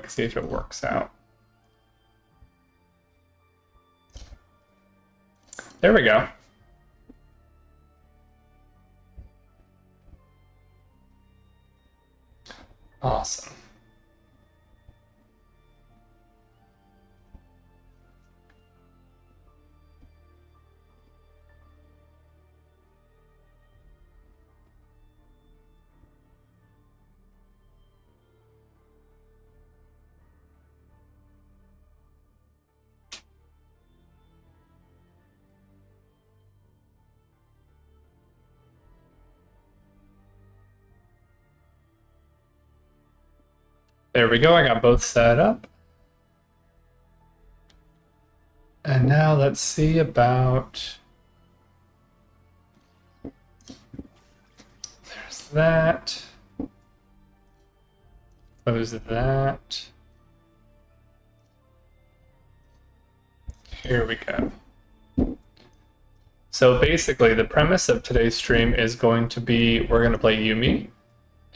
quick, see if it works out. There we go. Awesome. There we go, I got both set up. And now let's see about... There's that. Close that. Here we go. So basically, the premise of today's stream is going to be, we're going to play Yumi.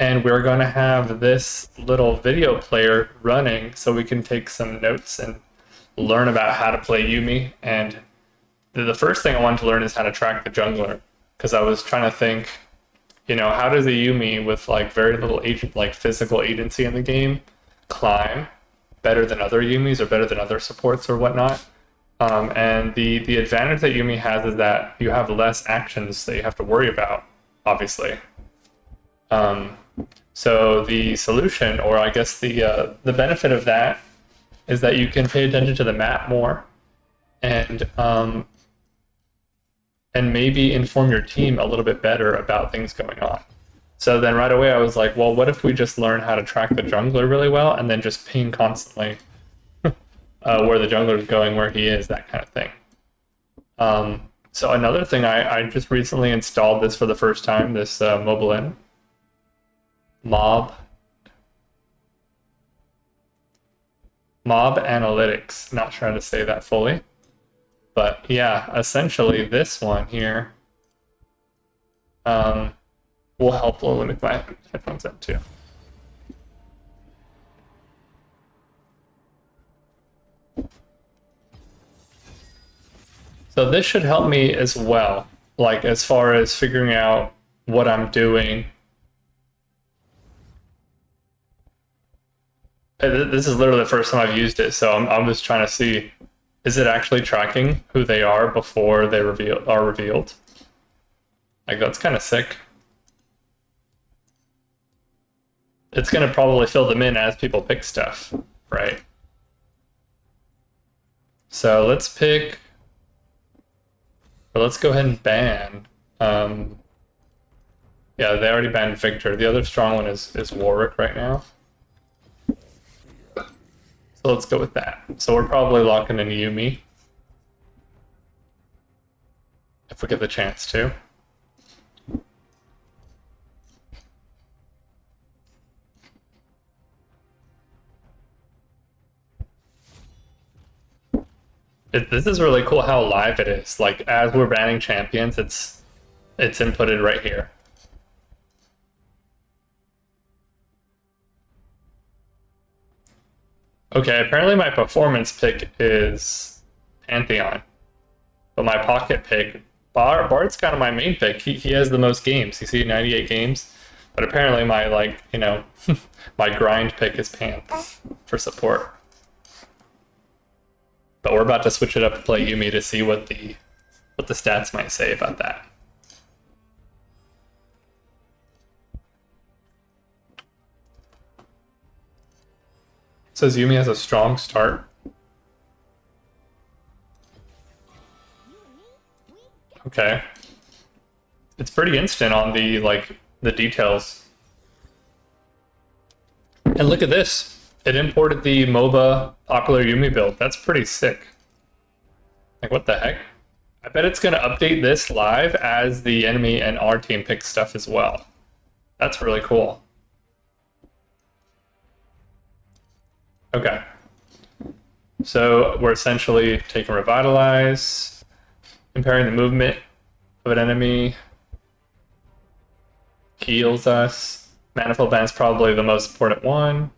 And we're going to have this little video player running so we can take some notes and learn about how to play Yumi. And the first thing I wanted to learn is how to track the jungler, because I was trying to think, you know, how does a Yumi with like very little physical agency in the game climb better than other Yumis or better than other supports or whatnot? And the advantage that Yumi has is that you have less actions that you have to worry about, obviously. So the solution, or I guess the benefit of that, is that you can pay attention to the map more, and maybe inform your team a little bit better about things going on. So then right away I was like, well, what if we just learn how to track the jungler really well, and then just ping constantly where the jungler is going, where he is, that kind of thing. So another thing, I just recently installed this for the first time, this mobile in. Mob Analytics. Not sure how to say that fully. But yeah, essentially this one here will help. Let me put my headphones in too. So this should help me as well, like as far as figuring out what I'm doing. This is literally the first time I've used it, so I'm just trying to see, is it actually tracking who they are before they are revealed? Like, that's kind of sick. It's going to probably fill them in as people pick stuff, right? So let's pick... Let's go ahead and ban. Yeah, they already banned Victor. The other strong one is Warwick right now. So let's go with that. So we're probably locking in Yumi, if we get the chance to. This is really cool how live it is. Like, as we're banning champions, it's inputted right here. Okay, apparently my performance pick is Pantheon, but my pocket pick, Bard's kind of my main pick. He has the most games. You see, 98 games, but apparently my, like, you know, my grind pick is Panth for support. But we're about to switch it up to play Yumi to see what the stats might say about that. It says Yumi has a strong start. Okay. It's pretty instant on the details. And look at this. It imported the MOBA popular Yumi build. That's pretty sick. Like, what the heck? I bet it's going to update this live as the enemy and our team pick stuff as well. That's really cool. Okay. So we're essentially taking Revitalize, impairing the movement of an enemy, heals us. Manifold Band's probably the most important one.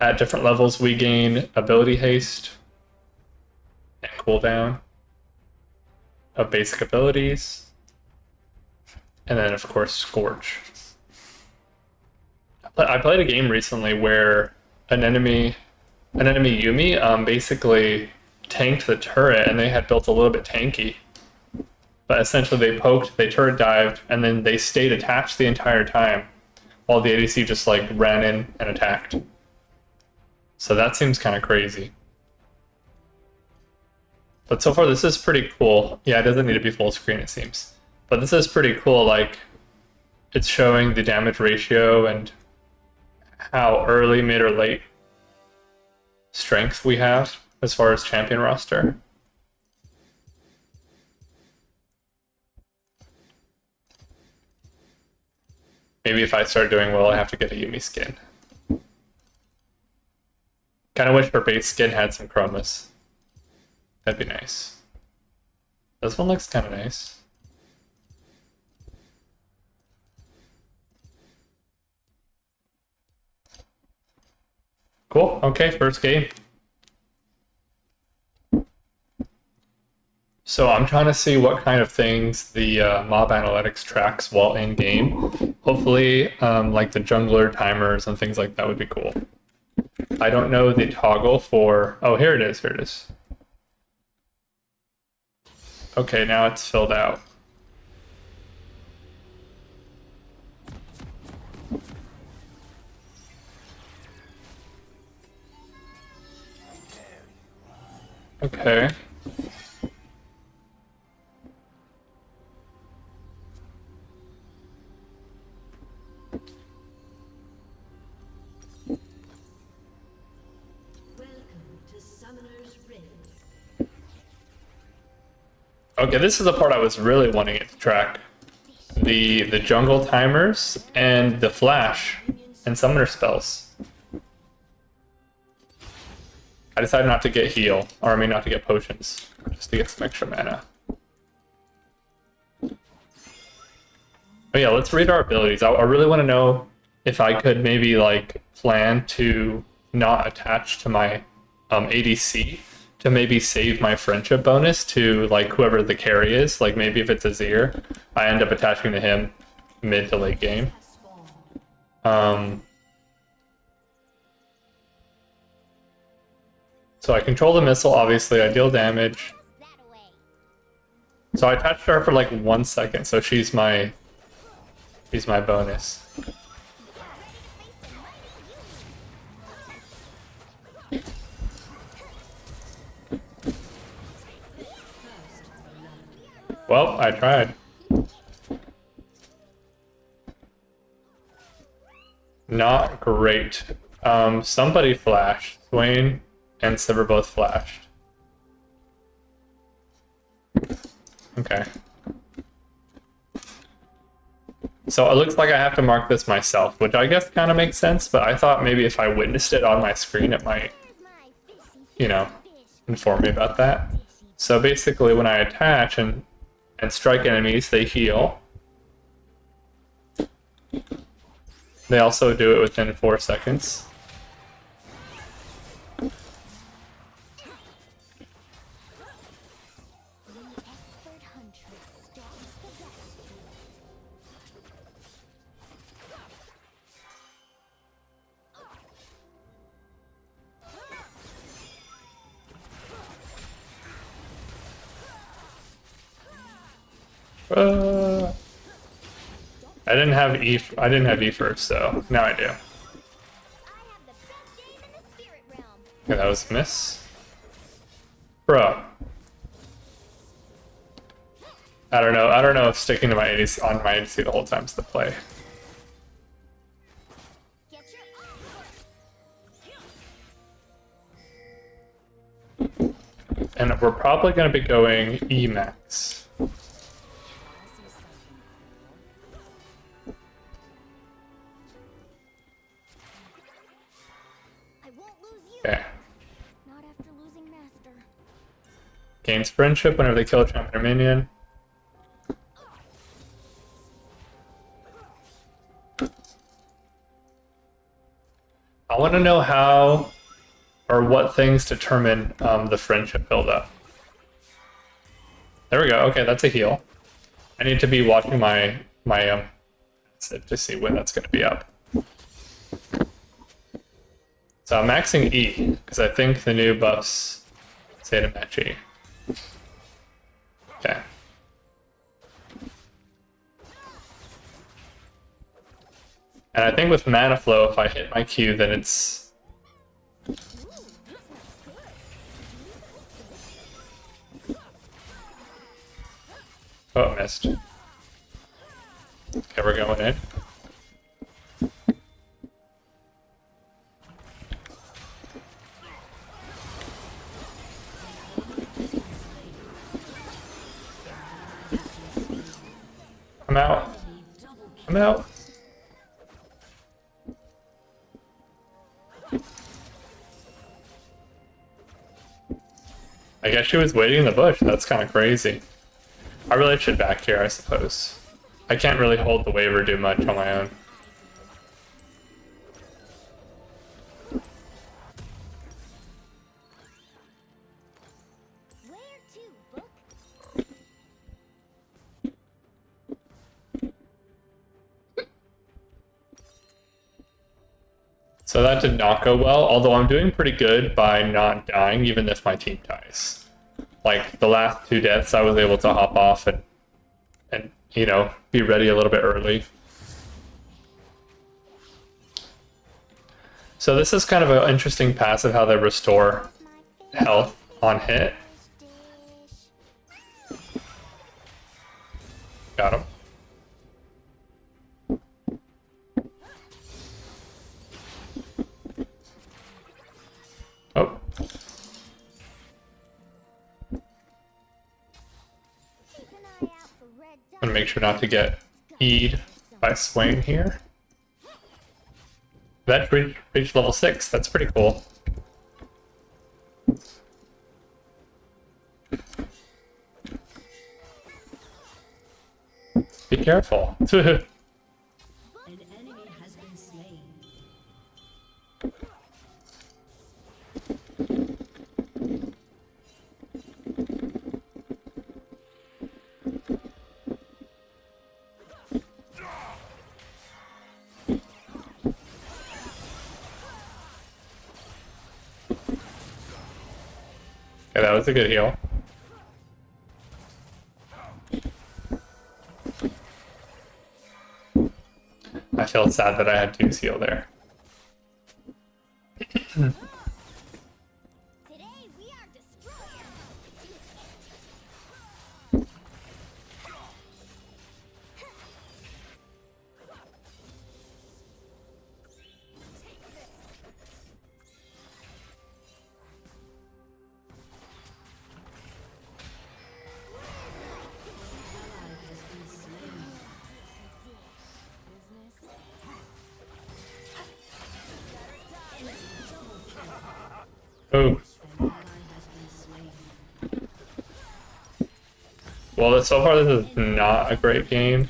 At different levels, we gain ability haste and cooldown of basic abilities. And then, of course, Scorch. I played a game recently where an enemy Yumi basically tanked the turret, and they had built a little bit tanky. But essentially they poked, they turret dived, and then they stayed attached the entire time while the ADC just like ran in and attacked. So that seems kind of crazy. But so far this is pretty cool. Yeah, it doesn't need to be full screen, it seems. But this is pretty cool, like it's showing the damage ratio and how early, mid, or late strength we have as far as champion roster. Maybe if I start doing well, I have to get a Yumi skin. Kind of wish her base skin had some chromas. That'd be nice. This one looks kind of nice. Cool. Okay, first game. So I'm trying to see what kind of things the mob analytics tracks while in game. Hopefully, like the jungler timers and things like that would be cool. I don't know the toggle for. Oh, here it is. Here it is. Okay, now it's filled out. Okay. Okay, this is the part I was really wanting it to track. The jungle timers and the flash and summoner spells. I decided not to get heal, or I mean not to get potions, just to get some extra mana. Oh yeah, let's read our abilities. I really want to know if I could maybe like plan to not attach to my ADC to maybe save my friendship bonus to like whoever the carry is. Like maybe if it's Azir, I end up attaching to him mid to late game. So I control the missile, obviously, I deal damage. So I attached her for like 1 second, so she's my bonus. Well, I tried. Not great. Somebody flashed. Swain and Sivir both flashed. Okay. So it looks like I have to mark this myself, which I guess kind of makes sense, but I thought maybe if I witnessed it on my screen, it might, you know, inform me about that. So basically when I attach and strike enemies, they heal. They also do it within 4 seconds. I didn't have E first, so now I do. Okay, that was a miss. Bro. I don't know if sticking to my ADC on my ADC the whole time is the play. And we're probably going to be going Emax. Okay. Not after losing Master. Gains friendship whenever they kill a champion or minion. I want to know how or what things determine the friendship buildup. There we go. Okay, that's a heal. I need to be watching my sip to see when that's going to be up. So I'm maxing E because I think the new buffs say to match E. Okay. And I think with mana flow, if I hit my Q, then it's... Oh, it missed. Okay, we're going in. I'm out. I'm out. I guess she was waiting in the bush. That's kind of crazy. I really should back here, I suppose. I can't really hold the wave or do much on my own. Where to, book? So that did not go well, although I'm doing pretty good by not dying, even if my team dies. Like, the last 2 deaths, I was able to hop off and you know, be ready a little bit early. So this is kind of an interesting passive, how they restore health on hit. Got him. Oh. Keep an eye out for red I'm gonna make sure not to get E'd by Swain here. That reached level 6. That's pretty cool. Be careful. An enemy has been slain. Okay, that was a good heal. I feel sad that I had to use heal there. Today we are destroyers. Oh. Well, so far this is not a great game.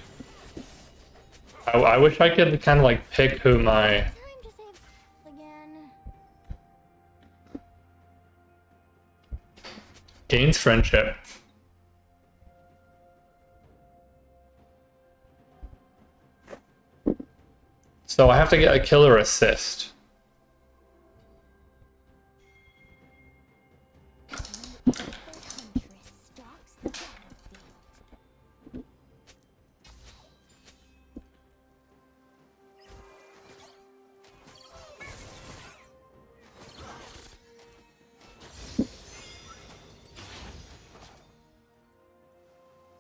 I wish I could kind of like pick who my... Time to save again. Gains friendship. So I have to get a killer assist. Huntress stalks the battlefield.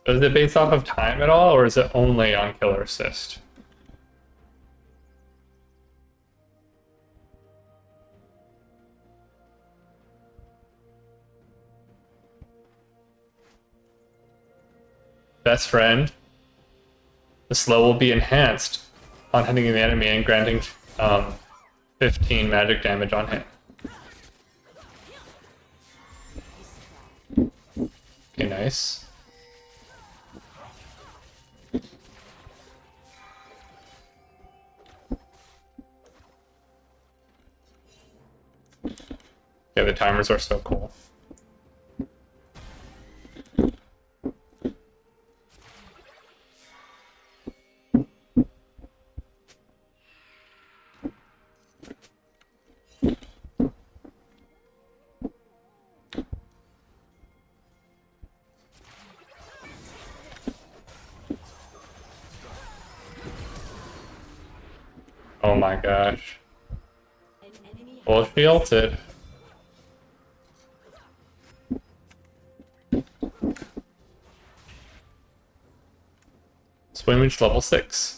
Is it based off of time at all, or is it only on killer assist? Best friend. The slow will be enhanced on hitting the enemy and granting 15 magic damage on hit. Okay, nice. Yeah, the timers are so cool. Oh my gosh. An enemy Well, she ulted. Swim reached level 6.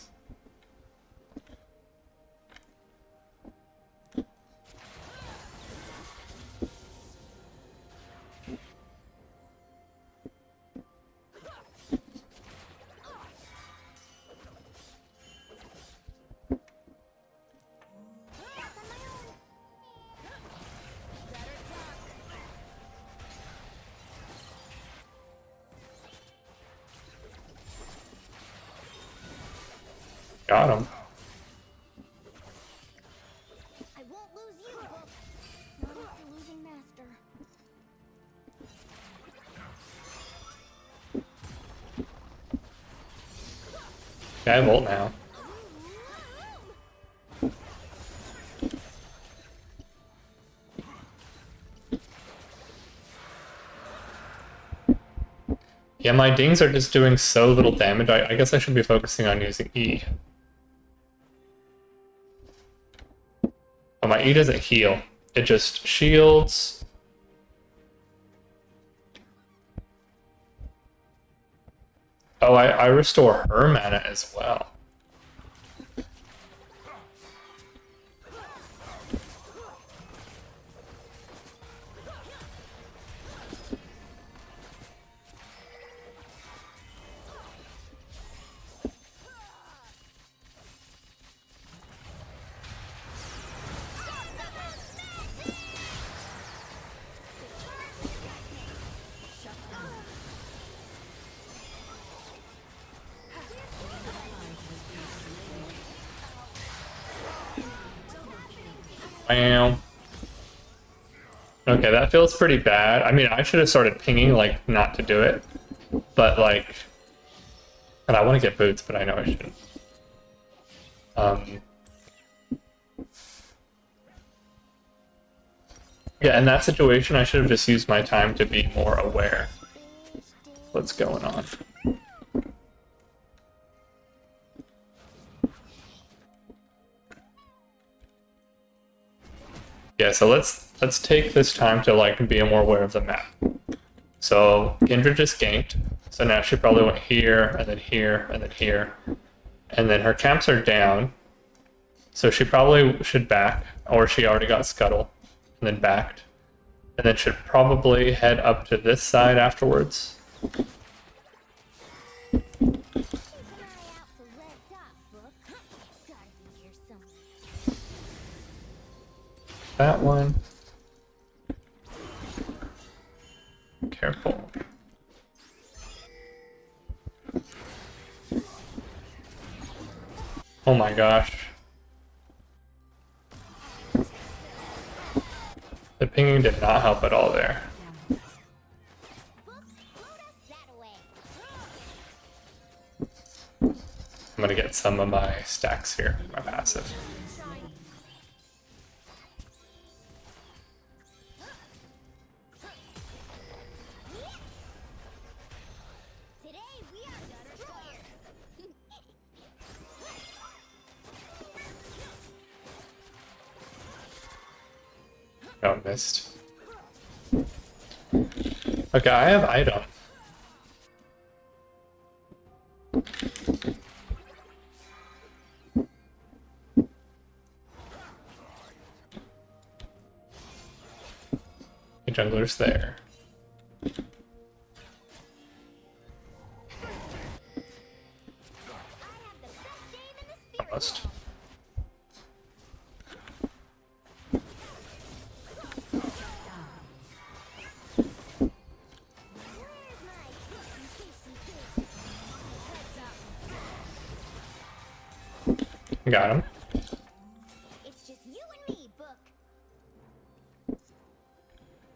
Got him. I won't lose you, Book. Not after losing Master. Yeah, I have ult now. Yeah, my dings are just doing so little damage. I guess I should be focusing on using E. Oh, my E doesn't heal. It just shields. Oh, I restore her mana as well. Wow. Okay, that feels pretty bad. I mean, I should have started pinging, like, not to do it. But, like... And I want to get boots, but I know I shouldn't. Yeah, in that situation, I should have just used my time to be more aware what's going on. Yeah, so let's take this time to like be more aware of the map. So Kindred just ganked, so now she probably went here, and then here, and then here. And then her camps are down, so she probably should back, or she already got Scuttle, and then backed. And then should probably head up to this side afterwards. Keep an eye out for red dot, Book. Gotta be here somewhere. That one. Careful. Oh my gosh. The pinging did not help at all there. Book, float us that away. I'm gonna get some of my stacks here, my passive. Today we are destroyers. Oh, missed. Okay, I have item. The jungler's there. Almost. Got him. It's just you and me, Book.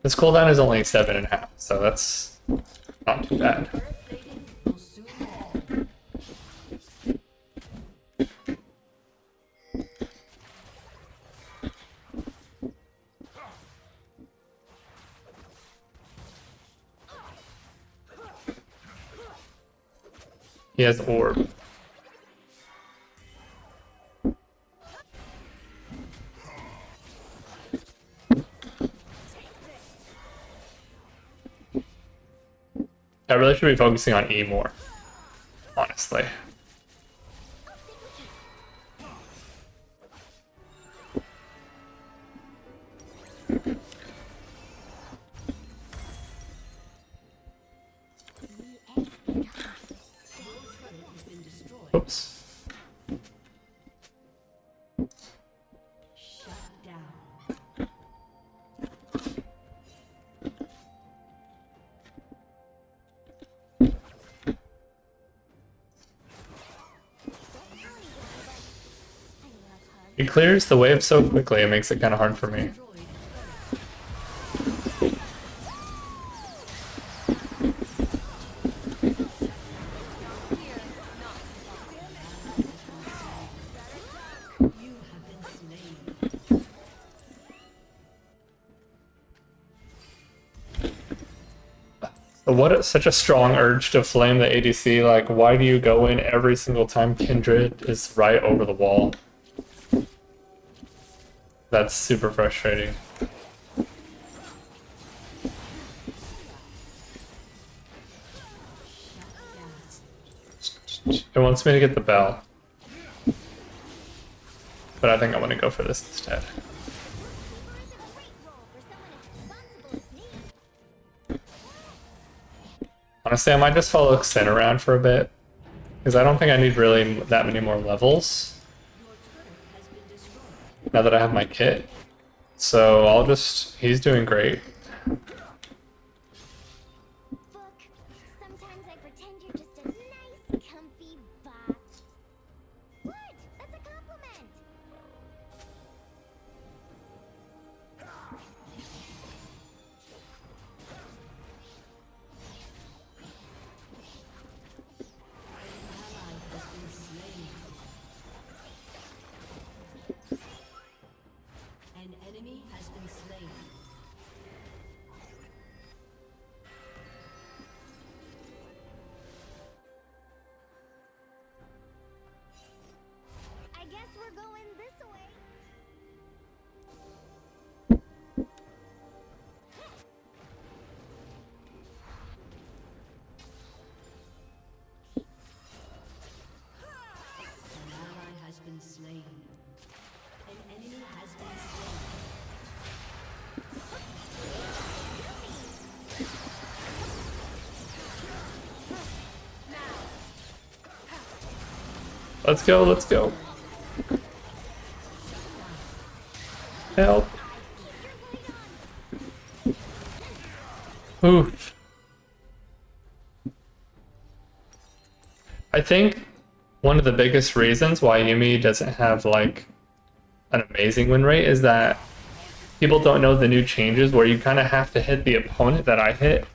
This cooldown is only 7.5, so that's not too bad. Plating will soon fall. He has orb. I really should be focusing on E more, honestly. Has been destroyed. Oops. Shut down. He clears the wave so quickly, it makes it kind of hard for me. Destroyed. You have been slain. But what such a strong urge to flame the ADC, like why do you go in every single time Kindred is right over the wall? That's super frustrating. It wants me to get the bell. But I think I want to go for this instead. Honestly, I might just follow Xin around for a bit. Because I don't think I need really that many more levels. Now that I have my kit. So I'll just... he's doing great. Book. Sometimes I pretend you're just a nice, comfy box. What? That's a compliment. Ally has been slain. An enemy has been slain. I guess we're going this way. An ally has been slain. An enemy has been slain. Let's go, let's go. Help. Oof. I think one of the biggest reasons why Yumi doesn't have like an amazing win rate is that people don't know the new changes where you kind of have to hit the opponent that I hit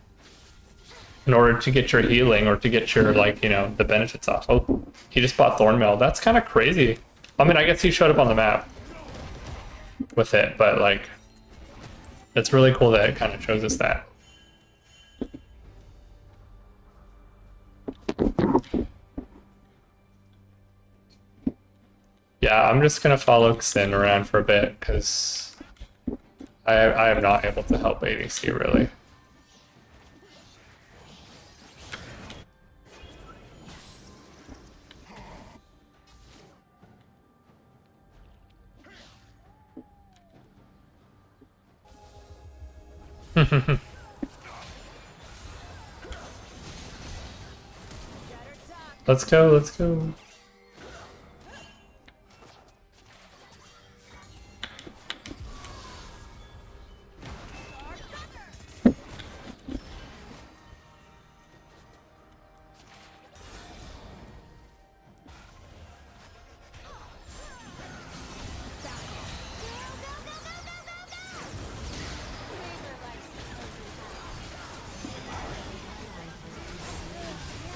in order to get your healing or to get your, like, you know, the benefits off. Oh, he just bought Thornmail. That's kind of crazy. I mean, I guess he showed up on the map with it, but like, it's really cool that it kind of shows us that. Yeah, I'm just gonna follow Xin around for a bit because I am not able to help ADC really. Let's go, let's go.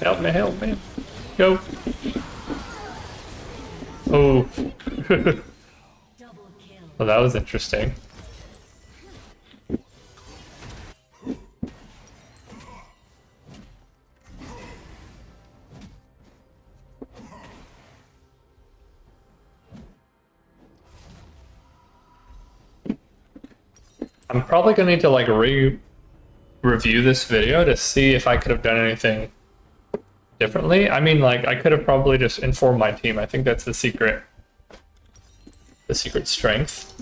Help me, help me. Go. Oh. Double kill. Well, that was interesting. I'm probably gonna need to like review this video to see if I could have done anything differently. I mean, like I could have probably just informed my team. I think that's the secret strength.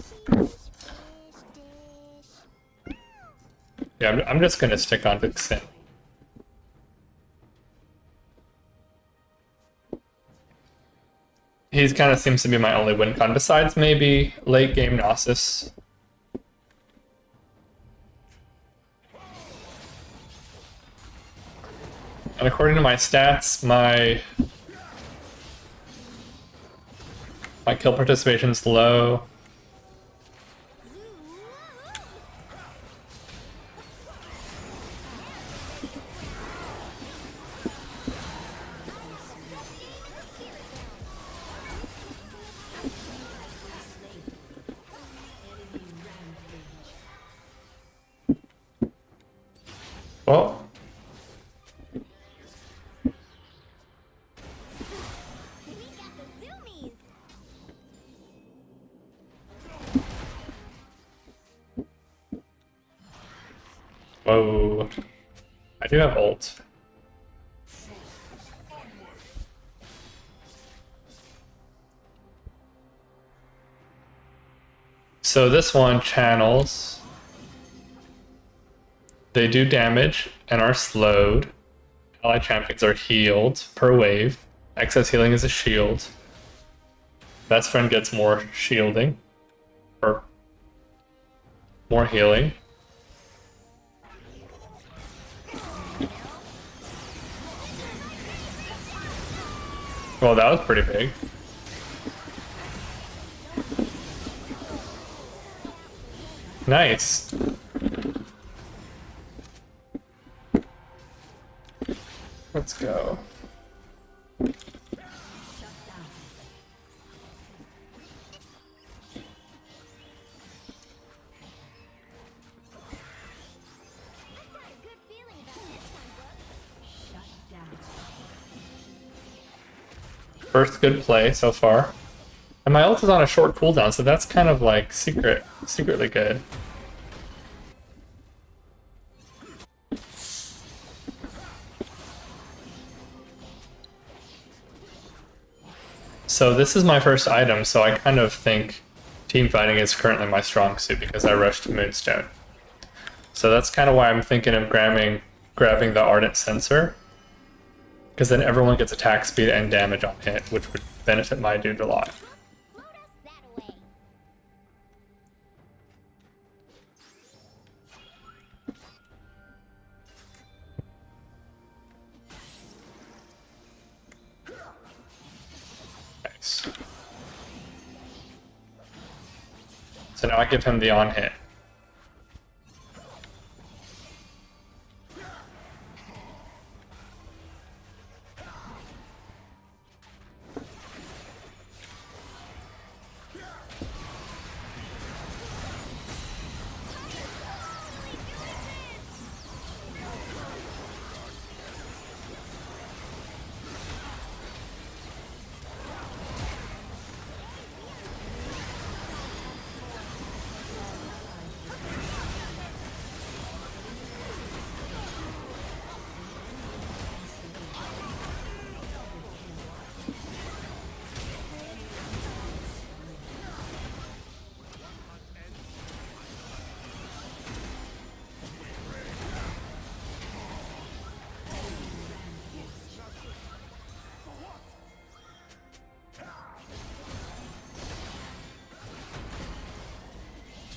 Yeah, I'm just gonna stick on Vixen. He kind of seems to be my only win con, besides maybe late game Gnosis. And according to my stats, my kill participation's low. Oh. We got the zoomies. Whoa. I do have ult. So this one channels. They do damage and are slowed. Ally champions are healed per wave. Excess healing is a shield. Best friend gets more shielding. Or more healing. Well, that was pretty big. Nice. Let's go. I've got a good feeling about this one, Brooke. Shut down. First good play so far. And my ult is on a short cooldown, so that's kind of like secretly good. So this is my first item, so I kind of think team fighting is currently my strong suit because I rushed Moonstone. So that's kind of why I'm thinking of grabbing the Ardent Sensor, because then everyone gets attack speed and damage on hit, which would benefit my dude a lot. Float us that way. Nice. So now I give him the on hit.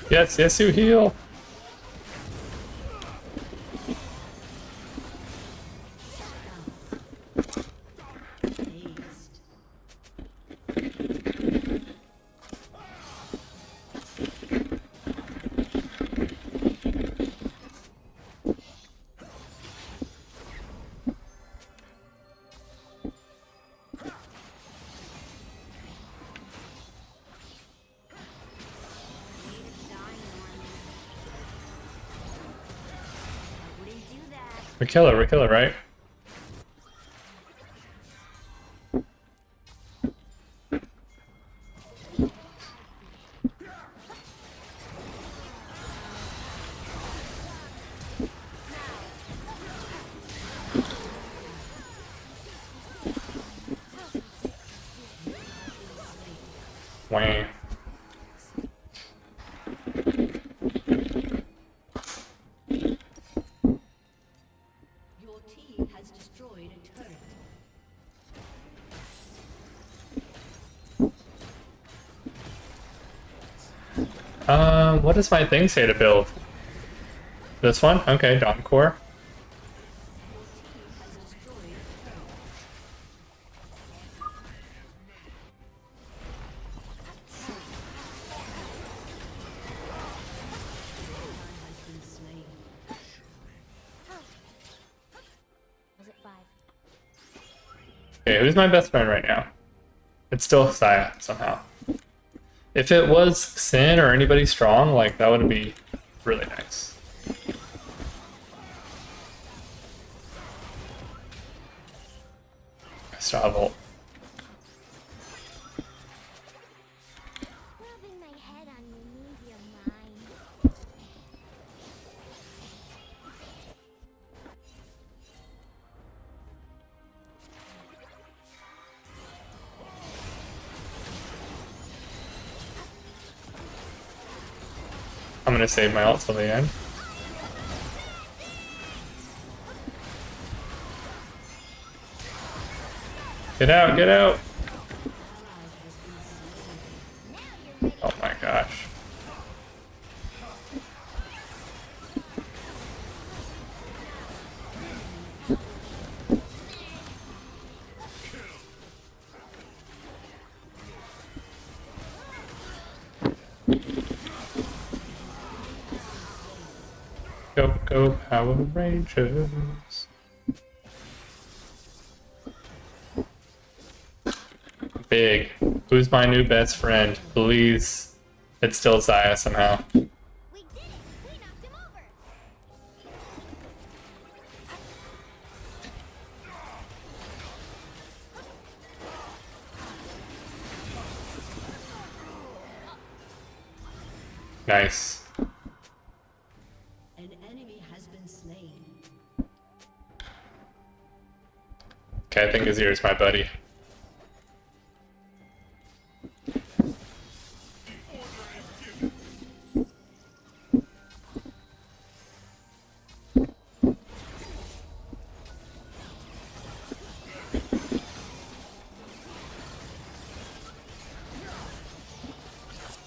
Yes, yes, you heal. Dazed. We kill her, right? Wah. Your team has destroyed a turret. What does my thing say to build? This one? Okay, Dawn Core. Has destroyed a turret. Has been slain. Was it 5? Okay, who's my best friend right now? It's still Saya, somehow. If it was Sin or anybody strong, like, that would be really nice. I still have ult. Rubbing my head on you means you're mine. I'm gonna save my ult till the end. Get out, get out! Oh my gosh. Go, go, Power Rangers. Big. Who's my new best friend? Please. It's still Zaya somehow. We did it! We knocked him over! Nice. An enemy has been slain. Okay, I think Azir's my buddy.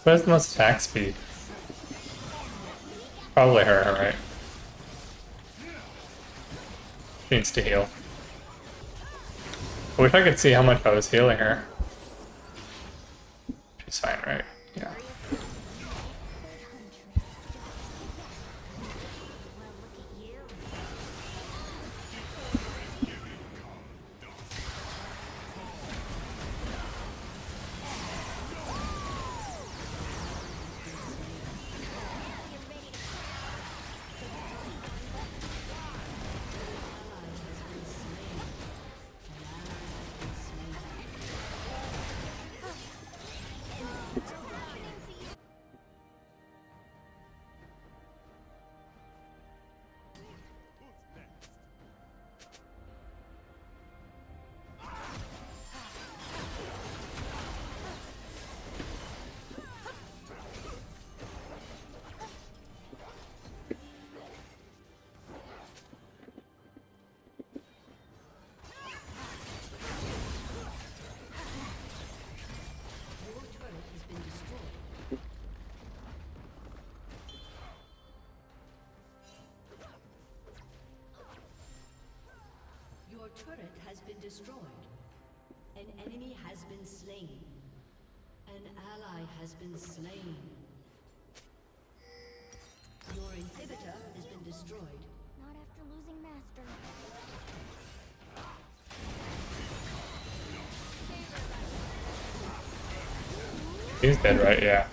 Who has the most attack speed? Probably her, right? She needs to heal. I wish I could see how much I was healing her. She's fine, right? Yeah. Well, look at you. Your turret has been destroyed. Your turret has been destroyed. An enemy has been slain. An ally has been slain. Your inhibitor has been destroyed. Not after losing Master. He's dead, right? Yeah.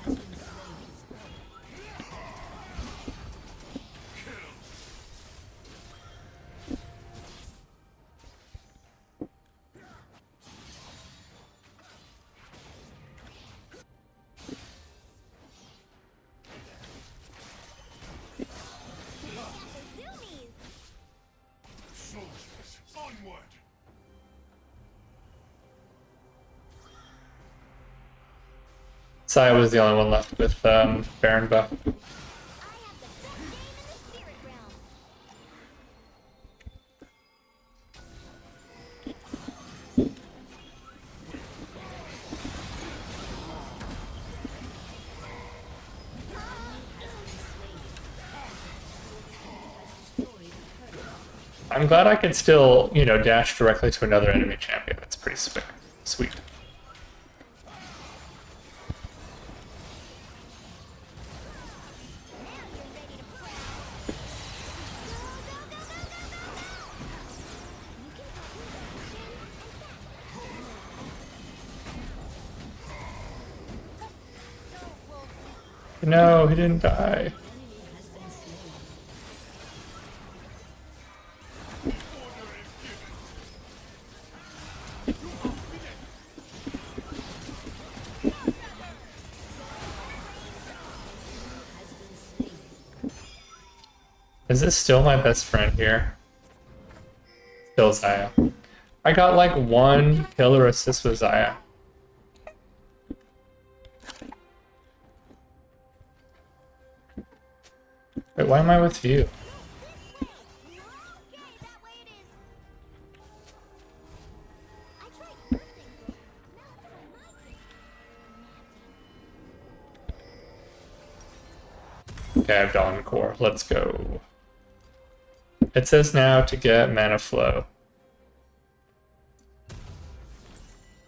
Saya was the only one left with Baron buff. I have the best game in the spirit realm. I'm glad I could still, you know, dash directly to another enemy champion. That's pretty sweet. No, he didn't die. Is this still my best friend here? Still Zaya. I got like 1 kill or assist with Zaya. Wait, why am I with you? Okay, that way it is. I tried your thing, book. Now let's try my thing. Okay, I have Dawn Core. Let's go. It says now to get mana flow.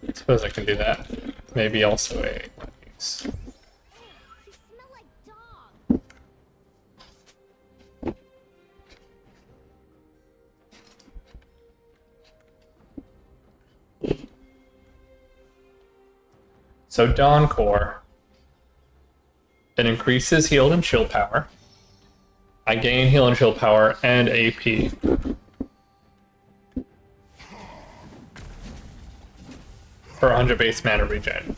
I suppose I can do that. Maybe also a use. You smell like dog. So Dawn Core. It increases heal and chill power. I gain heal and chill power and AP. For 100 base mana regen.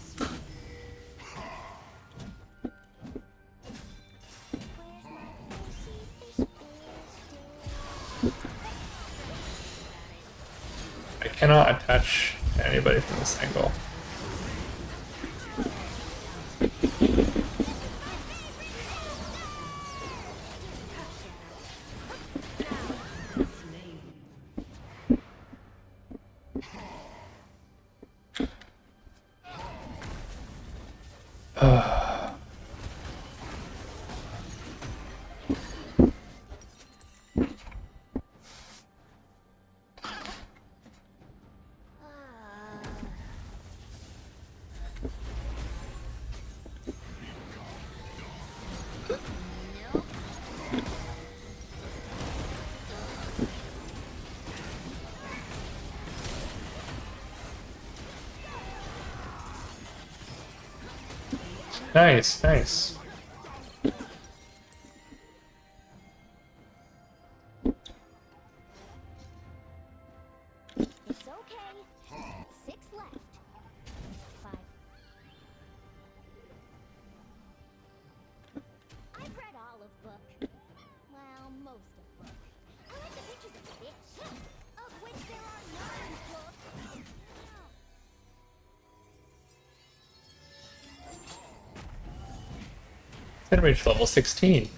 I cannot attach to anybody from this angle. Nice, nice. It's okay. 6 left. 5. I've read all of book. Well, most of book. I like the pictures of fish, of which there are none in book. Gonna reach level 16.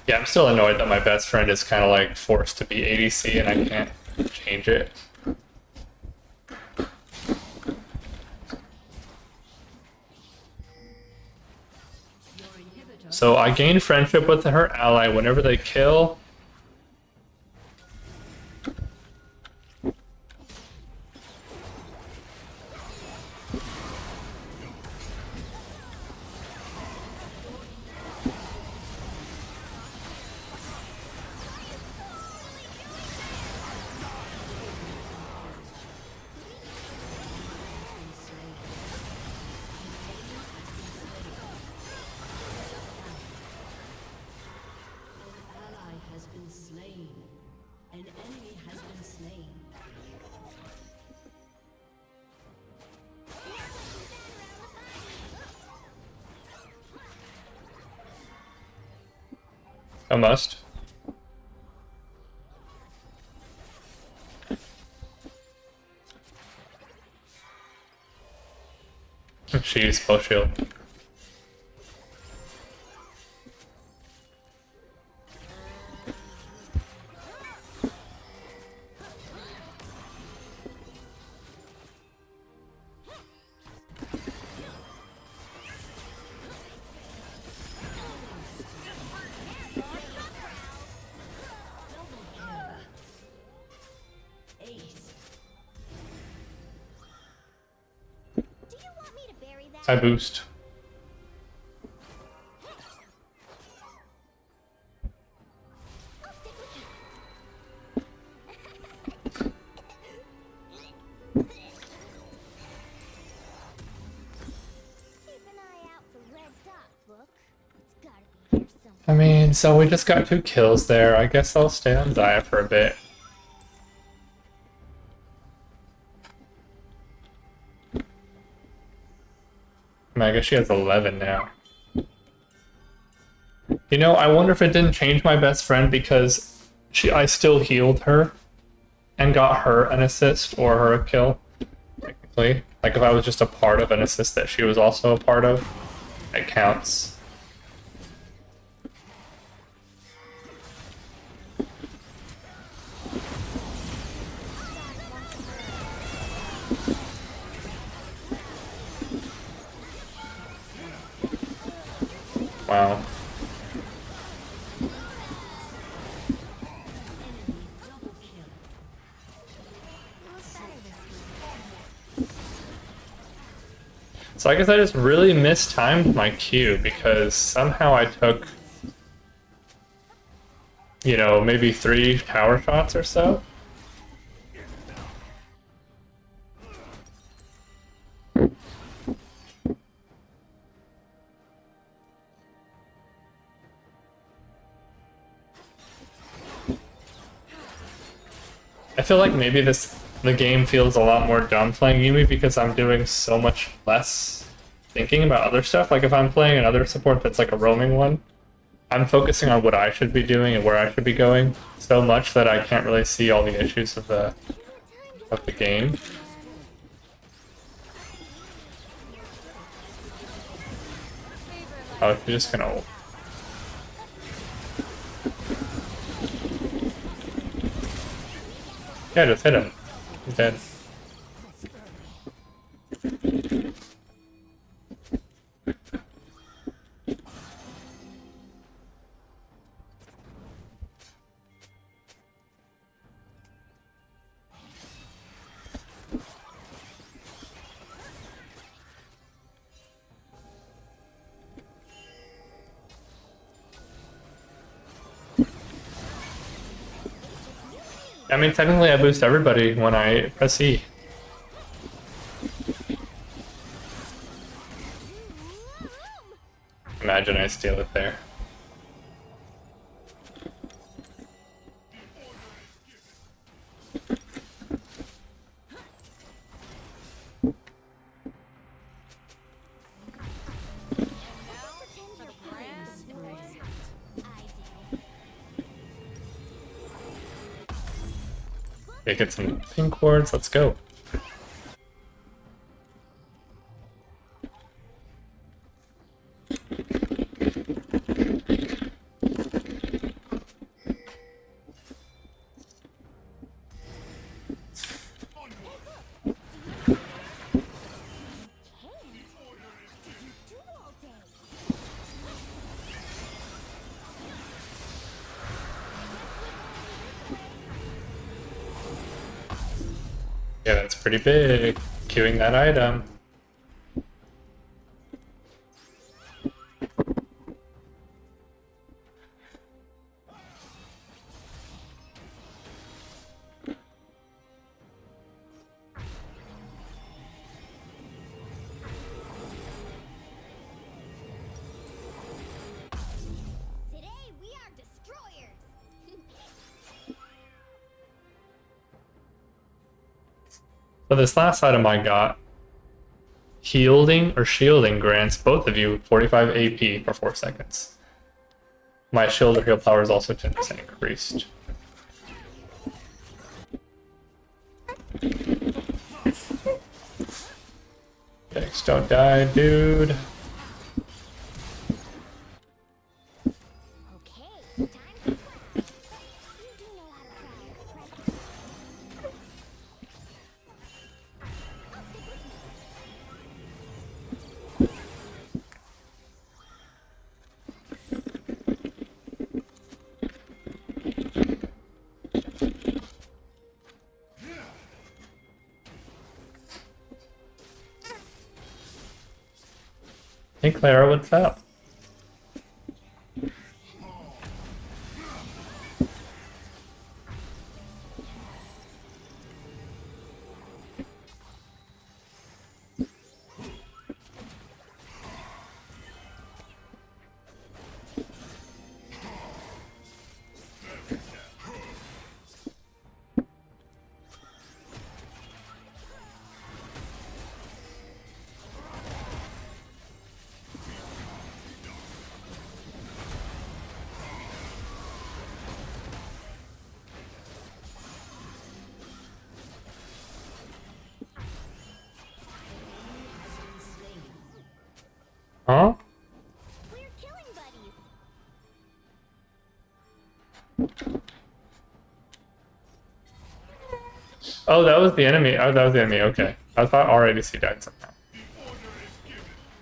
Yeah, I'm still annoyed that my best friend is kind of like forced to be ADC and I can't change it. So I gain friendship with her ally whenever they kill. An enemy has been slain. A must. She's full shield. Ace. Do you want me to bury that? I boost. I'll stick with you. Keep an eye out for red dot, book. It's gotta be here somewhere. I mean, so we just got 2 kills there. I guess I'll stay on Zaya for a bit. I mean, I guess she has 11 now. You know, I wonder if it didn't change my best friend because I still healed her and got her an assist or her a kill, technically. Like if I was just a part of an assist that she was also a part of, it counts. Wow. Double kill. So I guess I just really mistimed my Q because somehow I took, you know, maybe 3 tower shots or so. I feel like maybe the game feels a lot more dumb playing Yumi because I'm doing so much less thinking about other stuff. Like if I'm playing another support that's like a roaming one, I'm focusing on what I should be doing and where I should be going so much that I can't really see all the issues of the game. Oh, you're just gonna ult. Yeah, just hit him. He's dead. I mean, technically I boost everybody when I press E. Imagine I steal it there. Okay, get some pink wards, let's go. Yeah, that's pretty big. Queuing that item. Today we are destroyers. So this last item I got, shielding grants both of you 45 AP for 4 seconds. My shield or heal power is also 10% increased. Yikes, don't die, dude. Okay, time to craft. You do know how to craft, right? I'll stick with you. Hey Clara, what's up? Huh? We're killing buddies. Oh, that was the enemy. Oh, that was the enemy. Okay. I thought RADC died somehow. I have the best spirit realm.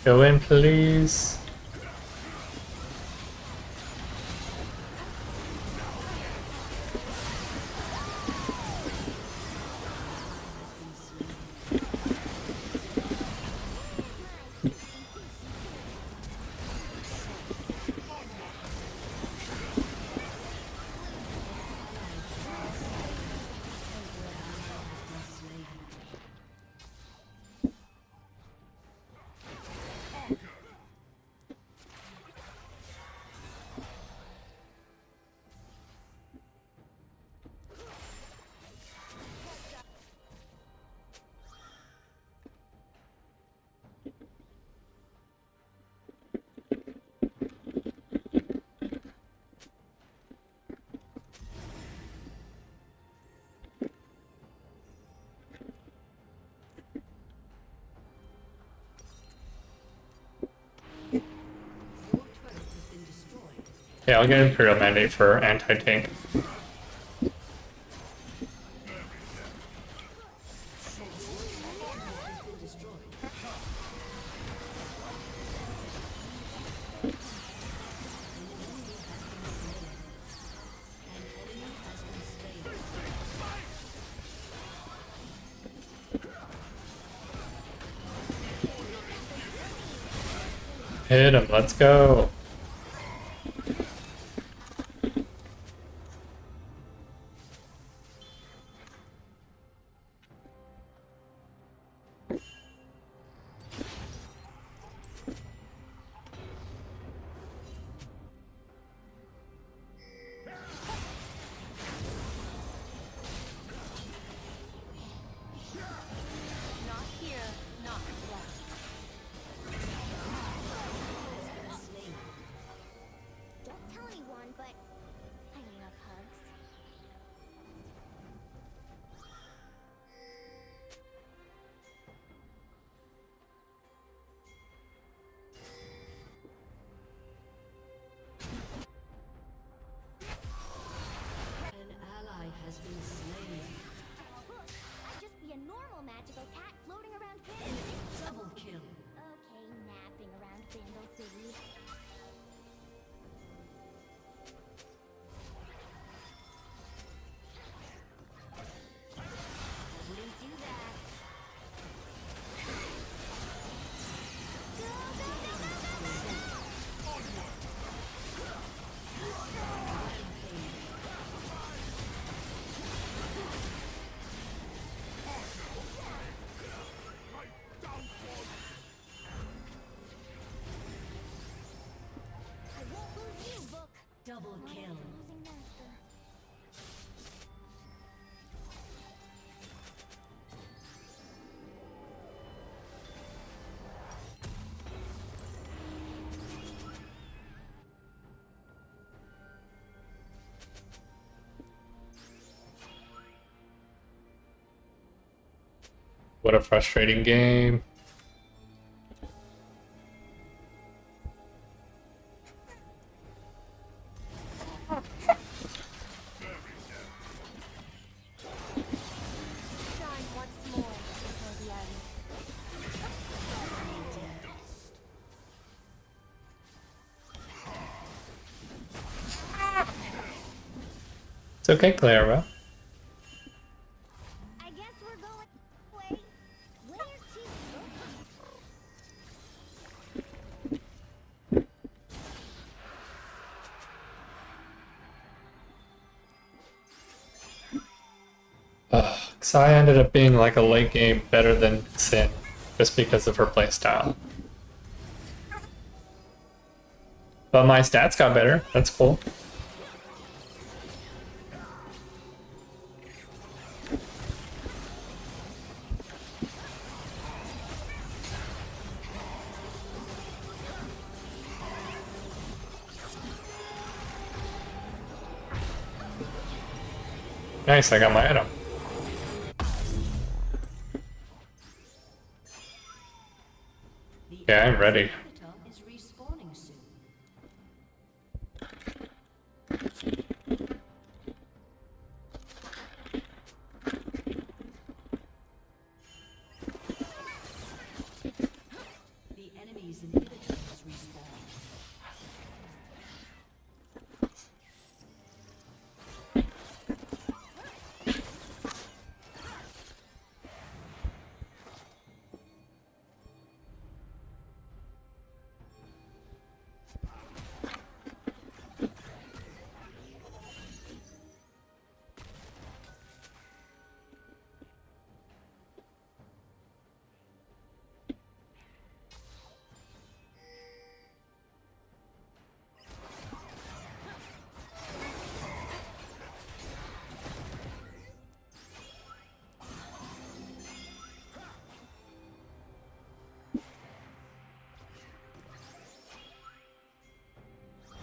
Go in, please. Yeah, I'll get Imperial Mandate for anti-tank. Hit him, let's go. Not here, not left. What a frustrating game. Shine once more before the end. It's okay, Clara. I guess we're going. Wait, where to? Xayah ended up being like a late game better than Sin, just because of her playstyle. But my stats got better. That's cool. Nice, I got my item. Yeah, I'm ready. Inhibitor is respawning soon. The enemy's inhibitor has respawned.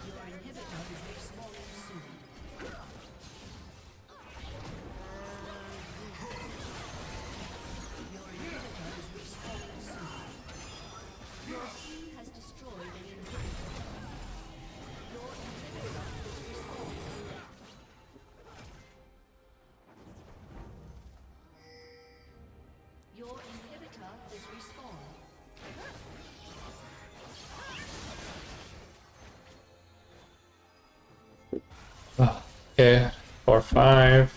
Your inhibitor is respawning soon. Your inhibitor is respawning soon. Your team has destroyed an inhibitor. Your inhibitor is respawning. Your inhibitor is respawned. Okay, 4-5.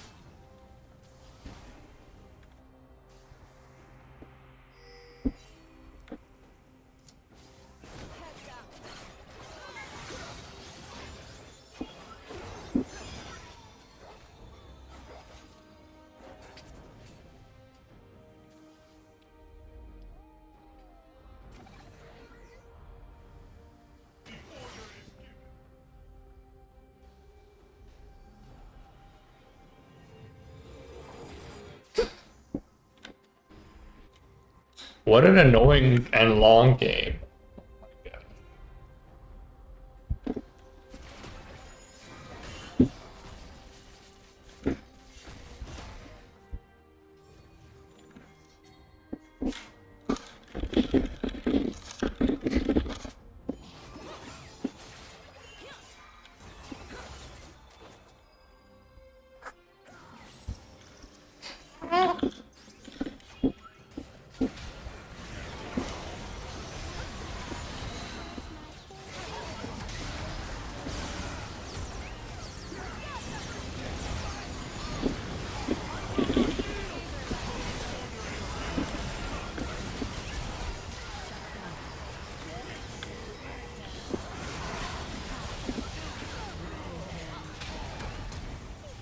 What an annoying and long game.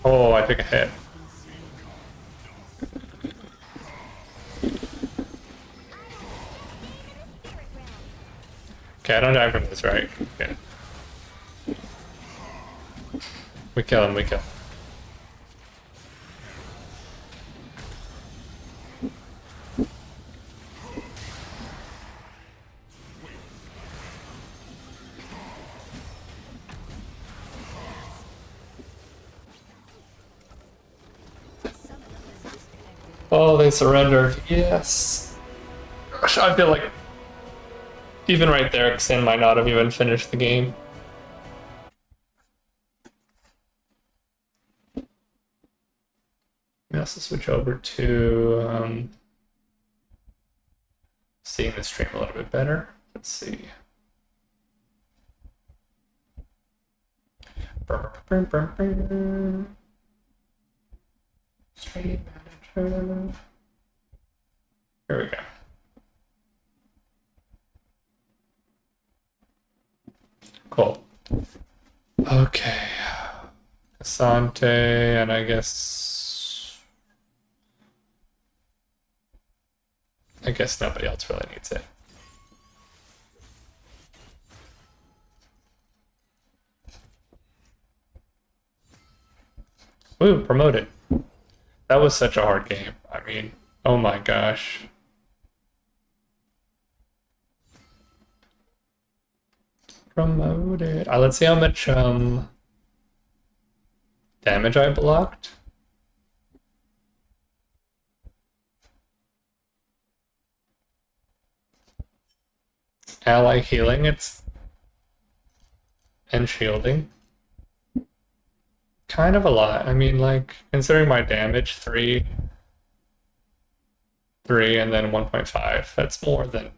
Oh, I took a hit. Okay, I don't die from this, right? Okay. We kill him, we kill him. Summoner has disconnected. Oh, they surrendered. Yes. Gosh, I feel like even right there, Xin might not have even finished the game. Let me also switch over to seeing the stream a little bit better. Let's see. Stream manager. Here we go. Cool. Okay. Asante, and I guess nobody else really needs it. Ooh, promoted. That was such a hard game. I mean, oh my gosh. Promoted. Let's see how much damage I blocked. Ally healing, and shielding. Kind of a lot. I mean, like, considering my damage, 3, and then 1.5, that's more than...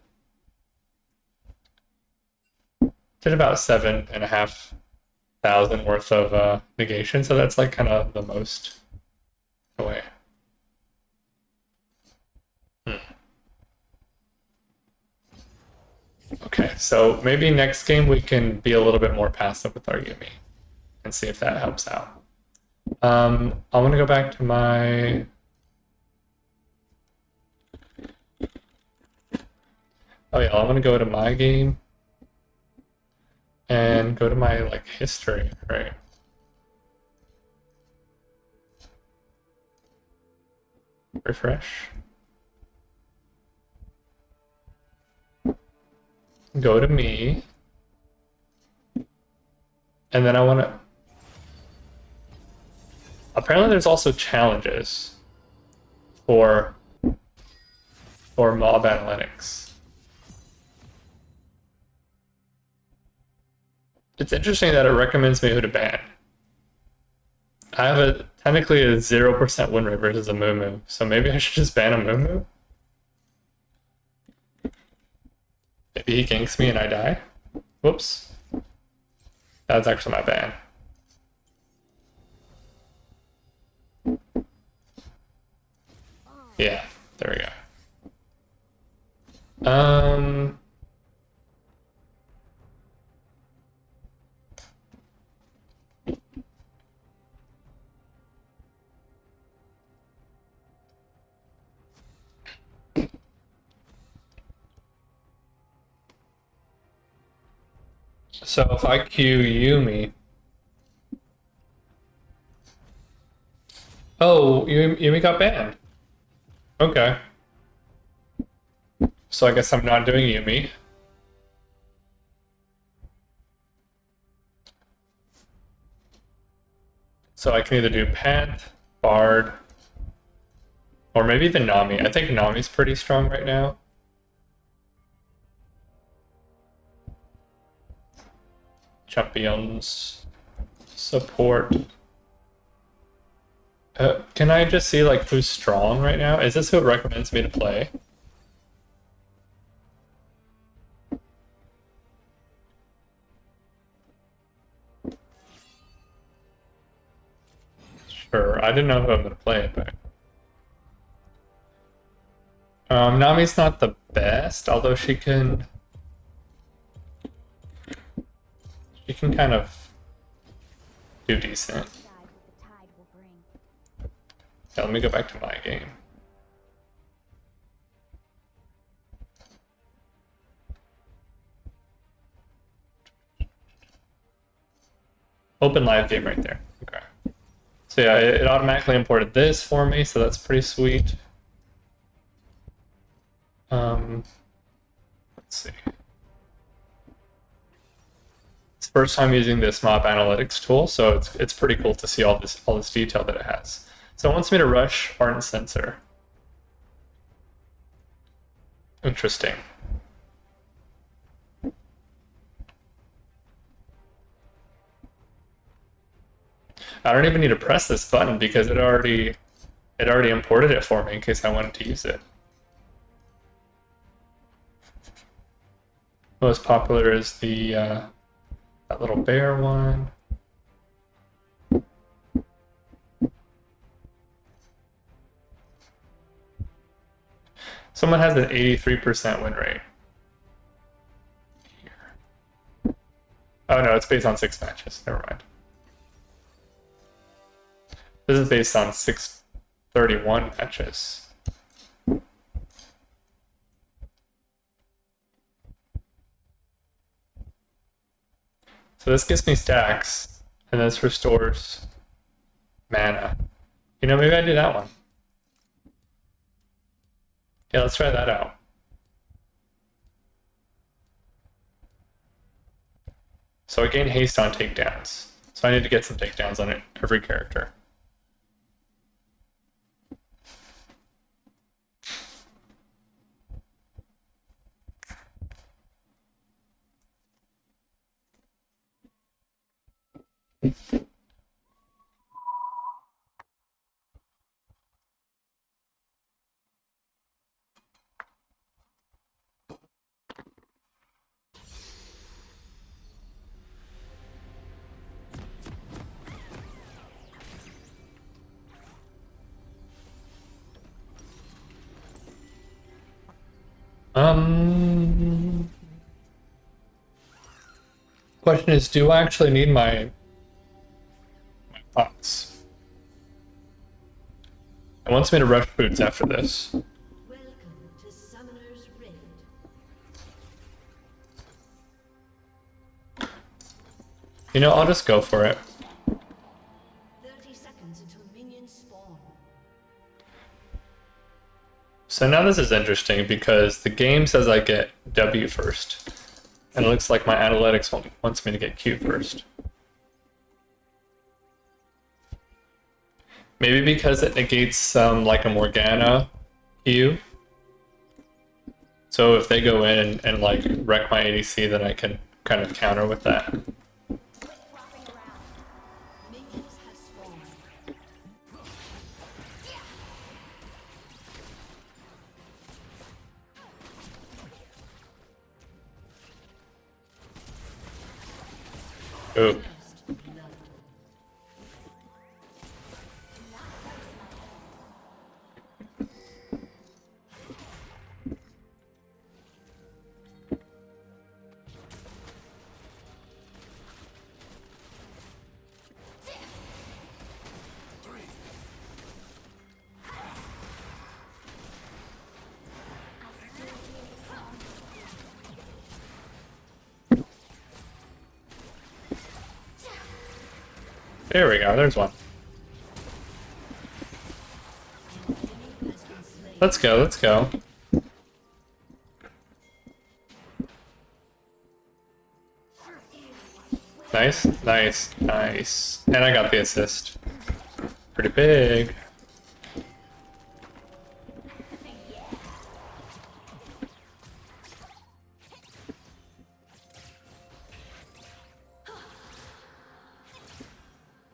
Did about 7,500 worth of negation, so that's like kind of the most away. Okay, so maybe next game we can be a little bit more passive with our Yumi and see if that helps out. I want to go back to my... Oh yeah, I want to go to my game and go to my like history, right? Refresh. Go to me. And then I want to... Apparently there's also challenges for mob analytics. It's interesting that it recommends me who to ban. I have technically a 0% win rate versus a Moo, so maybe I should just ban a Moo. Maybe he ganks me and I die. Whoops. That's actually my ban. Yeah, there we go. So if I queue Yumi... Oh, Yumi got banned. Okay. So I guess I'm not doing Yumi. So I can either do Panth, Bard, or maybe even Nami. I think Nami's pretty strong right now. Champions, support. Can I just see like who's strong right now? Is this who it recommends me to play? Sure, I didn't know who I'm gonna play, but Nami's not the best, although she can kind of do decent. Yeah, let me go back to my game. Open live game right there. Okay. So yeah, it automatically imported this for me, so that's pretty sweet. Let's see. It's the first time using this mob analytics tool, so it's pretty cool to see all this detail that it has. So it wants me to rush Ardent Sensor. Interesting. I don't even need to press this button because it already imported it for me in case I wanted to use it. Most popular is the that little bear one. Someone has an 83% win rate. Here. Oh no, it's based on 6 matches. Never mind. This is based on 631 matches. So this gives me stacks, and this restores mana. You know, maybe I do that one. Yeah, let's try that out. So I gain haste on takedowns. So I need to get some takedowns on it, every character. Question is, do I actually need my pots? It wants me to rush boots after this. Welcome to Summoner's Rift. You know, I'll just go for it. 30 seconds until minions spawn. So now this is interesting because the game says I get W first. And it looks like my analytics wants me to get Q first. Maybe because it negates some like a Morgana Q. So if they go in and like wreck my ADC, then I can kind of counter with that. Minions have spawned. Ooh. First blood. There we go, there's one. Let's go, let's go. Nice, nice, nice. And I got the assist. Pretty big.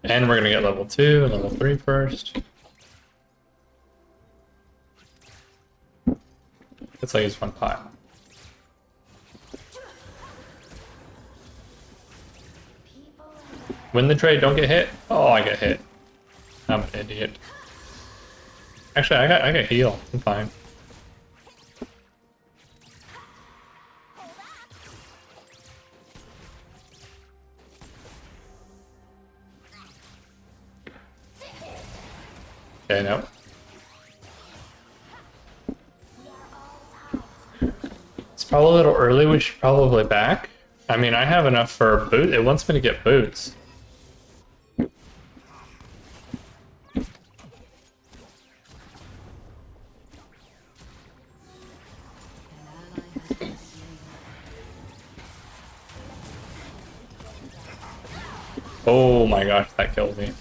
And we're gonna get level 2 and level 3 first. Let's use one pile. Win the trade, don't get hit. Oh, I get hit. I'm an idiot. Actually, I got heal. I'm fine. Okay, no. It's probably a little early. We should probably back. I mean, I have enough for boot. It wants me to get boots. Oh my gosh, that killed me.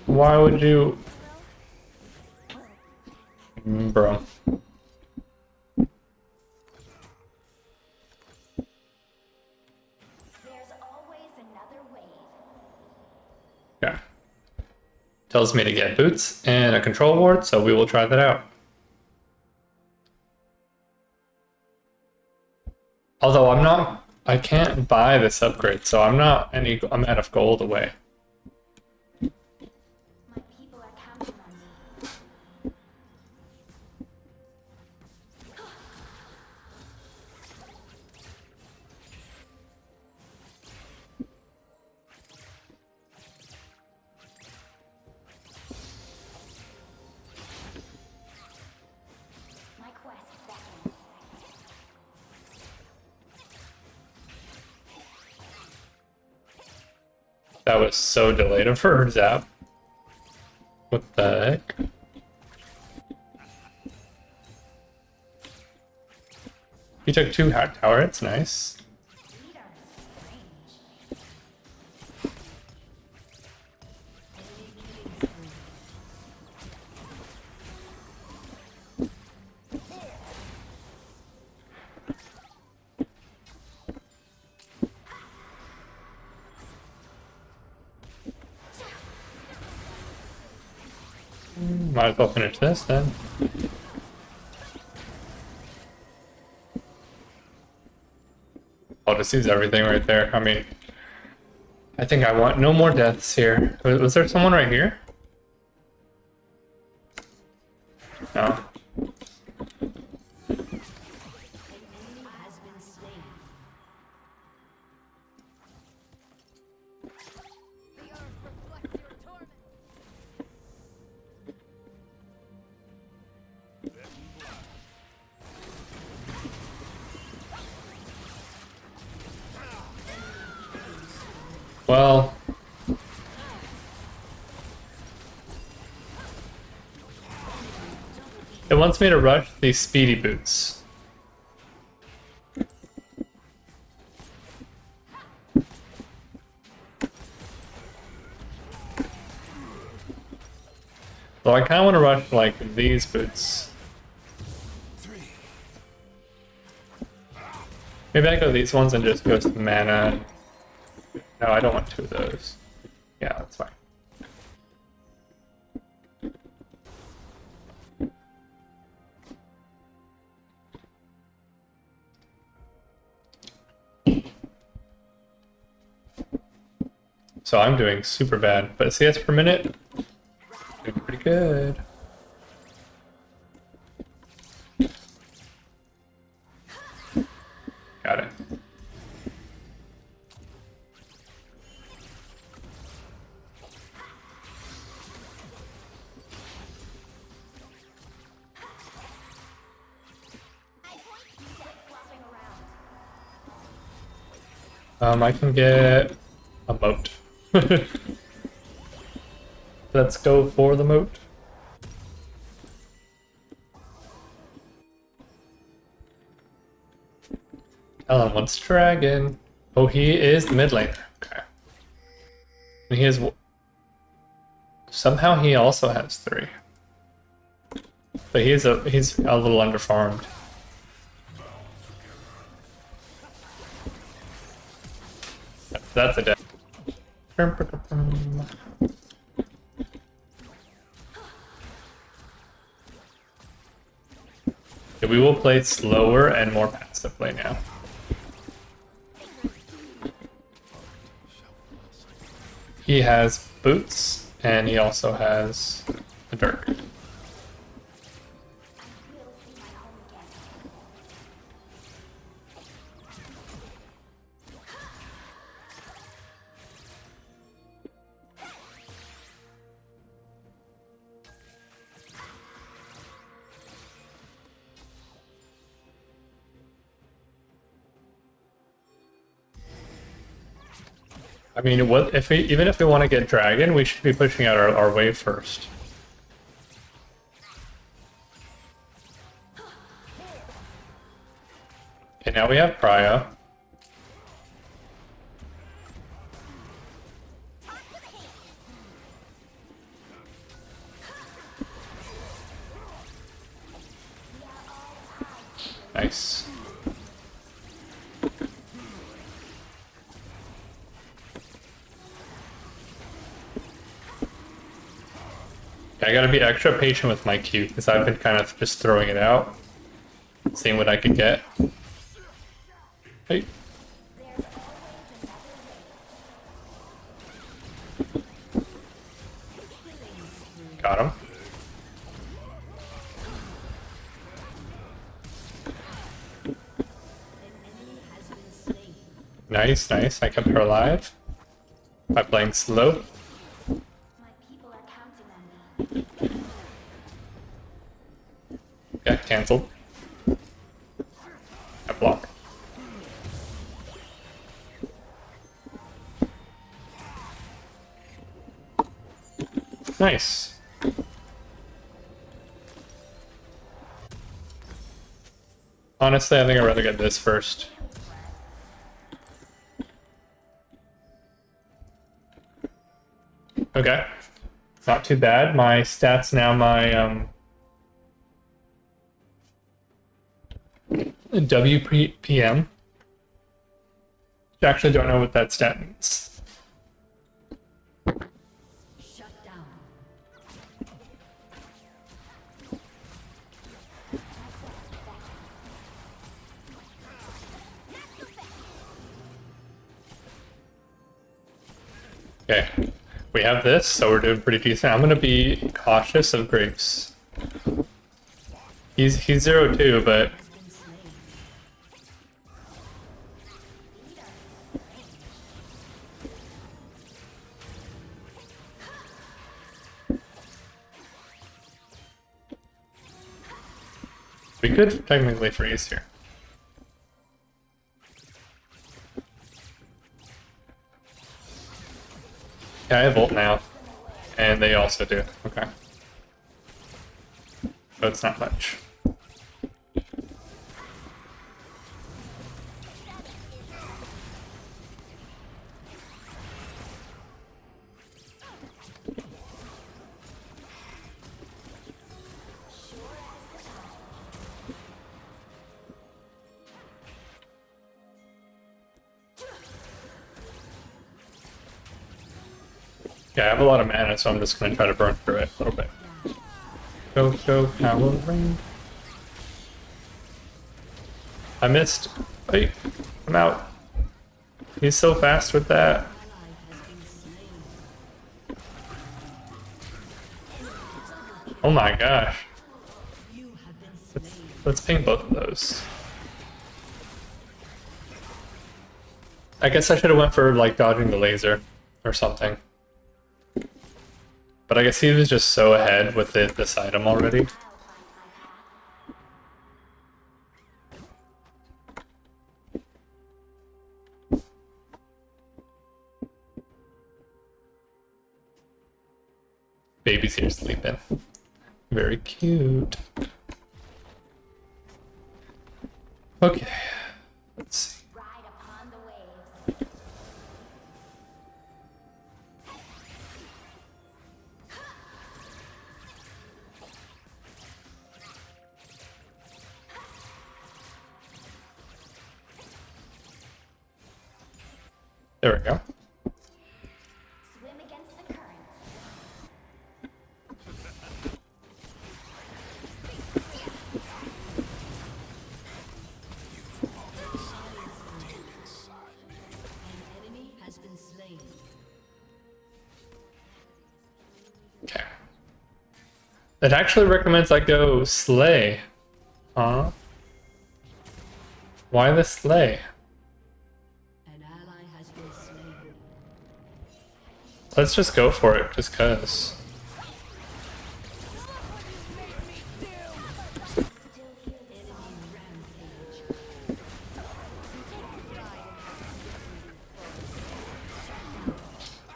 Why would you... Bro. There's always another wave. Yeah. Tells me to get boots and a control ward, so we will try that out. Although I can't buy this upgrade, so I'm out of gold away. My people are counting on me. My quest beckons. That was so delayed of her zap. What the heck? He took 2 hat tower, it's nice. Leaders strange. Might as well finish this then. I'll just use everything right there. I mean, I think I want no more deaths here. Was there someone right here? No. An enemy has been slain. The earth reflects your torment. Well, it wants me to rush these speedy boots. So I kind of want to rush like these boots. Maybe I go these ones and just go to mana. No, I don't want 2 of those. Yeah, that's fine. So I'm doing super bad, but CS per minute, doing pretty good. Got it. Flopping around. I can get a moat. Let's go for the moat. Alan wants dragon. Oh, he is the mid laner. Okay. And he is. Somehow he also has 3. But he's a little underfarmed. That's a death. Yeah, we will play slower and more passively now. He has boots, and he also has a dirk. We'll see my home again. I mean, what if even if we want to get dragon, we should be pushing out our wave first. Okay, now we have Prya. Nice. I gotta be extra patient with my Q because I've been kind of just throwing it out, seeing what I could get. Hey. Got him. Nice, nice. I kept her alive by playing slow. My people are counting on me. Yeah, cancelled. I block. Nice. Honestly, I think I'd rather get this first. Okay. Not too bad. My stats now, my WPM. I actually don't know what that stat means. Shut down. Okay. We have this, so we're doing pretty decent. I'm gonna be cautious of Graves. He's 0-2, but we could technically freeze here. Yeah, I have ult now, and they also do. Okay, so it's not much. Yeah, I have a lot of mana, so I'm just gonna try to burn through it a little bit. Go, power ring. I missed. Wait, I'm out. He's so fast with that. Oh my gosh. Let's ping both of those. I guess I should have went for like dodging the laser or something. But I guess he was just so ahead with this item already. Baby's here sleeping. Very cute. Okay, let's see. Ride upon the waves. There we go. Swim against the current. An enemy has been slain. Okay. It actually recommends I go slay. Huh? Why the slay? An ally has been slain. Let's just go for it, just cause. Enemy rampage.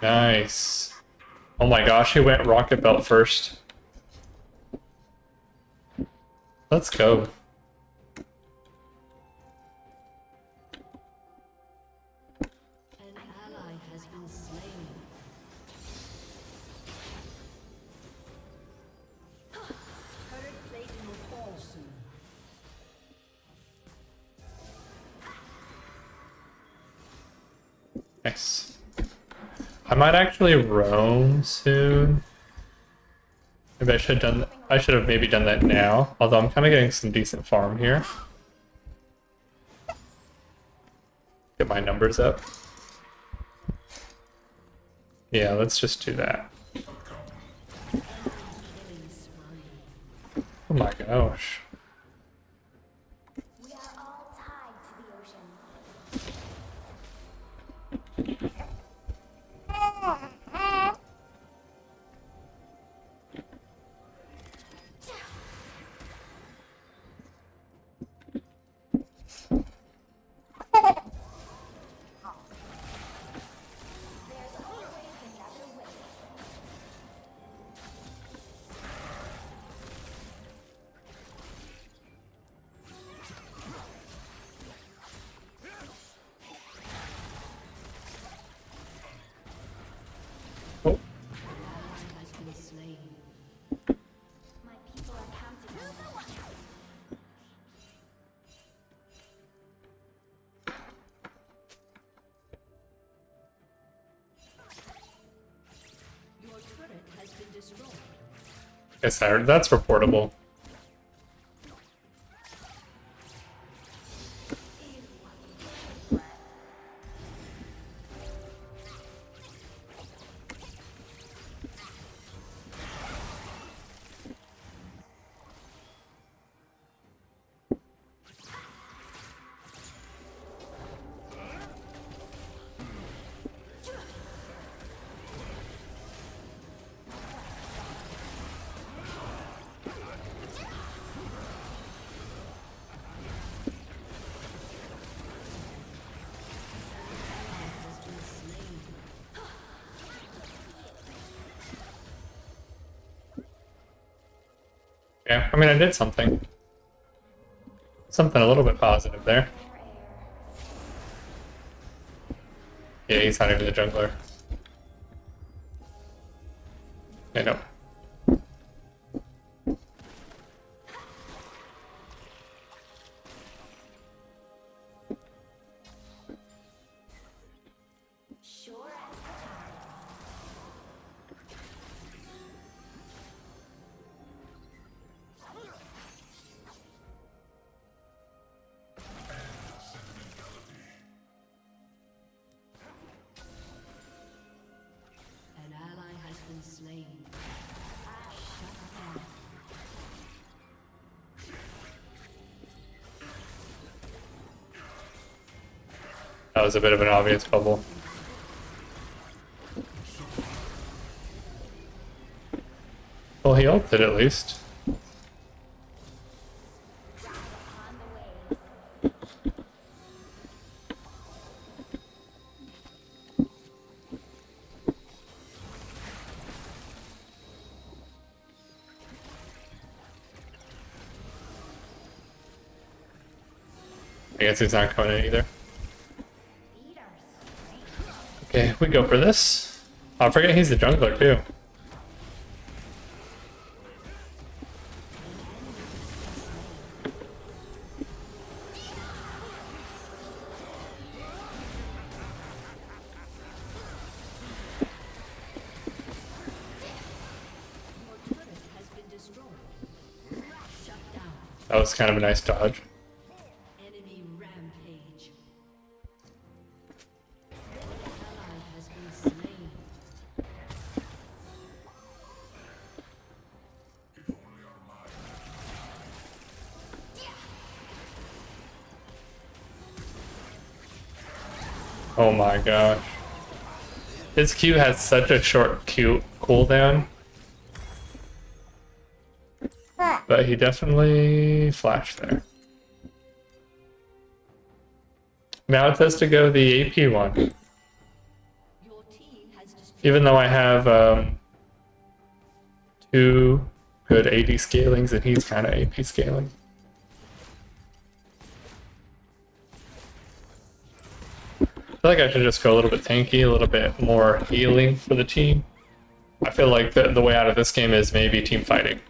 Nice. Oh my gosh, he went rocket belt first. Let's go. An ally has been slain. Turret plate will fall soon. Nice. I might actually roam soon. Maybe I should have maybe done that now. Although I'm kind of getting some decent farm here. Get my numbers up. Yeah, let's just do that. Oh my gosh. We are all tied to the ocean. There's always another way. Oh, has been slain. My people are counting on me. Your turret has been destroyed. guess that's reportable. Yeah, I mean, I did something. Something a little bit positive there. Yeah, he's not even the jungler. I know. Sure as the tides. An ally has been slain. Shut down. That was a bit of an obvious bubble. Well, he ulted at least. On the waves. I guess he's not coming in either. Feet are strange. Okay, we go for this. I forget he's the jungler too. Your turret has been destroyed. Shut down. That was kind of a nice dodge. Enemy rampage. Ally has been slain. Oh my gosh. His Q has such a short Q cooldown. But he definitely flashed there. Now it says to go the AP one. Your team has destroyed. Even though I have 2 good AD scalings and he's kind of AP scaling. I feel like I should just go a little bit tanky, a little bit more healing for the team. I feel like the way out of this game is maybe team fighting.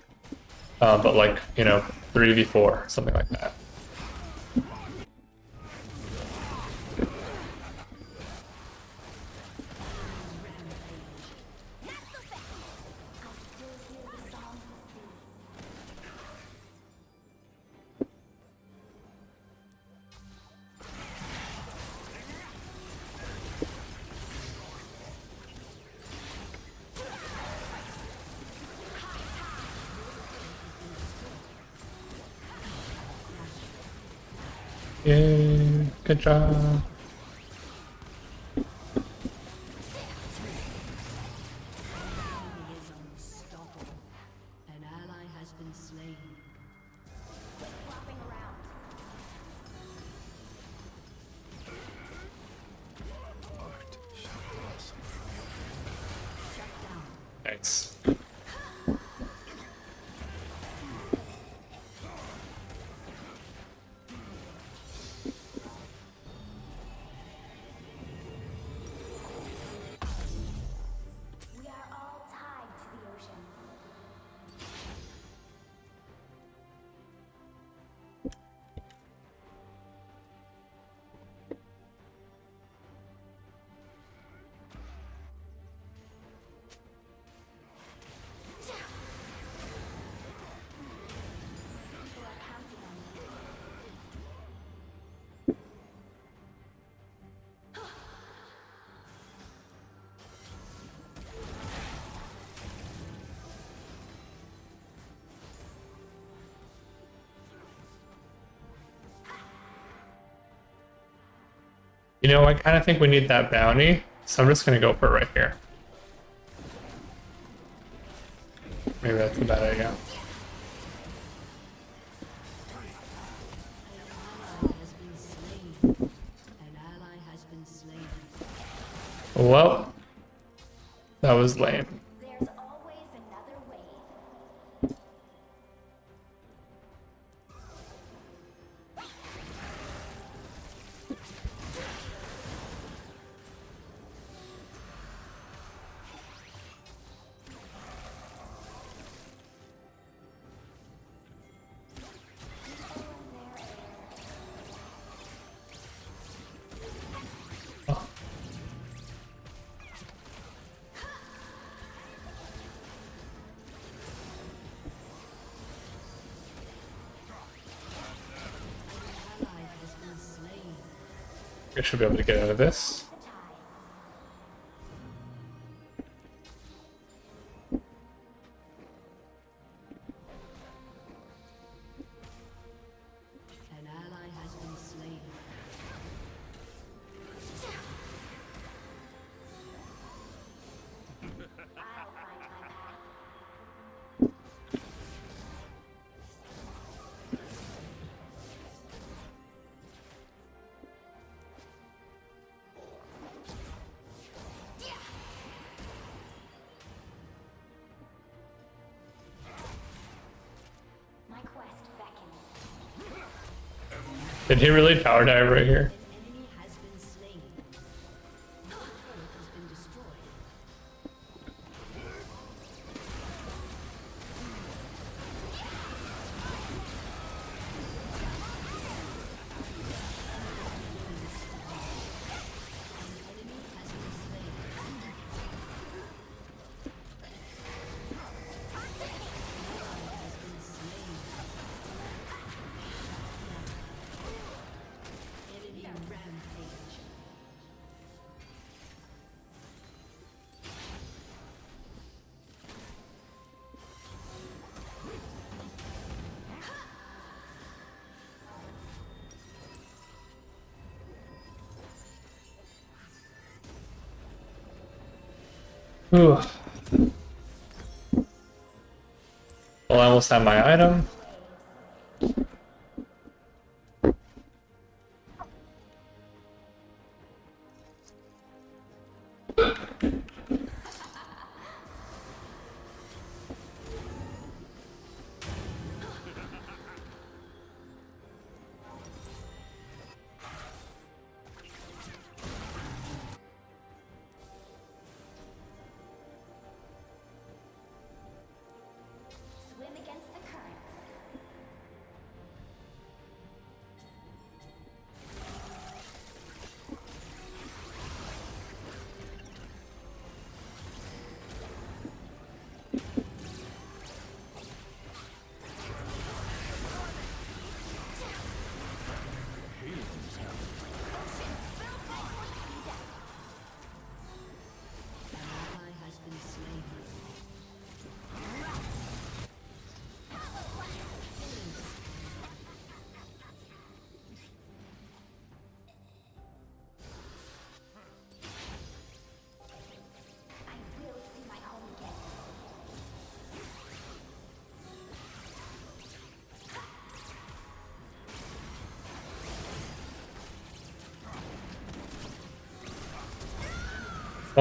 But like, you know, 3v4, something like that. Yay, good job. Enemy is unstoppable. An ally has been slain. Flopping around. Shut down. Nice. We are all tied to the ocean. People are counting on me. You know, I kind of think we need that bounty, so I'm just gonna go for it right here. Maybe that's a bad idea. Has been slain. An ally has been slain. Well, that was lame. There's always another wave. Ally has been slain. I should be able to get out of this. The tides. An ally has been slain. I'll find my path. My quest beckons. Did he really tower dive right here? An enemy has been slain. Your turret has been destroyed. An enemy has been slain. Has been slain. Enemy rampage. Ooh. Well, I almost have my item. Swim against the current.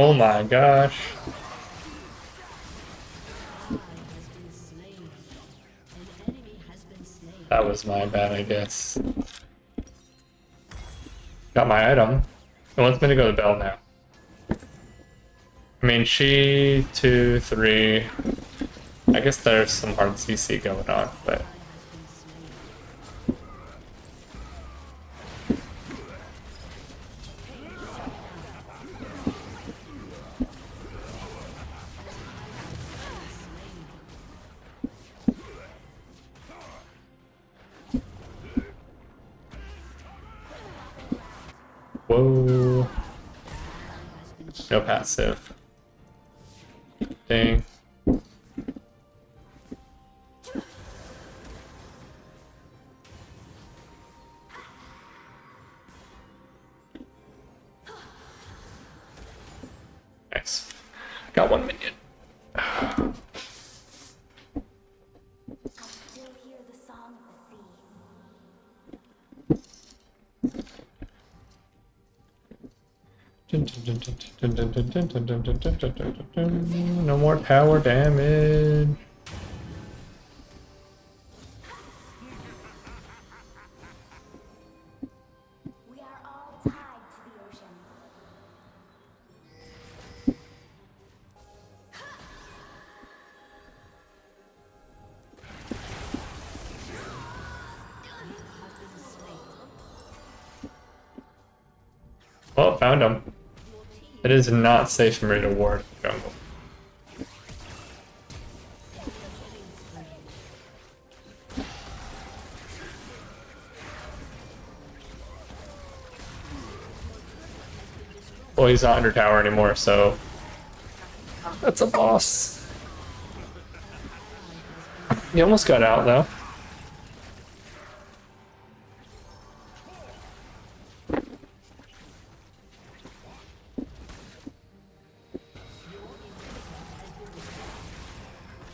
Oh my gosh. Has been slain. An enemy has been slain. That was my bad, I guess. Got my item. It wants me to go to the bell now. I mean, she, 2, 3. I guess there's some hard CC going on, but. Whoa. No passive. Dang. Nice. Got 1 minion. I still hear the song of the sea. No more tower damage. We are all tied to the ocean. Oh, found him. It is not safe for me to ward jungle. Well, he's not under tower anymore, so that's a loss. He almost got out though.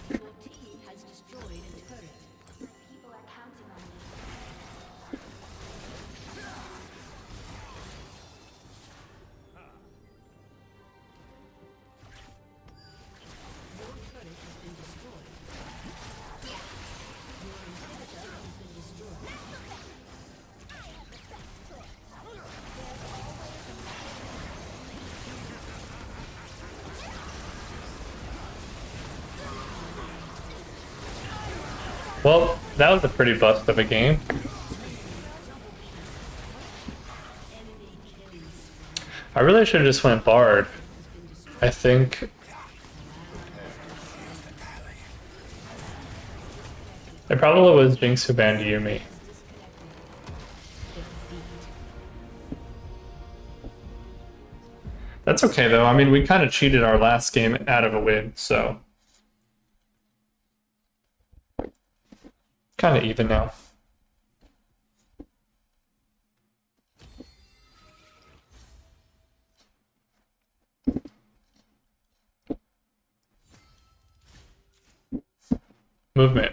Your team has destroyed a turret. People are counting on me. Your turret has been destroyed. Your inhibitor has been destroyed. Well, that was a pretty bust of a game. I really should have just went Bard. I think it probably was Jinx who banned Yumi. That's okay though. I mean, we kind of cheated our last game out of a win, so kind of even now. Movement.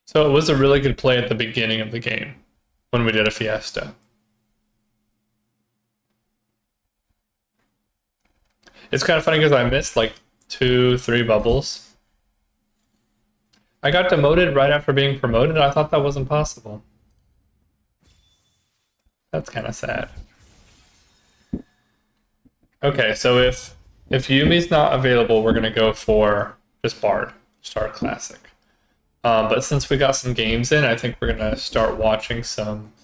So it was a really good play at the beginning of the game when we did a fiesta. It's kind of funny because I missed like 2, 3 bubbles. I got demoted right after being promoted. I thought that wasn't possible. That's kind of sad. Okay, so if Yumi's not available, we're gonna go for just Bard, Star Classic. But since we got some games in, I think we're gonna start watching some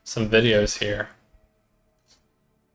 videos here.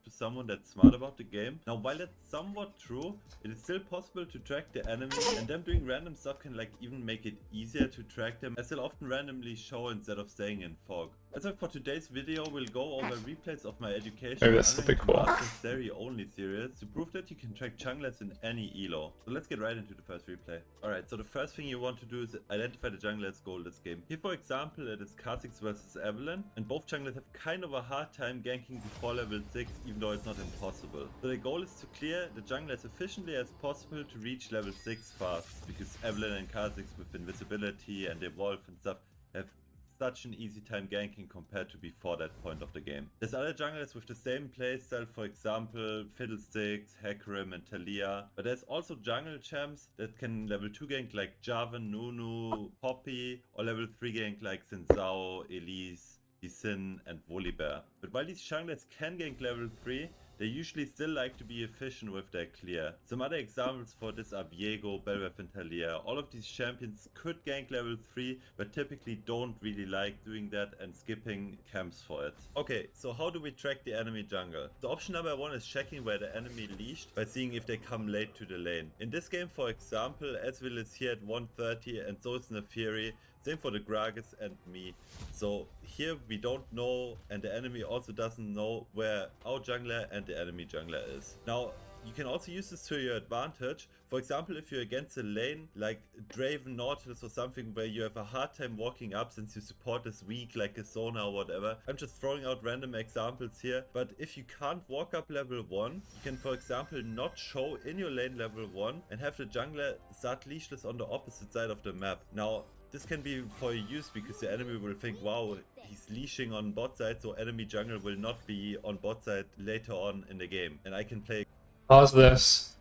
To someone that's smart about the game. Now, while that's somewhat true, it is still possible to track the enemy, and them doing random stuff can like even make it easier to track them, as they'll often randomly show instead of staying in fog. As for today's video, we'll go over replays of my education Maybe this will be cool. Theory only series to prove that you can track junglers in any elo. So let's get right into the first replay. Alright, so the first thing you want to do is identify the jungler's goal this game. Here for example it is Kha'Zix versus Evelynn, and both junglers have kind of a hard time ganking before level 6, even though it's not impossible. So the goal is to clear the jungler as efficiently as possible to reach level 6 fast, because Evelynn and Kha'Zix with invisibility and evolve and stuff have such an easy time ganking compared to before that point of the game. There's other junglers with the same playstyle, for example Fiddlesticks, Hecarim and Taliyah, but there's also jungle champs that can level 2 gank like Jarvan, Nunu, Poppy, or level 3 gank like Xin Zhao, Elise, Lee Sin and Volibear. But while these junglers can gank level 3, they usually still like to be efficient with their clear. Some other examples for this are Viego, Belref and Taliyah. All of these champions could gank level 3, but typically don't really like doing that and skipping camps for it. Okay, so how do we track the enemy jungle? So option number 1 is checking where the enemy leashed by seeing if they come late to the lane. In this game, for example, Ezreal is here at 130 and so is Neferi. Same for the Gragas and me. So here we don't know, and the enemy also doesn't know where our jungler and the enemy jungler is. Now you can also use this to your advantage. For example, if you're against a lane like Draven, Nautilus or something where you have a hard time walking up since your support is weak like a Sona or whatever. I'm just throwing out random examples here, but if you can't walk up level 1, you can for example not show in your lane level 1 and have the jungler start leashless on the opposite side of the map. Now this can be for use because the enemy will think, wow, he's leashing on bot side, so enemy jungle will not be on bot side later on in the game. And I can play. Pause this.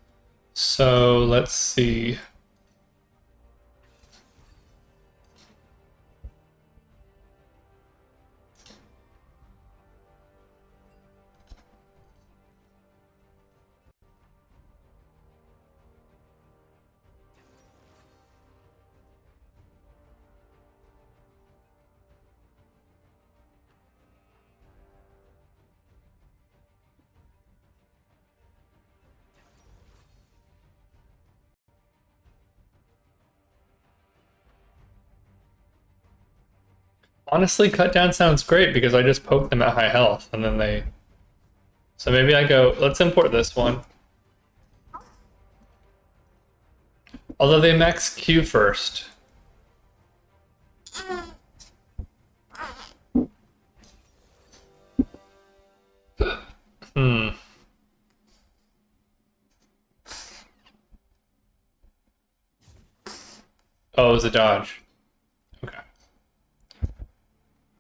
So let's see. Honestly, cut down sounds great because I just poke them at high health and then they... So maybe I go, let's import this one. Although they max Q first. Oh, it was a dodge. Okay.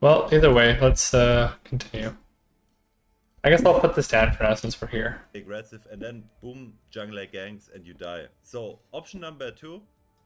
Well, either way, let's continue. I guess I'll put this down for now since we're here. Aggressive and then boom, jungler ganks and you die. So option number 2,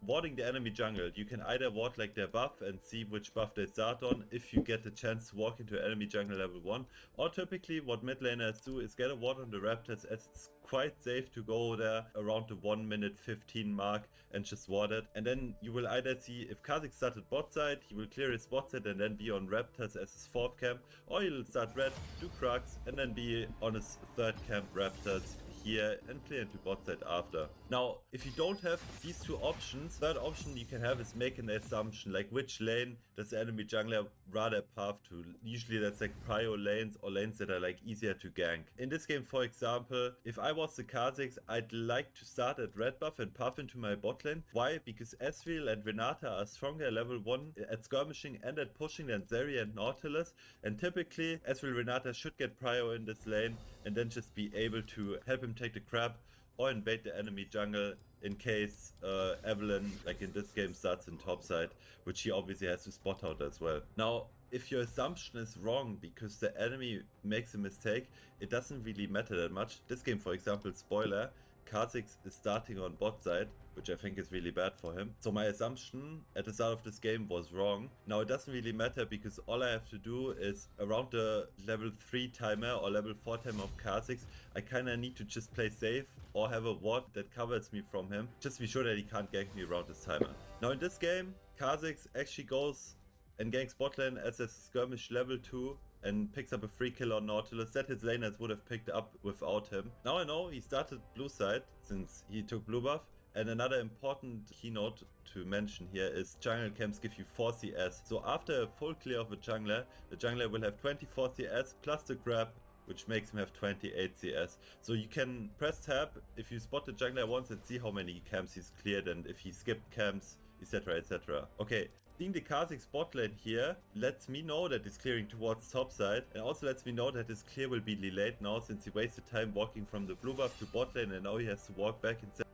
warding the enemy jungle. You can either ward like their buff and see which buff they start on if you get the chance to walk into enemy jungle level 1, or typically what mid laners do is get a ward on the Raptors, as it's quite safe to go there around the 1 minute 15 mark and just ward it. And then you will either see if Kha'Zix started bot side, he will clear his bot side and then be on Raptors as his 4th camp, or he'll start red, do Crux and then be on his 3rd camp Raptors here and clear into bot side after. Now if you don't have these two options, third option you can have is make an assumption like which lane does the enemy jungler rather path to. Usually that's like prio lanes or lanes that are like easier to gank. In this game for example, if I was the Kha'Zix, I'd like to start at red buff and path into my bot lane. Why? Because Ezreal and Renata are stronger level 1 at skirmishing and at pushing than Zeri and Nautilus, and typically Ezreal Renata should get prio in this lane and then just be able to help him take the crab or invade the enemy jungle in case Evelynn, like in this game, starts in topside, which he obviously has to spot out as well. Now, if your assumption is wrong because the enemy makes a mistake, it doesn't really matter that much. This game, for example, spoiler, Kha'Zix is starting on bot side, which I think is really bad for him. So my assumption at the start of this game was wrong. Now it doesn't really matter because all I have to do is around the level 3 timer or level 4 timer of Kha'Zix, I kinda need to just play safe or have a ward that covers me from him, just to be sure that he can't gank me around this timer. Now in this game, Kha'Zix actually goes and ganks bot lane as a skirmish level 2 and picks up a free kill on Nautilus that his laners would have picked up without him. Now I know he started blue side since he took blue buff, And another important keynote to mention here is jungle camps give you 4 CS. So after a full clear of a jungler, the jungler will have 24 CS plus the grab, which makes him have 28 CS. So you can press tab if you spot the jungler once and see how many camps he's cleared and if he skipped camps, etc, etc. Okay, seeing the Kha'Zix bot lane here lets me know that he's clearing towards top side, and also lets me know that his clear will be delayed now since he wasted time walking from the blue buff to bot lane and now he has to walk back instead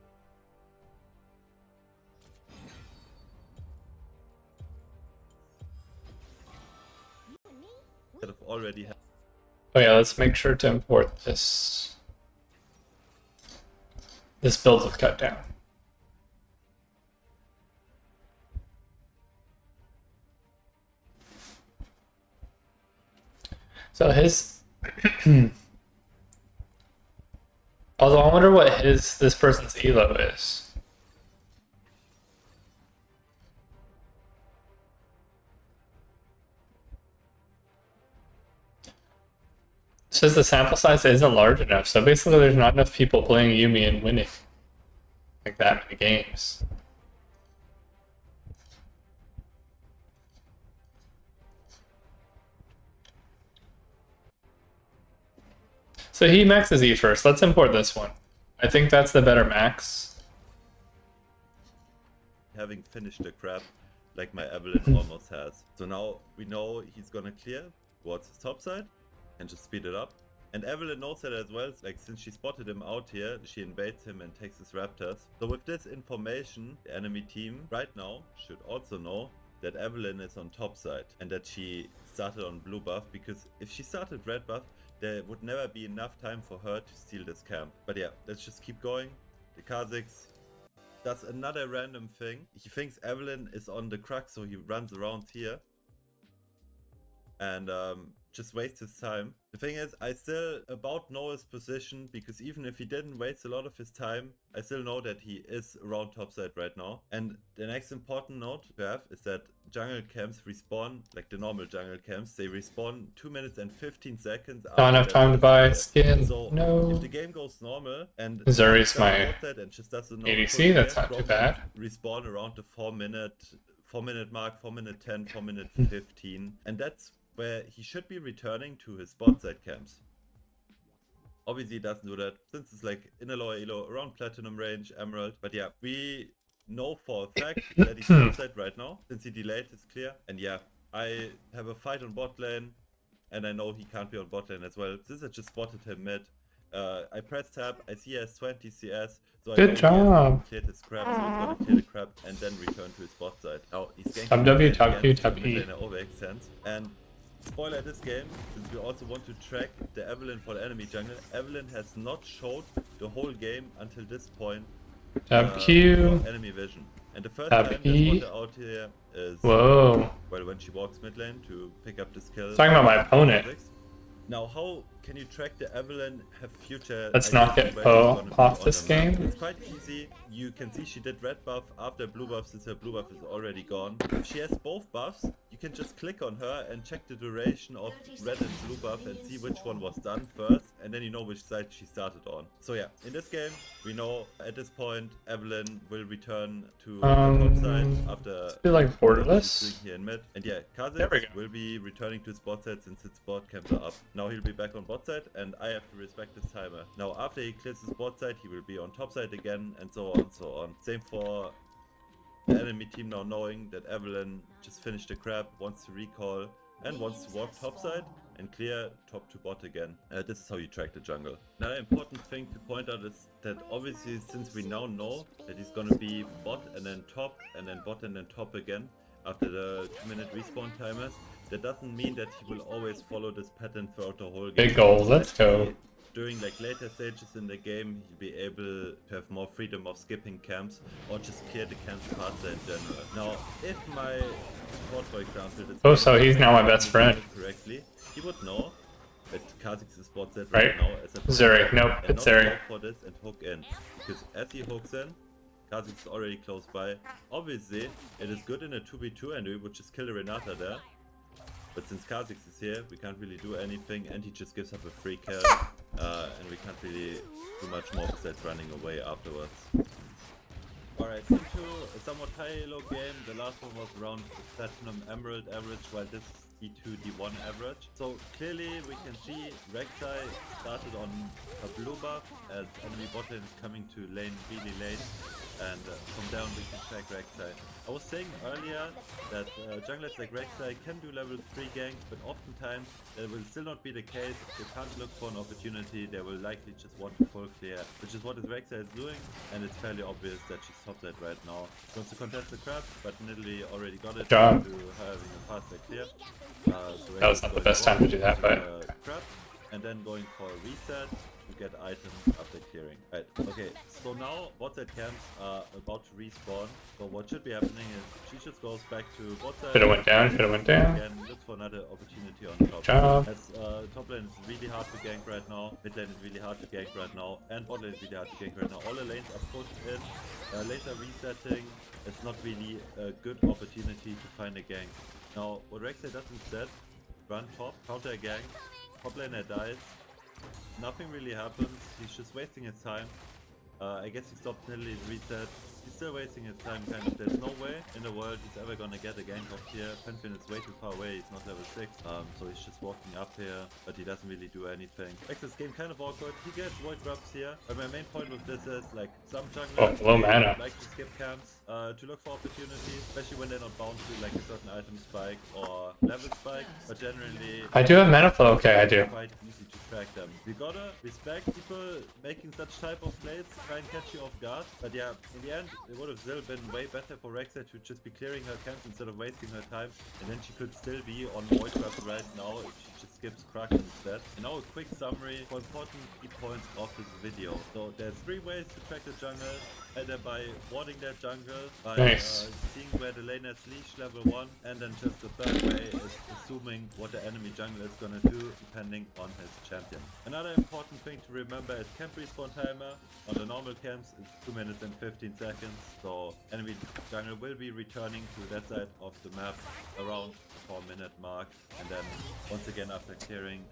You and me, we of already having. Oh yeah, let's make sure to import this build of cut down. So his although I wonder what this person's elo is. It says the sample size isn't large enough, so basically there's not enough people playing Yumi and winning like that many games. So he maxes E first. Let's import this one. I think that's the better max. Having finished the crab like my Evelyn almost has. So now we know he's gonna clear towards his top side and just speed it up. And Evelyn knows that as well, like since she spotted him out here, she invades him and takes his raptors. So with this information, the enemy team right now should also know that Evelyn is on top side and that she started on blue buff, because if she started red buff, there would never be enough time for her to steal this camp. But yeah, let's just keep going. The Kha'Zix does another random thing. He thinks Evelyn is on the crux, so he runs around here and just wastes his time. The thing is, I still about know his position, because even if he didn't waste a lot of his time, I still know that he is around topside right now. And the next important note to have is that jungle camps respawn, like the normal jungle camps, they respawn 2 minutes and 15 seconds after. Don't have time to buy skin. So No. if the game goes normal and Zuri's my and just does a normal ADC, that's not too probably bad. respawn around the 4 minute mark, 4 minute 10, 4 minute 15, and that's where he should be returning to his bot side camps. Obviously he doesn't do that since it's like in a lower elo around platinum range, emerald. But yeah, we know for a fact that he's top side right now since he delayed his clear. And yeah, I have a fight on bot lane and I know he can't be on bot lane as well. Since I just spotted him mid, I press tab, I see he has 20 CS, so I Good know job. he has cleared his crab, so he's gonna clear the crab and then return to his bot side. Now he's ganking Tab W, mid tab again, Q, so tab mid E. laner makes sense. And spoiler this game, since we also want to track the Evelyn for the enemy jungle, Evelyn has not showed the whole game until this point Tab Q. for enemy vision. And the first Tab time E. that's out here is Whoa. well when she walks mid lane to pick up the skill. Talking about my opponent. Now, how can you track the Evelyn have future? Let's not ideas get where she's Poe gonna be off on this the map? game. It's quite easy. You can see she did red buff after blue buff since her blue buff is already gone. If she has both buffs, you can just click on her and check the duration of red and blue buff and see which one was done first, and then you know which side she started on. So yeah, in this game, we know at this point Evelyn will return to the top side after Feel like doing borderless. here in mid. And yeah, There we Kha'Zix go. will be returning to his bot side since his bot camps are up. Now he'll be back on bot side and I have to respect his timer. Now after he clears his bot side, he will be on top side again and so on, so on. Same for the enemy team now knowing that Evelyn just finished the crab, wants to recall and wants to walk top side and clear top to bot again. This is how you track the jungle. Another important thing to point out is that obviously since we now know that he's gonna be bot and then top and then bot and then top again after the 2-minute respawn timers, that doesn't mean that he will always follow this pattern throughout the whole game. Big goal, let's go. During like later stages in the game, he'll be able to have more freedom of skipping camps or just clear the camps faster in general. Now, if my support, for example, this Oh, game so he's now my best friend. correctly, he would know that Kha'Zix is bot set Right. right now as a Zuri. Nope, and it's not Zuri. go for this and hook in. Because as he hooks in, Kha'Zix is already close by. Obviously, it is good in a 2v2 and we would just kill the Renata there. But since Kha'Zix is here, we can't really do anything and he just gives up a free kill. And we can't really do much more besides running away afterwards. Alright, into a somewhat high elo game. The last one was around Platinum Emerald average, while this is D2, D1 average. So clearly we can see Rek'Sai started on a blue buff as enemy bot lane is coming to lane really late. And from there on we can track Rek'Sai. I was saying earlier that junglers like Rek'Sai can do level 3 ganks, but oftentimes that will still not be the case. If they can't look for an opportunity, they will likely just want to full clear, which is what Rek'Sai is doing, and it's fairly obvious that she's top side right now. She wants to contest the crab, but Nidalee already got it Job. to having a faster clear. So That was not the best time to do that, but crab, and then going for a reset to get items after clearing. Right, okay, so now bot side camps are about to respawn. So what should be happening is she just goes back to bot side. should have went down, should have went down. Again, look for another opportunity on top. Job. As top lane is really hard to gank right now, mid lane is really hard to gank right now, and bot lane is really hard to gank right now. All the lanes are pushed in, lanes are resetting. It's not really a good opportunity to find a gank. Now, what Rek'Sai does instead, run top, counter a gank, top laner dies, nothing really happens, he's just wasting his time. I guess he stopped Nidalee's reset. He's still wasting his time, kind of. There's no way in the world he's ever gonna get a gank off here. Penguin is way too far away, he's not level 6. So he's just walking up here, but he doesn't really do anything. Makes this game kind of awkward. He gets void drops here, but my main point with this is, like, some junglers low mana. like to skip camps to look for opportunities, especially when they're not bound to like a certain item spike or level spike, but generally I do have mana flow. Okay, I do. quite easy to track them. We gotta respect people making such type of plays, try and catch you off guard, but yeah, in the end it would have still been way better for Rek'Sai to just be clearing her camps instead of wasting her time, and then she could still be on void trap right now if she just skips Krug instead. And now a quick summary for important key points of this video. So there's 3 ways to track the jungle, either by warding their jungle, by Nice. seeing where the lane has leash level 1, and then just the third way is assuming what the enemy jungler is gonna do depending on his champion. Another important thing to remember is camp respawn timer. On the normal camps it's 2 minutes and 15 seconds, so enemy jungle will be returning to that side of the map around the 4-minute mark, and then once again after clearing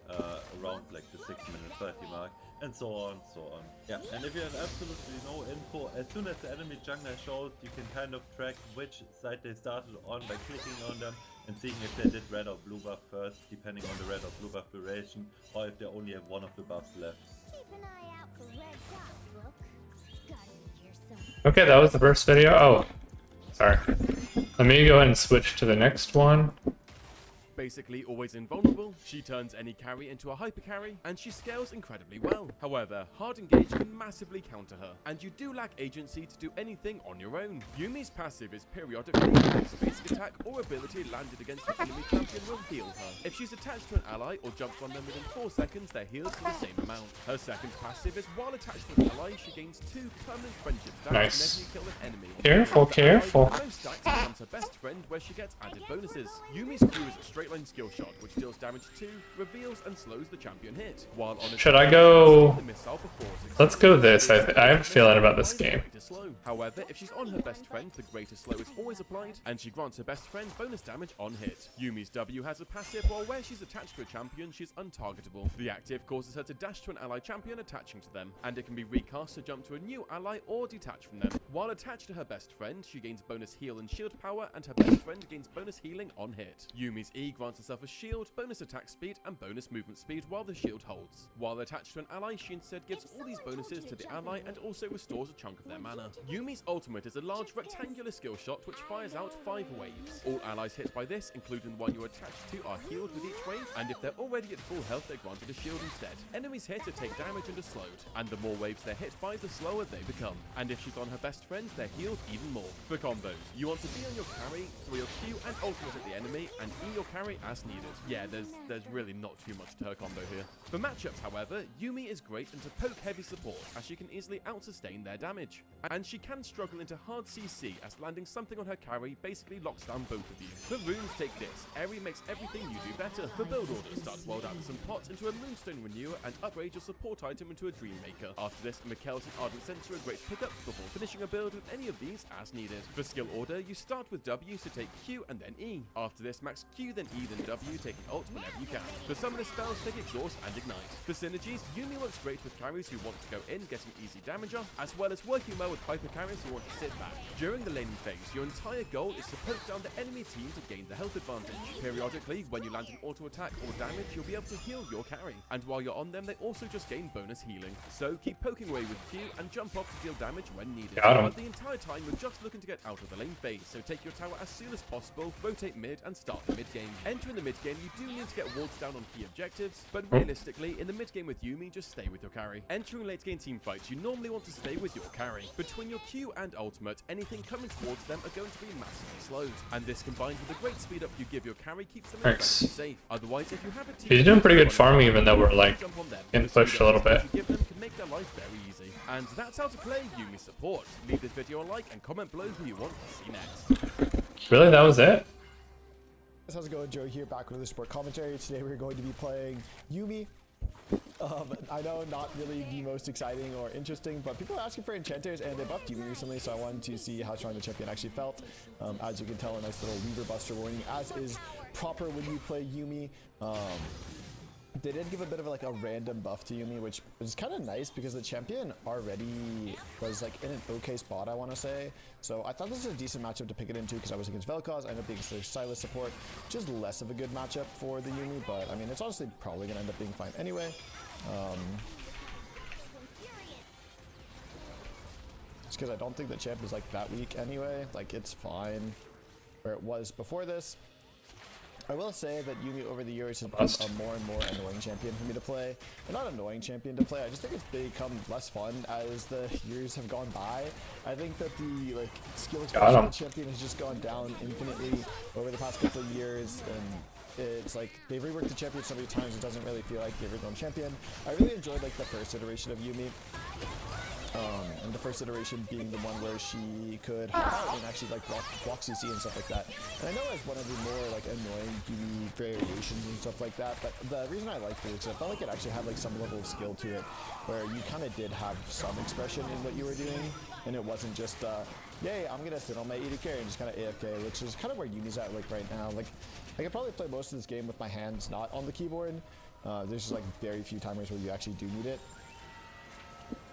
around like the 6-minute 30 mark, and so on, so on. Yeah, and if you have absolutely no info, as soon as the enemy jungler shows, you can kind of track which side they started on by clicking on them and seeing if they did red or blue buff first, depending on the red or blue buff duration, or if they only have one of the buffs left. Keep an eye out for red dots, Rook. Gotta be here somewhere. Okay, that was the first video. Oh, sorry. Let me go ahead and switch to the next one. Basically always invulnerable, she turns any carry into a hyper carry, and she scales incredibly well. However, hard engage can massively counter her, and you do lack agency to do anything on your own. Yumi's passive is periodically if a basic attack or ability landed against the enemy champion will heal her. If she's attached to an ally or jumps on them within 4 seconds, they're healed for the same amount. Her second passive is while attached to an ally, she gains 2 permanent friendship stacks Nice. whenever you kill an enemy. Careful, After ally, careful. the most stacks becomes her best friend, where she gets added bonuses. Yumi's Q is a straight line skill shot, which deals damage to, reveals and slows the champion hit. While on Should I go- the missile before it Let's go this. I have a feeling about this game. greater slow. However, if she's on her best friend, the greater slow is always applied, and she grants her best friend bonus damage on hit. Yumi's W has a passive, while where she's attached to a champion, she's untargetable. The active causes her to dash to an ally champion attaching to them, and it can be recast to jump to a new ally or detach from them. While attached to her best friend, she gains bonus heal and shield power, and her best friend gains bonus healing on hit. Yumi's E grants herself a shield, bonus attack speed, and bonus movement speed while the shield holds. While attached to an ally, she instead gives all these bonuses to the ally and also restores a chunk of their mana. Yumi's ultimate is a large rectangular skill shot which fires out 5 waves. All allies hit by this, including the one you're attached to, are healed with each wave, and if they're already at full health, they're granted a shield instead. Enemies hit to take damage and are slowed, and the more waves they're hit by, the slower they become. And if she's on her best friend, they're healed even more. For combos, you want to be on your carry, throw your Q and ultimate at the enemy, and E your carry as needed. Yeah, there's really not too much to her combo here. For matchups, however, Yumi is great into poke heavy support, as she can easily out-sustain their damage. And she can struggle into hard CC, as landing something on her carry basically locks down both of you. For runes, take this. Eri makes everything you do better. For build orders, start World Atlas and Pots into a Moonstone Renewer and upgrade your support item into a Dream Maker. After this, Mikkel's and Ardent Sensor are great pickups before finishing a build with any of these as needed. For skill order, you start with W's to take take Q and then E. After this, max Q, then E, then W, taking ult whenever you can. For some of the spells, take Exhaust and Ignite. For synergies, Yumi works great with carries who want to go in, getting easy damage off, as well as working well with hyper carries who want to sit back. During the laning phase, your entire goal is to poke down the enemy team to gain the health advantage. Periodically, when you land an auto attack or damage, you'll be able to heal your carry. And while you're on them, they also just gain bonus healing. So keep poking away with Q and jump off to deal damage when needed. Got him. But the entire time, you're just looking to get out of the lane phase, so take your tower as soon as possible, rotate mid, and start the mid game. Entering the mid game, you do need to get wards down on key objectives, but realistically, in the mid game with Yumi, just stay with your carry. Entering late game team fights, you normally want to stay with your carry. Between your Q and ultimate, anything coming towards them are going to be massively slowed, and this combined with the great speed up you give your carry keeps them incredibly safe. Otherwise, if you have a team, He's doing pretty good farming, even though we're like jump on them. getting pushed a little bit. You give them can make their life very easy. And that's how to play Yumi support. Leave this video a like and comment below who you want to see next. Really, that was it? How's it going? Joe here, back with the sport commentary. Today we're going to be playing Yumi. I know not really the most exciting or interesting, but people are asking for enchanters, and they buffed Yumi recently, so I wanted to see how strong the champion actually felt. As you can tell, a nice little Weaver Buster warning, as is proper when you play Yumi. They did give a bit of like a random buff to Yumi, which is kind of nice because the champion already was like in an okay spot, I want to say. So I thought this was a decent matchup to pick it into because I was against Vel'Koz. I ended up being their Silas support, which is less of a good matchup for the Yumi, but I mean, it's honestly probably going to end up being fine anyway. Just because I don't think the champ is like that weak anyway. Like, it's fine where it was before this. I will say that Yumi over the years has become a more and more annoying champion for me to play. And not annoying champion to play, I just think it's become less fun as the years have gone by. I think that the like skill expression of the champion has just gone down infinitely over the past couple of years, and it's like they've reworked the champion so many times it doesn't really feel like the original champion. I really enjoyed like the first iteration of Yumi. And the first iteration being the one where she could hop out and actually like block CC and stuff like that. And I know it's one of the more like annoying Yumi variations and stuff like that, but the reason I liked it is I felt like it actually had like some level of skill to it, where you kind of did have some expression in what you were doing, and it wasn't just yay, I'm gonna sit on my AD carry and just kind of AFK, which is kind of where Yumi's at like right now. Like, I could probably play most of this game with my hands not on the keyboard. There's just like very few timers where you actually do need it.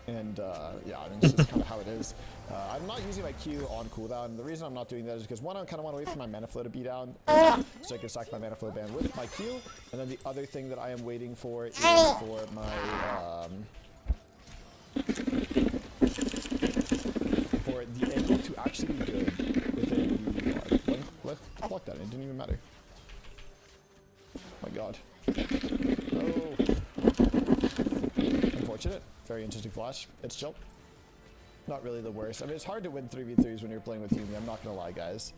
And yeah, I mean, this is kind of how it is. I'm not using my Q on cooldown. The reason I'm not doing that is because one, I kind of want to wait for my mana flow to be down, so I can stack my mana flow band with my Q. And then the other thing that I am waiting for is for my for the angle to actually be good within the let's block that. It didn't even matter. Oh my god. Oh. Unfortunate. Very interesting flash. It's chill. Not really the worst. I mean, it's hard to win 3v3s when you're playing with Yumi. I'm not gonna lie, guys.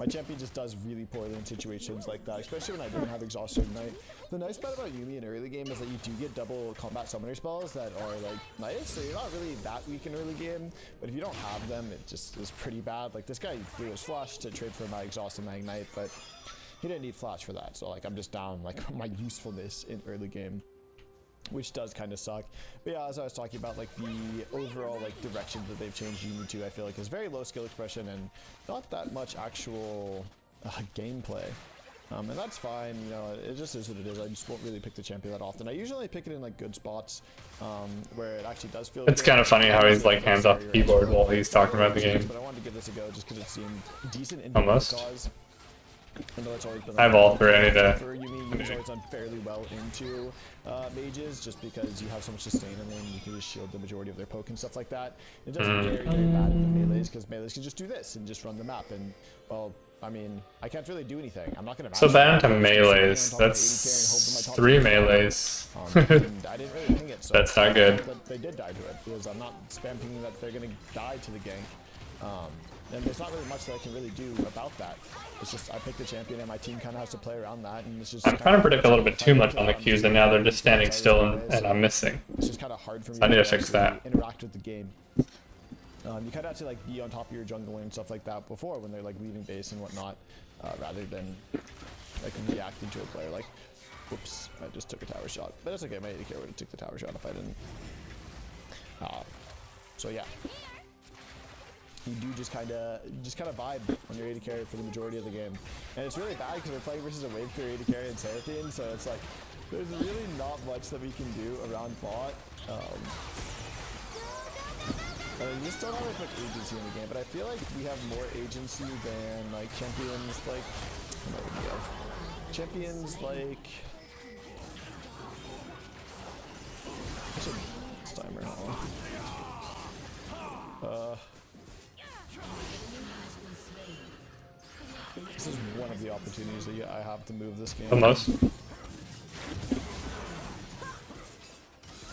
My champion just does really poorly in situations like that, especially when I didn't have Exhaust Ignite. The nice part about Yumi in early game is that you do get double combat summoner spells that are like nice, so you're not really that weak in early game, but if you don't have them, it just is pretty bad. Like, this guy threw his flash to trade for my Exhaust and my Ignite, but he didn't need flash for that, so like I'm just down like my usefulness in early game, which does kind of suck. But yeah, as I was talking about, like the overall like direction that they've changed Yumi to, I feel like is very low skill expression and not that much actual gameplay. And that's fine, you know, it just is what it is. I just won't really pick the champion that often. I usually pick it in like good spots where it actually does feel It's kind of funny how he's like hands off the keyboard while he's talking about the game. But I wanted to give this a go just because it seemed decent in Almost. cause. I have all three. I need to. For Yumi, Yumi's always done fairly well into mages, just because you have so much sustain and then you can just shield the majority of their poke and stuff like that. It does very, very bad in the melees, because melees can just do this and just run the map. And, well, I mean, I can't really do anything. I'm not going to. So bad into melees. That's 3 melees. And I didn't really ping it, so that's not good. But they did die to it, because I'm not spam pinging that they're going to die to the gank. And there's not really much that I can really do about that. It's just I picked the champion and my team kind of has to play around that, and it's just. I'm trying to predict a little bit too much on the Qs, and now they're just standing still, and I'm missing. It's just kind of hard for me I need to fix that. Interact with the game. You kind of have to like be on top of your jungler and stuff like that before when they're like leaving base and whatnot, rather than like reacting to a player. Like, whoops, I just took a tower shot, but that's okay. My AD carry would have took the tower shot if I didn't. So yeah. you do just kind of vibe on your AD carry for the majority of the game. And it's really bad because we're playing versus a wave clear AD carry and Seraphine, so it's like there's really not much that we can do around bot. We just don't have as much agency in the game, but I feel like we have more agency than like champions like what do we have? Champions like I should timer now. This is one of the opportunities that I have to move this game. Almost.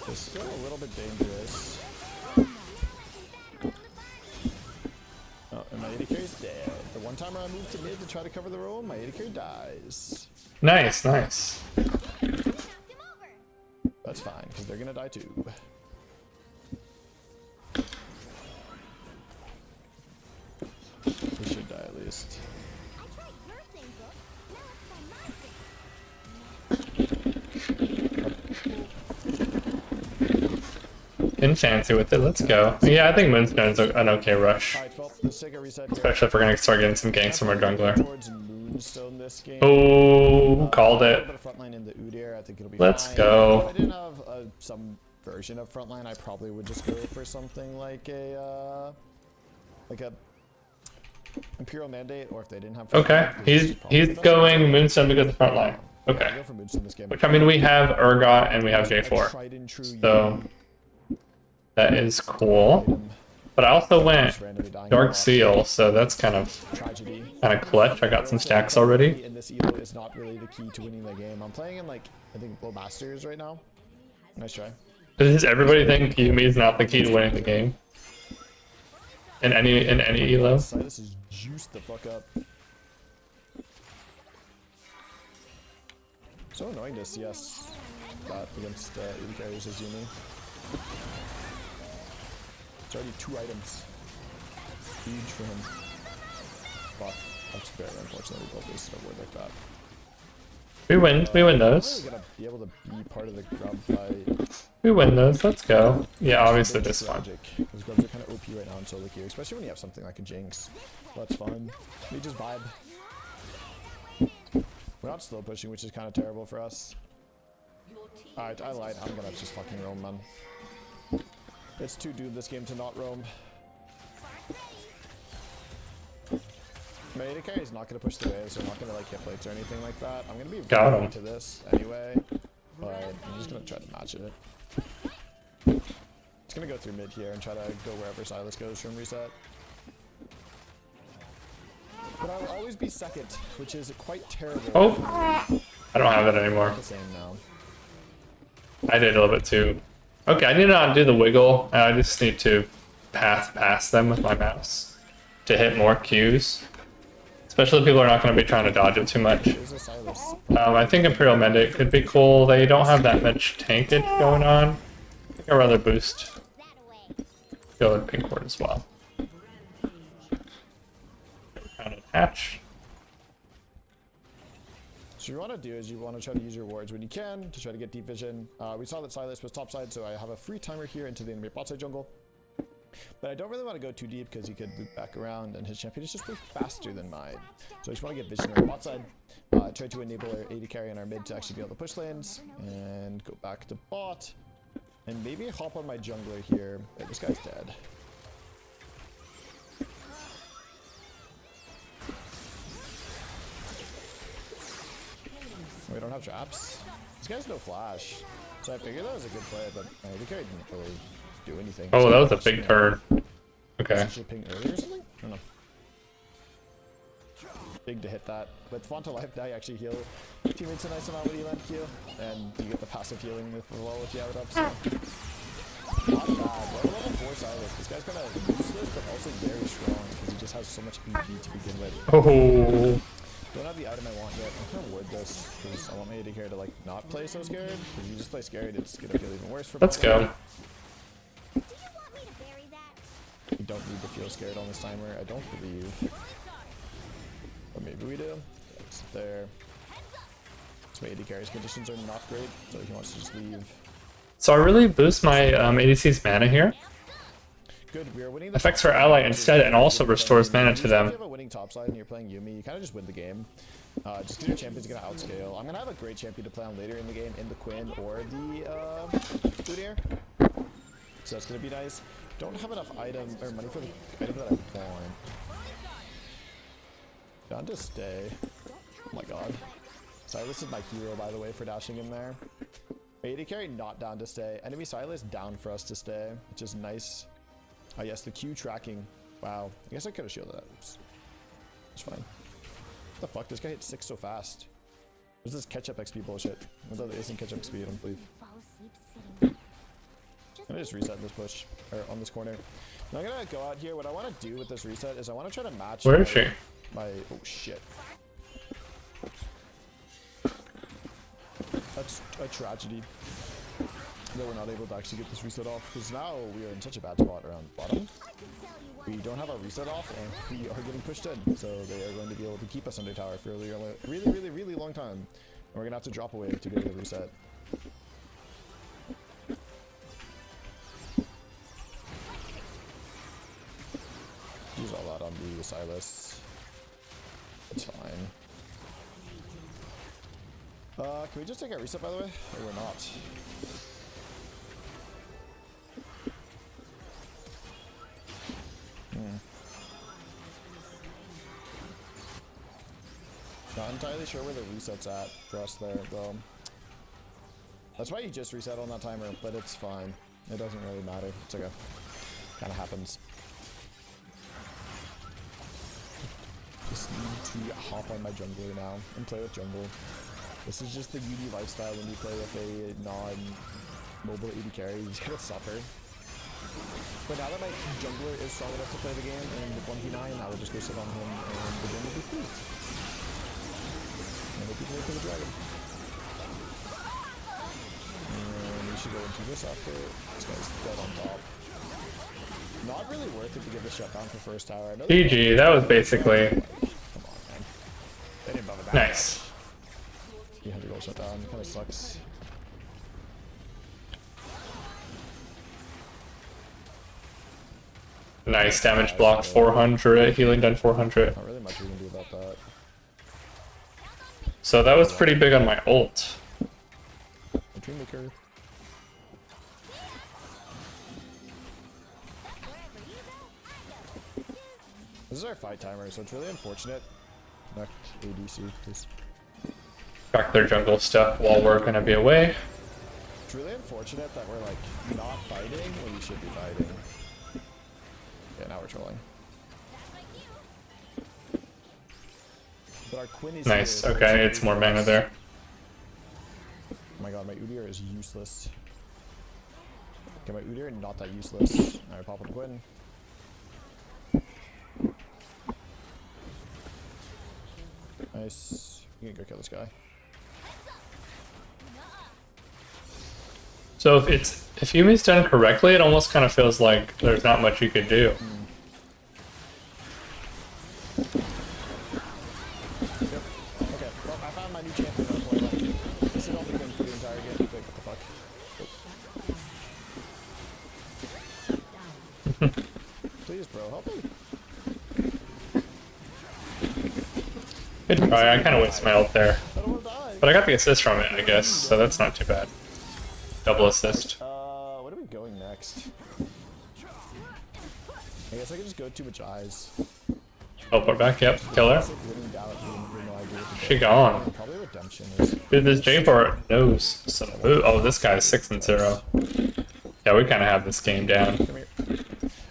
It's still a little bit dangerous. Oh, and my AD carry's dead. The one time I moved to mid to try to cover the roam, my AD carry dies. Nice, nice. That's fine, because they're gonna die too. We should die at least. Been fancy with it. Let's go. Yeah, I think Moonstone's an okay rush. Alright, well, let's take a reset here. Especially if we're going to start getting some ganks from our jungler. Towards Moonstone this game. Oh, called A it. little bit of frontline in the Udyr, I think it'll be Let's fine. go. If I didn't have some version of frontline, I probably would just go for something like a Imperial Mandate, or if they didn't have frontline, Okay, he's going Moonstone because of the front line. I'll Okay. go for Moonstone this game. Which, I mean, we have Urgot and we have A J4. tried and true So that is cool. But I also went just randomly dying a Dark lot. Seal, so that's kind of Tragedy. clutch. I got some stacks already. And this elo is not really the key to winning the game. I'm playing in like I think low masters right now. Nice try. Does everybody think Yumi is not the key to winning the game? In any elo? Silas is juiced the fuck up. So annoying to CS that against AD carriers as Yumi. It's already 2 items. Huge for him. But that's very unfortunate we both wasted a word like that. We win We're those. really gonna be able to be part of the grub fight. We win those. Let's go. Yeah, obviously It's this one. tragic, because grubs are kind of OP right now in solo queue, especially when you have something like a Jinx. That's fun. We just vibe. We're not slow pushing, which is kind of terrible for us. Alright, I lied. I'm gonna just fucking roam, man. It's too doomed this game to not roam. My AD carry is not gonna push the wave, so I'm not gonna like hit plates or anything like that. I'm gonna be Got really him. to this anyway, but I'm just gonna try to match it. It's gonna go through mid here and try to go wherever Silas goes from reset. But I will always be second, which is quite terrible. Oh, I don't have it anymore. The same now. I did a little bit too. Okay, I need to not do the wiggle. I just need to pass past them with my mouse to hit more Qs. Especially if people are not going to be trying to dodge it too much. There's a Silas. I think Imperial Mandate could be cool. They don't have that much tankage going on. I think I'd rather boost go with Pink Ward as well. Kind of attach. So what you want to do is you want to try to use your wards when you can to try to get deep vision. We saw that Silas was topside, so I have a free timer here into the enemy bot side jungle. But I don't really want to go too deep because he could loop back around and his champion is just way faster than mine. So I just want to get vision on the bot side. Try to enable our AD carry and our mid to actually be able to push lanes and go back to bot. And maybe hop on my jungler here. Wait, this guy's dead. We don't have traps. This guy's no flash. So I figured that was a good play, but the carry didn't really do anything. Oh, So that was a just, big turn. Okay. Should ping earlier or something? I don't know. Big to hit that. With Font of Life, now you actually heal teammates a nice amount with Elan Q, and you get the passive healing as well if you have it up, so. Not bad. We're level 4 Silas. This guy's kind of useless, but also very strong, because he just has so much EP to begin with. Oh. Don't have the item I want yet. I'm gonna ward this, because I want my AD carry to, like, not play so scared, because you just play scared, it's gonna feel even worse for Let's bot lane. go. Do you want me to bury that? You don't need to feel scared on this timer, I don't believe. Or maybe we do. It's there. So my AD carry's conditions are not great, so he wants to just leave. So I really boost my ADC's mana here. good. We are winning the affects top her side, ally which is instead and good. also If you're restores playing mana Yumi, to usually them. If you have a winning top side and you're playing Yumi, you kind of just win the game. Just because your champion's gonna outscale. I'm gonna have a great champion to play on later in the game in the Quinn or the Udyr. So that's gonna be nice. Don't have enough items or money for the item that I want. Down to stay. Oh my god. Silas is my hero, by the way, for dashing in there. AD carry not down to stay. Enemy Silas down for us to stay, which is nice. Oh yes, the Q tracking. Wow. I guess I could have shielded that. Oops. It's fine. What the fuck? This guy hit 6 so fast. What's this catch-up XP bullshit? I thought there isn't catch-up XP, I don't believe. Fall asleep sitting. I'm gonna just reset this push, or on this corner. Now I'm gonna go out here. What I want to do with this reset is I want to try to match. Where is she? Oh shit. That's a tragedy that we're not able to actually get this reset off, because now we are in such a bad spot around bottom. We don't have our reset off, and we are getting pushed in, so they are going to be able to keep us under tower for a really long time. And we're gonna have to drop away to get the reset. Use all that on the Silas. It's fine. Can we just take our reset, by the way? Or we're not? Not entirely sure where the reset's at for us there, though. That's why you just reset on that timer, but it's fine. It doesn't really matter. It's okay. Kind of happens. Just need to hop on my jungler now and play with jungle. This is just the UD lifestyle when you play with a non-mobile AD carry. You just gotta suffer. But now that my jungler is strong enough to play the game and 1v9, I will just go sit on him and the game will be free. And I hope you play for the dragon. And we should go into this after. This guy's dead on top. Not really worth it to give the shutdown for first tower. GG, that was basically Come on, man. They didn't bother back. nice. 300 gold shutdown, kinda sucks. Nice damage block 400, healing done 400. Not really much we can do about that. So that was pretty big on my ult. Dream Maker. This is our fight timer, so it's really unfortunate. Connect ADC, please. Track their jungle stuff while we're gonna be away. It's really unfortunate that we're like not fighting when we should be fighting. Yeah, now we're trolling. But our Quinn is Nice, here, so okay, it's more mana there. Oh my god, my Udyr is useless. Okay, my Udyr not that useless. Alright, pop on the Quinn. Nice. You can go kill this guy. So if Yumi's done correctly, it almost kind of feels like there's not much you could do. Yep. Okay, well, I found my new champion on point. This is only been for the entire game. Wait, what the fuck? Please, bro, help me. Good try, I kind of wasted my ult there. I don't want to die. But I got the assist from it, I guess, so that's not too bad. Double assist. What are we going next? I guess I could just go too much eyes. Teleport back, yep, kill her. She gone. Probably redemption is. Dude, this J4 knows some move. Oh, this guy's 6-0. Yeah, we kind of have this game down. Come here.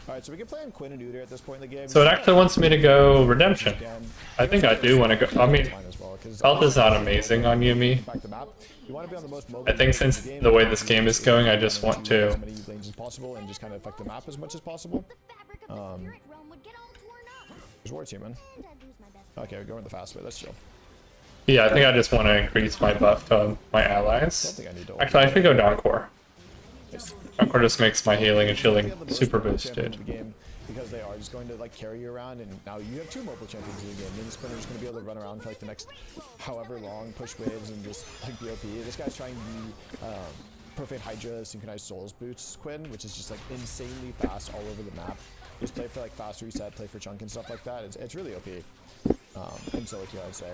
Alright, so we can play on Quinn and Udyr at this point in the game. So it actually wants me to go redemption. I think I do want to go. I mean, health is not amazing on Yumi. Back the map. You want to be on the most mobile I think since the way this game is going, I just want to. as many lanes as possible and just kind of affect the map as much as possible. Fabric of the spirit realm would get all torn up. There's wards here, man. And I'd lose my best Okay, we're going the fast way. Let's chill. Yeah, I think I just want to increase my buff to my allies. Don't think I need to. Actually, I should go Donkor. Nice. Donkor just makes my healing and shielding We have the most super mobile champion boosted. in the game because they are just going to like carry you around, and now you have two mobile champions in the game. Me and this Quinn are just going to be able to run around for like the next however long, push waves and just like be OP. This guy's trying to be Profane Hydra Synchronized Souls boots Quinn, which is just like insanely fast all over the map. Just play for like fast reset, play for chunk and stuff like that. It's really OP. And so like, I'd say.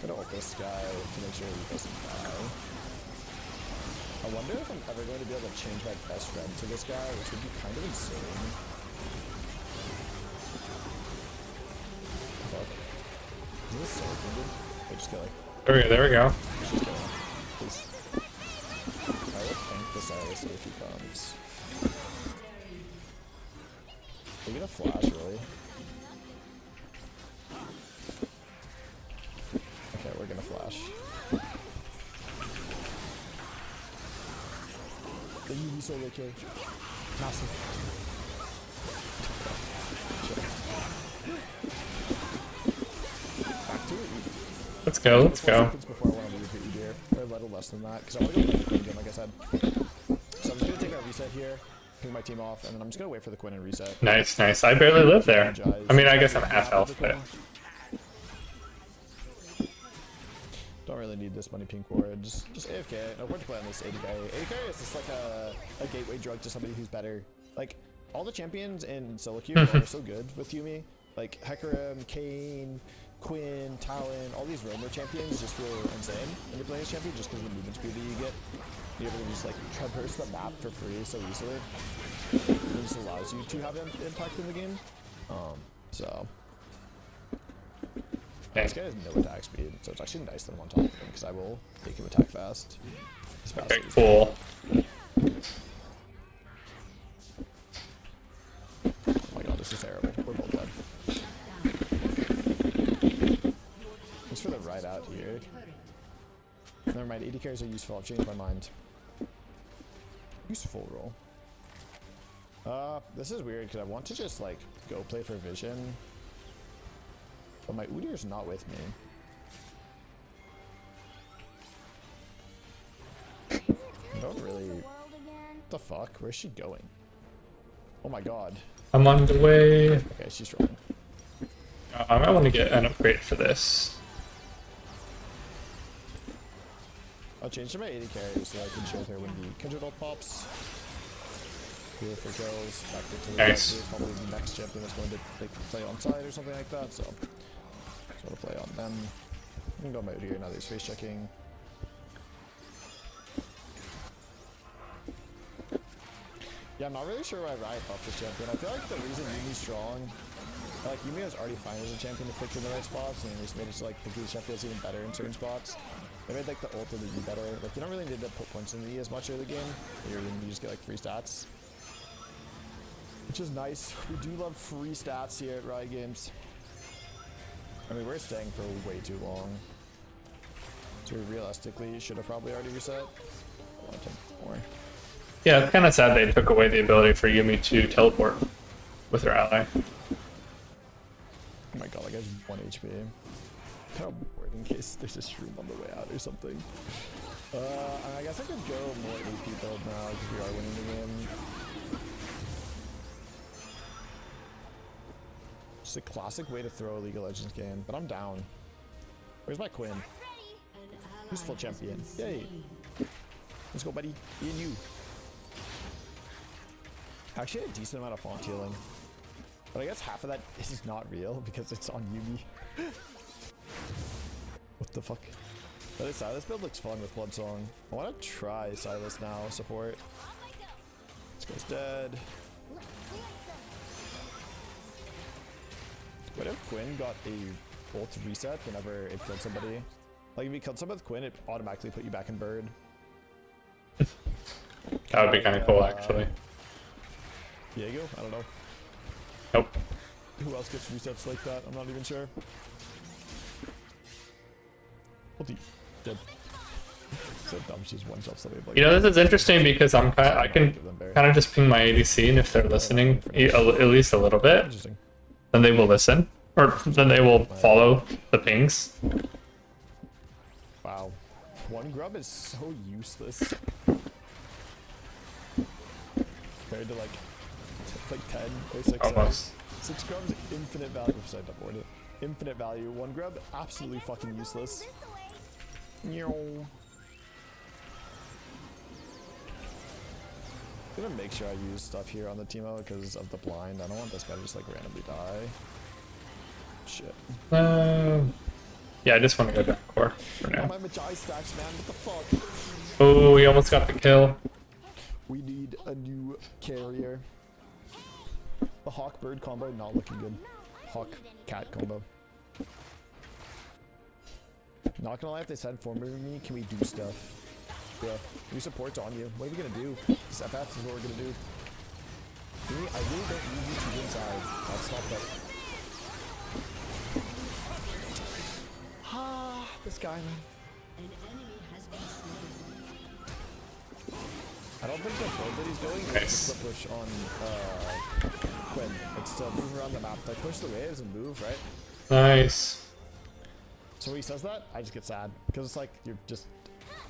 Gonna ult this guy to make sure he doesn't die. I wonder if I'm ever going to be able to change my best friend to this guy, which would be kind of insane. Fuck. Is this so good? Wait, just kill her. There we go. Just kill her. Please. I would tank the Cyrus if he comes. Are you gonna flash, really? Okay, we're gonna flash. The Yumi solo kill. Massive. Back to it. Let's go, let's go. Before I want to leave the E-Gear, or a little less than that, because I want to go for the Quinn game, like I said. So I'm just going to take our reset here, ping my team off, and then I'm just going to wait for the Quinn and reset. Nice, nice. I barely live there. I mean, I guess I'm half health, but... Don't really need this many pink wards. Just AFK. No, we're playing this AD carry. AD carry is just like a gateway drug to somebody who's better. Like, all the champions in solo queue are so good with Yumi. Like, Hecarim, Kayn, Quinn, Talon, all these roamer champions just feel insane when you're playing this champion just because of the movement speed that you get. You're able to just like traverse the map for free so easily. It just allows you to have an impact in the game. So this guy has no attack speed, so it's actually nice that I'm on top of him because I will make him attack fast. Okay, cool. Oh my god, this is terrible. We're both dead. Thanks for the ride out here. Never mind, AD carries are useful. I've changed my mind. Useful role. This is weird because I want to just like go play for Vision. But my Udyr's not with me. I don't really... What the fuck? Where's she going? Oh my god. I'm on the way. Okay, she's trolling. I might want to get an upgrade for this. I'll change to my AD carry so I can show her when the Kindred ult pops. Heal for kills, back to the nice. It's probably the next champion that's going to like, play on side or something like that, so I'll play on them. I can go my Udyr now that he's face checking. Yeah, I'm not really sure why Riot buffed this champion. I feel like the reason Yumi's strong, like Yumi was already fine as a champion to pick in the right spots, and they just made it so like picking the champions even better in certain spots. They made like the ult of the E better. Like you don't really need to put points in the E as much early game. You just get like free stats, which is nice. We do love free stats here at Riot Games. I mean, we're staying for way too long, so we realistically should have probably already reset. I want to more. Yeah, it's kind of sad they took away the ability for Yumi to teleport with her ally. Oh my god, that guy's 1 HP. Kind of bored in case there's a shroom on the way out or something. I guess I could go more AP build now because we are winning the game. Just a classic way to throw a League of Legends game, but I'm down. Where's my Quinn? Who's full champion? Yay! Let's go, buddy. Me and you. Actually, a decent amount of font healing. But I guess half of that is not real because it's on Yumi. What the fuck? But Silas build looks fun with Bloodsong. I want to try Silas now, support. This guy's dead. What if Quinn got a ult reset whenever it killed somebody? Like if you killed someone with Quinn, it automatically put you back in bird. That would be kind of cool, actually. Diego? I don't know. Nope. Who else gets resets like that? I'm not even sure. What the? Dead. So dumb. She's one shot somebody. Like, You know, this is interesting because I can kind of just ping my ADC, and if they're listening at least a little bit, Interesting. then they will listen, or then they will follow the pings. Wow. One grub is so useless. Compared to like 10 or 6. Almost. 6 grubs, infinite value. Oops, I double it. Infinite value. 1 grub, absolutely fucking useless. Meow. I'm gonna make sure I use stuff here on the Teemo because of the blind. I don't want this guy to just like randomly die. Shit. Yeah, I just want to go back core for Oh, now. my Magi stacks, man. What the fuck? Oh, we almost got the kill. We need a new carrier. The Hawk Bird combo not looking good. Hawk Cat combo. Not gonna lie, if they send form moving me, can we do stuff? Yeah, new support's on you. What are we gonna do? This FF is what we're gonna do. Me, I really don't need you to inside. That's not that. Ah, this guy, man. An enemy has been slain. I don't think the build that he's doing is Nice. just the push on Quinn. It's to move around the map. Like push the waves and move, right? Nice. So when he says that, I just get sad. Because it's like, you're just...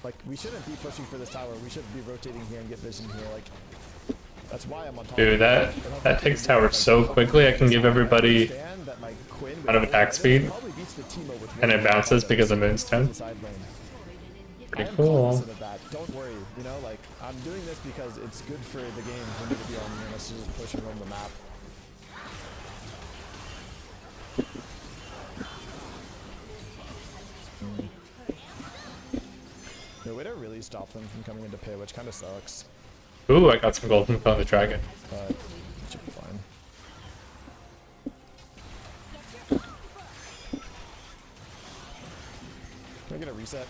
Like, we shouldn't be pushing for this tower. We should be rotating here and get vision here. Like, that's why I'm on top. Dude, that takes tower so quickly. I can give everybody out of attack speed, and it bounces because of Moonstone. Pretty cool. Don't worry, you know, like, I'm doing this because it's good for the game for me to be on here unless you just push around the map. No way to really stop them from coming into pit, which kind of sucks, Ooh, I got some gold from killing the dragon. but it should be fine. Can I get a reset?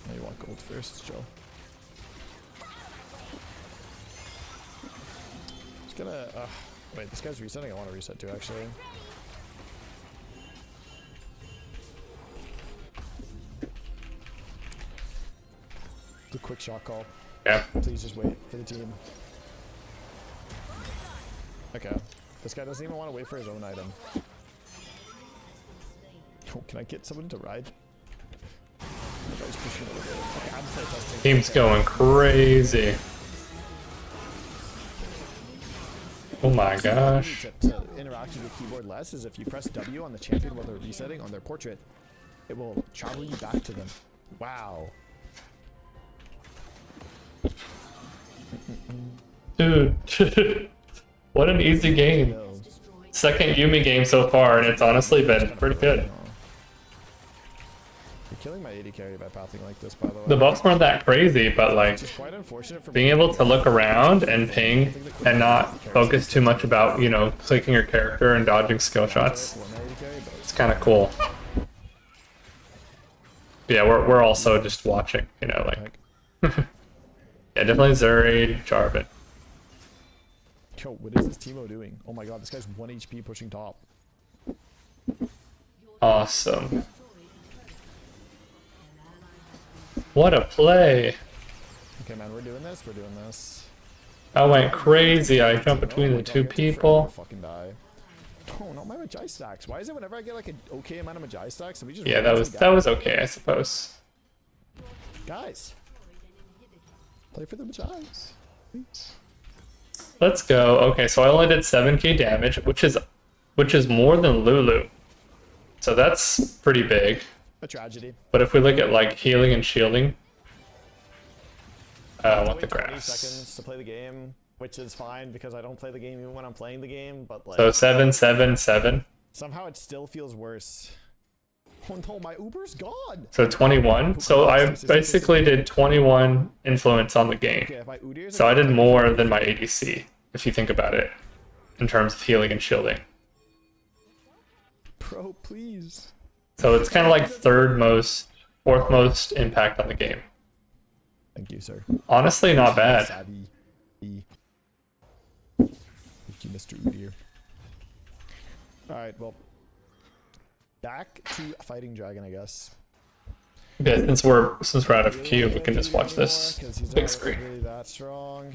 No, you want gold first, Joe. Just gonna, wait, this guy's resetting? I want to reset too, actually. The quick shot call. Yeah. Please just wait for the team. Okay. This guy doesn't even want to wait for his own item. Oh, can I get someone to ride? The guy's pushing a little bit. Okay, I'm play testing. Team's going crazy. Oh my gosh. To interact with the keyboard less is if you press W on the champion while they're resetting on their portrait, it will travel you back to them. Wow. Dude. What an easy game. No. Second Yumi game so far, and it's honestly been pretty good. You're killing my 80 carry by pathing like this, by the way. The buffs weren't that crazy, but like Which is quite unfortunate for being able to look around and ping and not focus too much about, you know, clicking your character and dodging skill shots. It's kind of cool. Yeah, we're also just watching, you know, like. Yeah, definitely Zuri, Jarvan. Yo, what is this Teemo doing? Oh my god, this guy's 1 HP pushing top. Awesome. What a play. Okay, man, we're doing this. We're doing this. I went crazy. I jumped between the two people. Fucking die. Oh, not my Magi stacks. Why is it whenever I get like an okay amount of Magi stacks, we just Yeah, that was okay, I suppose. guys? Play for the Magi's. Please. Let's go. Okay, so I only did 7k damage, which is more than Lulu. So that's pretty big. A tragedy. But if we look at like healing and shielding, I want the 20 grass. seconds to play the game, which is fine because I don't play the game even when I'm playing the game. But like, So 7, 7, 7. somehow it still feels worse. Oh no, my Uber's gone. So 21. So I basically did 21 influence on the game. Okay, if my Udir's So I did more than my ADC, if you think about it, in terms of healing and shielding. Bro, please. So it's kind of like third most, fourth most impact on the game. Thank you, sir. Honestly, not bad. Savvy. Thank you, Mr. Udir. Alright, well. Back to fighting dragon, I guess. Yeah, since we're out of queue, we can just watch this big screen. Really that strong.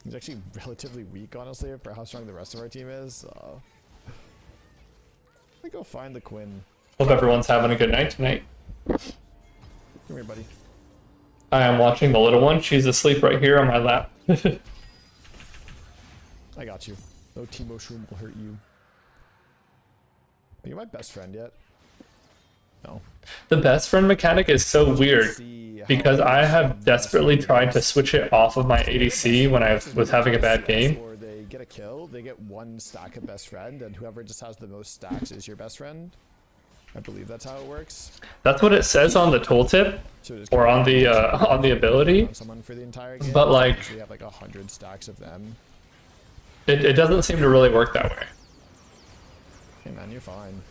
He's actually relatively weak, honestly, for how strong the rest of our team is. Let me go find the Quinn. Hope everyone's having a good night tonight. Come here, buddy. I am watching the little one. She's asleep right here on my lap. I got you. No Teemo Shroom will hurt you. Are you my best friend yet? No. The best friend mechanic is so weird See because how I have best desperately friend tried to is. switch it off of my ADC when I was having a bad game. Or they get a kill, they get 1 stack of best friend, and whoever just has the most stacks is your best friend. I believe that's how it works. That's what it says on the tooltip So just or on the ability, on someone for the entire game. but like we have like 100 stacks of them. it doesn't seem to really work that way. Hey man, you're fine.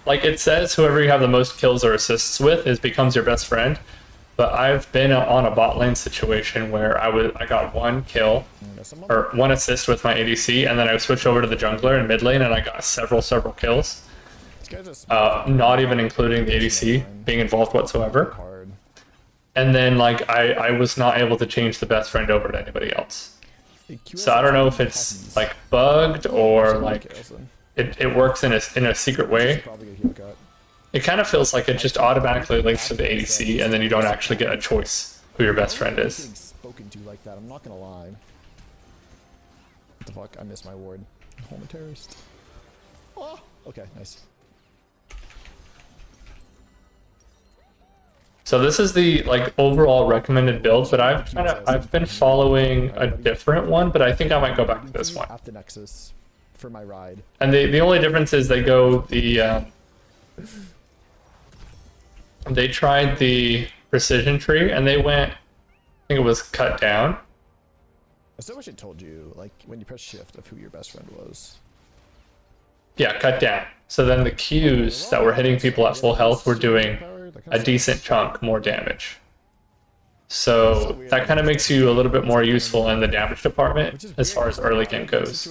Like it says whoever you have the most kills or assists with becomes your best friend, but I've been on a bot lane situation where I got 1 kill or 1 assist with my ADC, and then I switched over to the jungler in mid lane and I got several kills. Not even including the ADC being involved whatsoever. Hard. And then like I was not able to change the best friend over to anybody else. So I don't know if it's like bugged or like it works in a secret way. Probably get heel cut. It kind of feels like it just automatically links to the ADC, and then you don't actually get a choice who your best friend Getting is. spoken to like that, I'm not gonna lie. What the fuck? I missed my ward. I'm a terrorist. Oh, okay, nice. So this is the like overall recommended build, but I've been following a different one, but I think I might go back to this one. At the Nexus for my ride. And the only difference is they go the they tried the precision tree and they went, I think it was cut down. I still wish it told you, like, when you press shift of who your best friend was. Yeah, cut down. So then the Qs that were hitting people at full health were doing a decent chunk more damage. So that kind of makes you a little bit more useful in the damage department as far as early game goes.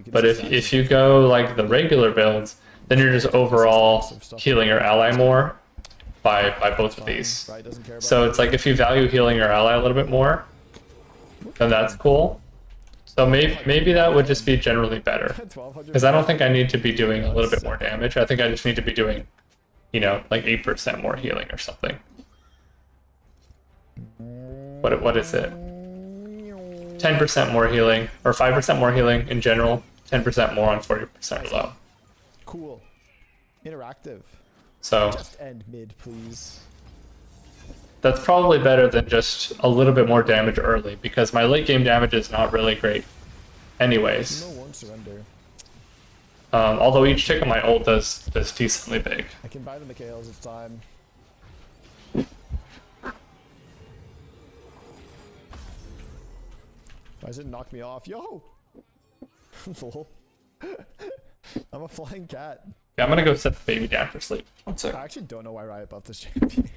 But if you go like the regular builds, then you're just overall healing your ally more by both of these. So it's like if you value healing your ally a little bit more, then that's cool. So maybe that would just be generally better. Because I don't think I need to be doing a little bit more damage. I think I just need to be doing, you know, like 8% more healing or something. What is it? 10% more healing, or 5% more healing in general, 10% more on 40% low. Cool. Interactive. So Just end mid, please. that's probably better than just a little bit more damage early, because my late game damage is not really great anyways. No, won't surrender. Although each tick on my ult does decently big. I can buy the Mikhails, it's time. Why does it knock me off? Yo! Lol. I'm a flying cat. Yeah, I'm gonna go set the baby down for sleep. One sec. I actually don't know why Riot buffed this champion.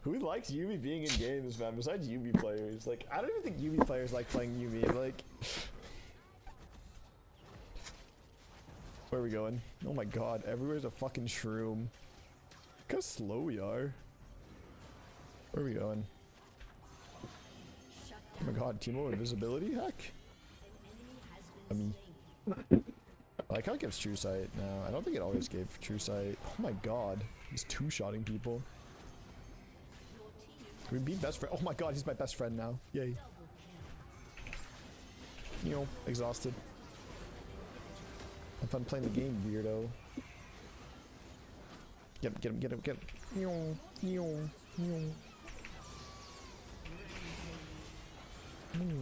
Who likes Yumi being in games, man, besides Yumi players? Like, I don't even think Yumi players like playing Yumi, like... Where are we going? Oh my god, everywhere's a fucking shroom. Look how slow we are. Where are we going? Oh my god, Teemo invisibility hack? I mean... I like how it gives true sight now. I don't think it always gave true sight. Oh my god, he's two-shotting people. Can we be best friend? Oh my god, he's my best friend now. Yay. You know, exhausted. Have fun playing the game, weirdo. Get him, get him, get him, get him.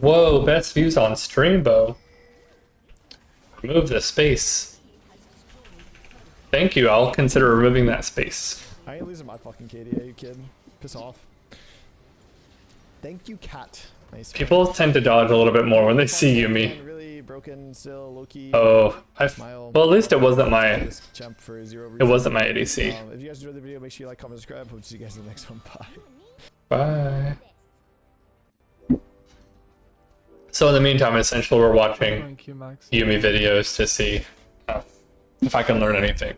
Whoa, best views on Streambo. Remove the space. Thank you, I'll consider removing that space. I ain't losing my fucking KDA, you kid. Piss off. Thank you, cat. Nice. People tend to dodge a little bit more when they see Yumi. Really broken, still low-key. Oh, well, at least it wasn't my Champ for 0 it wasn't my ADC. If you guys enjoyed the video, make sure you like, comment, subscribe. Hope to see you guys in the next one. Bye. Bye. So in the meantime, essentially, we're watching Yumi videos to see if I can learn anything.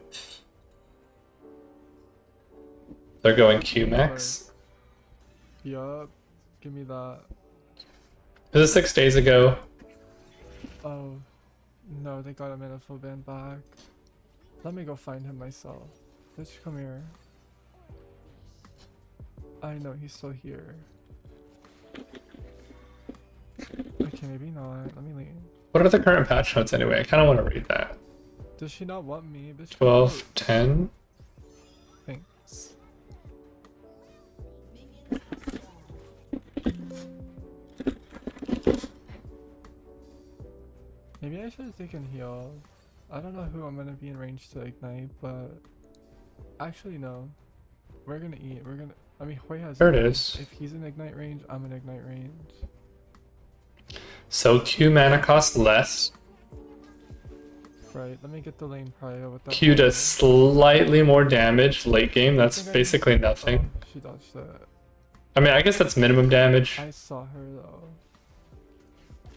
They're going Qmax. Yup. Give me that. This is 6 days ago. Oh. No, they got him in a full band back. Let me go find him myself. Bitch, come here. I know he's still here. Okay, maybe not. Let me leave. What are the current patch notes anyway? I kind of want to read that. Does she not want me? Bitch, 12, 10. Thanks. Maybe I should have taken heal. I don't know who I'm gonna be in range to ignite, but actually no. We're gonna eat. I mean, Hoi has. There it ignite. is. If he's in ignite range, I'm in ignite range. So Q mana costs less. Right. Let me get the lane prior with that. Q does slightly more damage late game. I That's think I basically used- nothing. Oh, she dodged that. I mean, I guess that's minimum damage. I saw her though.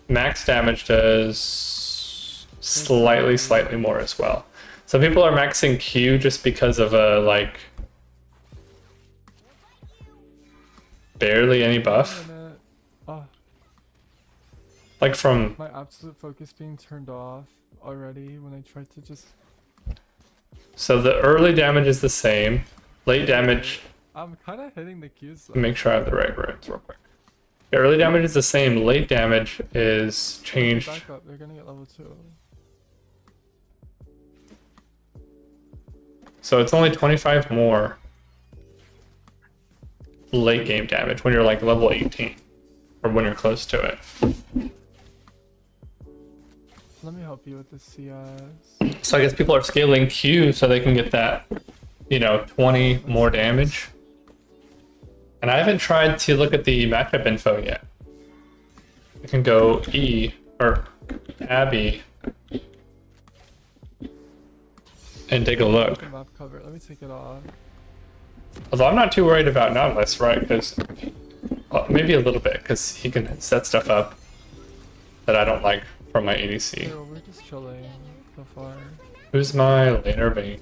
Max damage does slightly more as well. So people are maxing Q just because of like barely any Wait buff. a minute. Oh, Like from my absolute focus being turned off already when I tried to just. so the early damage is the same. Late damage. I'm kind of hitting the Qs though. Make sure I have the right runes real quick. The early damage is the same. Late damage is changed. Back up. They're gonna get level 2. So it's only 25 more late game damage when you're like level 18 or when you're close to it. Let me help you with the CS. So I guess people are scaling Q so they can get that, 20 more damage. And I haven't tried to look at the matchup info yet. I can go E or Abby and take a look. The map cover. Let me take it off. Although I'm not too worried about Nautilus, right? Because maybe a little bit, because he can set stuff up that I don't like from my ADC. No, we're just chilling so far. Who's my laner bait?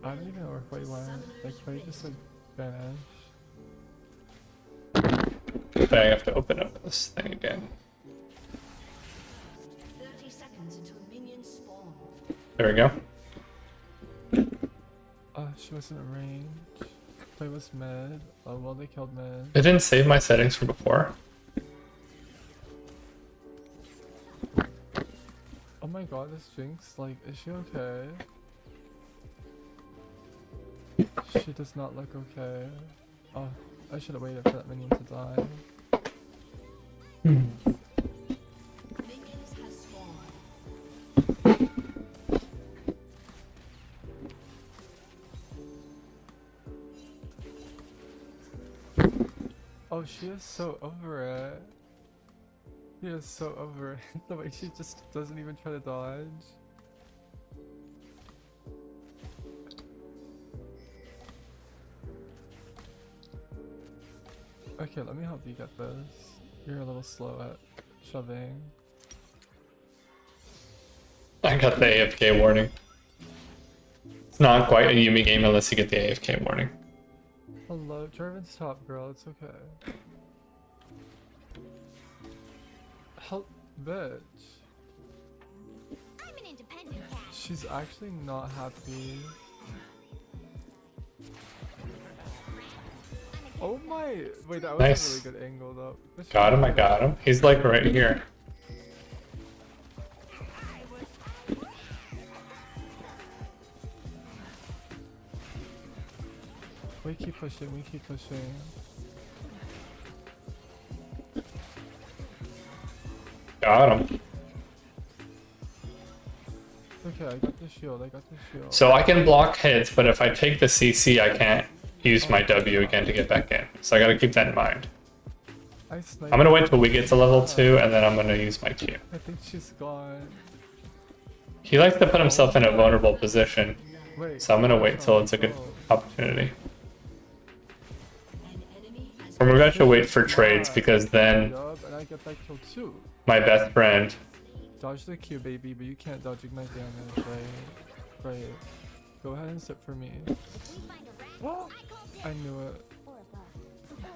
I don't even know where Hoi went. Like, Hoi just like vanished. But I have to open up this thing again. 30 seconds until minions spawn. There we go. Oh, she wasn't in range. Hoi was mid. Oh, well, they killed mid. It didn't save my settings from before. Oh my god, this Jinx, like, is she okay? She does not look okay. Oh, I should have waited for that minion to die. Minions has spawned. Oh, she is so over it. She is so over it. The way she just doesn't even try to dodge. Okay, let me help you get this. You're a little slow at shoving. I got the AFK warning. It's not quite a Yumi game unless you get the AFK warning. Hello, Jarvan's top, girl. It's okay. Help, bitch. I'm an independent cat. She's actually not happy. Oh my! Wait, that was Nice. a really good angle though. This Got him, I should- got him. He's like right here. We keep pushing, we keep pushing. Got him. Okay, I got the shield, I got the shield. So I can block hits, but if I take the CC, I can't use my W again to get back in. So I gotta keep that in mind. I sniped. I'm gonna wait till we get to level 2, and then I'm gonna use my Q. I think she's gone. He likes to put himself in a vulnerable position, Wait. so I'm gonna wait till it's a good Oh. opportunity. An enemy has Or maybe I should wait for trades, because then Yup, and I get that kill too. my best friend... Dodge the Q, baby, but you can't dodge ignite damage, right? Right. Go ahead and sit for me. If we find a rat, Oh, I call I dibs. knew it. Or a bug.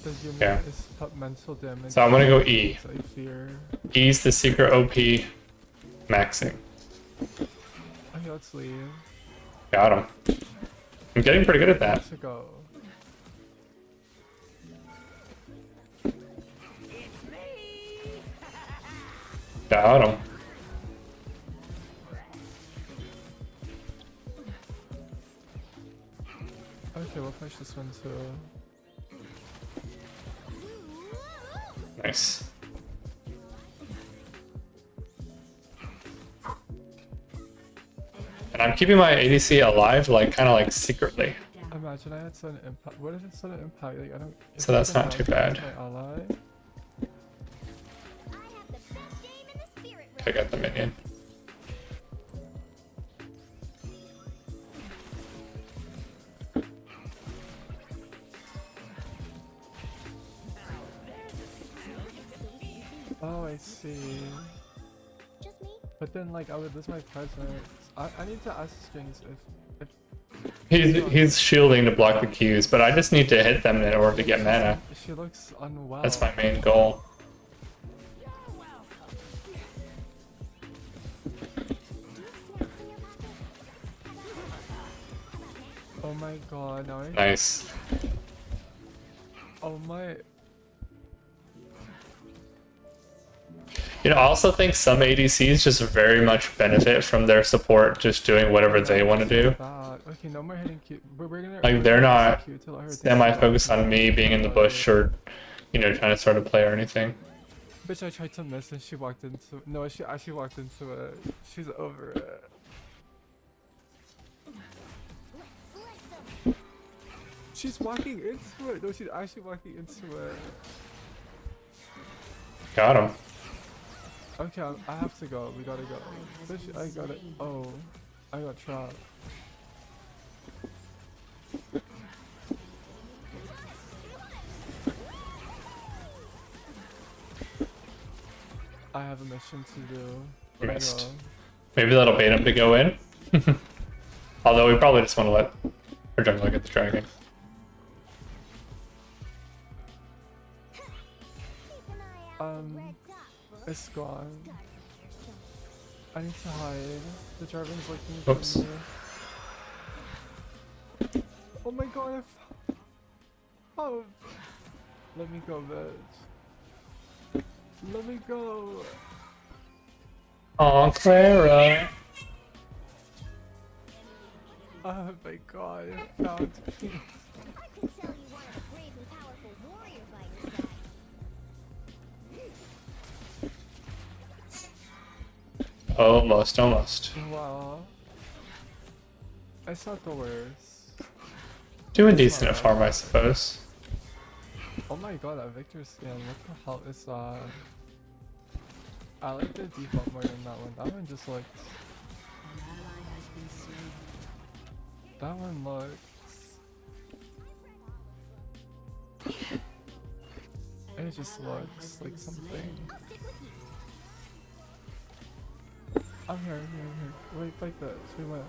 the Yumi Yeah. is top mental damage. So I'm gonna go E. So I fear. E's the secret OP maxing. Okay, let's leave. Got him. I'm getting pretty good at that. Let's go. Got him. Okay, we'll push this one too. Nice. And I'm keeping my ADC alive, like kind of like secretly. Imagine I had sudden impact. What if it's sudden impact? Like I don't. if So that's it's not too impact bad. my ally. I have the best game in the spirit realm. I got the minion. Oh, I see. Just me? But then, like, I would lose my presence. I need to ask Strings if He's shielding to block the Qs, but I just need to hit them in order to get mana. she looks unwell. That's my main goal. Oh my god, now I. Nice. Oh my. You know, I also think some ADCs just very much benefit from their support just doing whatever they want to do. Bad. Okay, no more hitting Q. We're gonna. Like, they're not Q to let her think Semi-focused about it. on me being in the bush or, you know, trying to start a play or anything. Bitch, I tried to miss and she walked into. No, she actually walked into it. She's over it. She's walking into it. No, she's actually walking into it. Got him. Okay, I have to go. We gotta go. Bitch, I got it. Oh, I got trapped. I have a mission to do. Here we Missed. go. Maybe that'll bait him to go in. Although we probably just want to let our jungler get the dragon. Keep an eye out for red dot, book. It's gone. Gotta be yourself. I need to hide. The Jarvan's looking Oops. for me. Oh my god, I found. Oh. Let me go, bitch. Let me go. Oh, Clara. Oh my god, I found me. I can tell you want a brave and powerful warrior by your side. Almost, almost. Wow. It's not the worst. Doing decent at farm, I suppose. Oh my god, that Victor skin, what the hell is that? I like the default more than that one. That one just looks. An ally has been slain. That one looks. It just looks like something. I'll stick with you. I'm here, I'm here, I'm here. Wait, fight this. We win.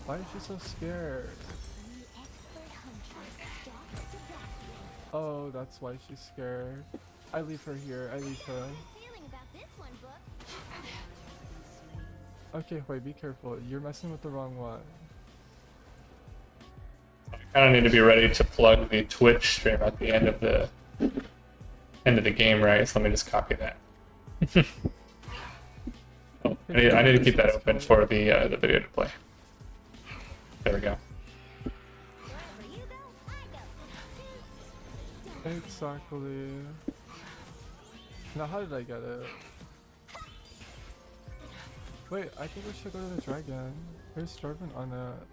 Why is she so scared? The expert huntress stalks the battle. Oh, that's why she's scared. I leave her here. I leave her. Feeling about this one, book. Okay, wait, be careful. You're messing with the wrong one. I kind of need to be ready to plug the Twitch stream at the end of the game, right? So let me just copy that. Oh, I need to keep that open for the video to play. There we go. Wherever you go, I go. Exactly. Now, how did I get it? Wait, I think we should go to the dragon. Where's Jarvan on it?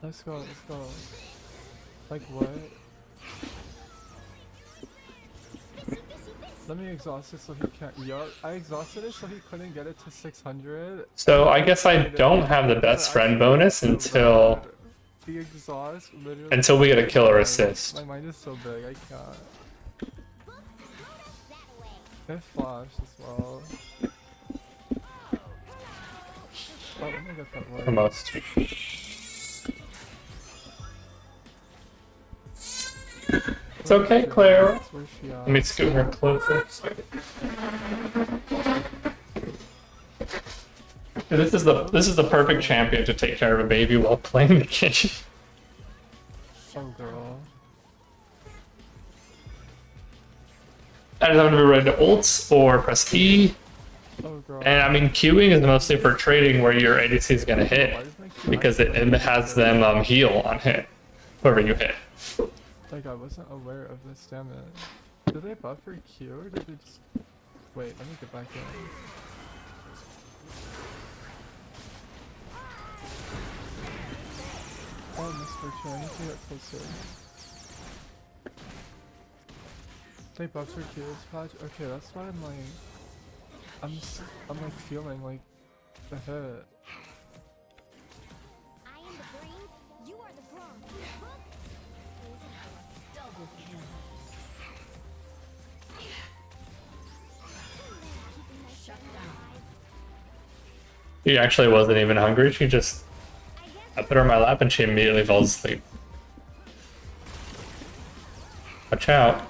Let's go, let's go. Like what? Let me exhaust it so he can't. Yup, I exhausted it so he couldn't get it to 600. So I guess I don't have the best friend bonus until The exhaust literally. until we get a killer My assist. mind is so big, I can't. That away. It flashed as well. Oh, let me get that word. Almost. It's okay, Claire. Where's she at? Let me scoot her closer. This is the perfect champion to take care of a baby while playing the game. Oh, girl. I just have to be ready to ults or press E. Oh, girl. And I mean, queuing is mostly for trading where your ADC is gonna Why hit is my Q because it has them heal on hit, whoever you hit. Like, I wasn't aware of this damage. Did they buff her Q or did they just... Wait, let me get back in. Oh, misfortune, I need to get closer. They buffed her Q this patch? Okay, that's why I'm like... I'm like feeling like the hit. I am the brains, you are the brawn. Double kill. Shut down. She actually wasn't even hungry. She just, I put her in my lap and she immediately falls asleep. Watch out.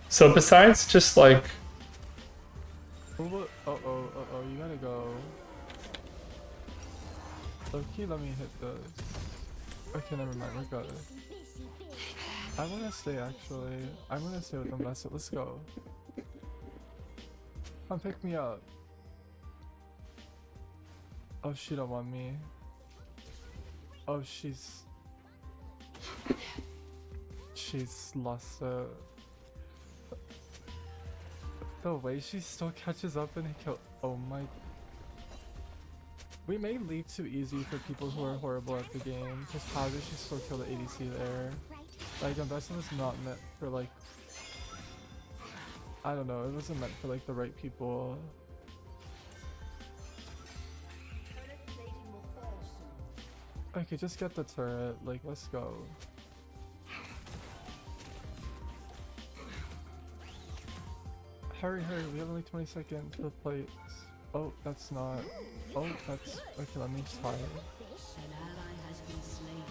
So besides just like, Oh, you gotta go. Okay, let me hit this. Okay, never mind, we're good. I wanna stay actually. I'm gonna stay with them. Let's go. Come pick me up. Oh, she don't want me. Oh, she's lost it. The way she still catches up and kill. Oh my. We may leave too easy for people who are horrible at the game. Because how did she still kill the ADC there? Like, investing was not meant for like. I don't know, it wasn't meant for like the right people. Okay, just get the turret. Like, let's go. Hurry, we have only 20 seconds to the plates. Oh, that's not. Oh, that's. Okay, let me try it. An ally has been slain.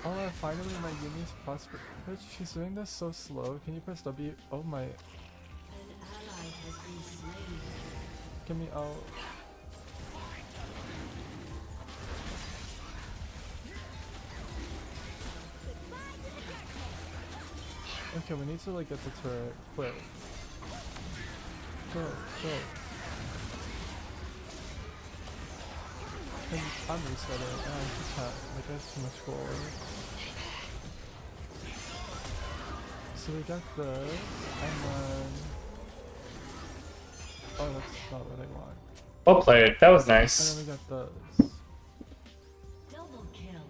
Oh, finally my Yumi's prosper. Bitch, she's doing this so slow. Can you press W? Oh my. An ally has been slain. Get me out. Okay, we need to like get the turret quick. Go. And I'm resetting. I just can't. Like, I have too much gold. So we got this, and then. Oh, that's not what I want. well played. That was And then nice. we got this. Double kill.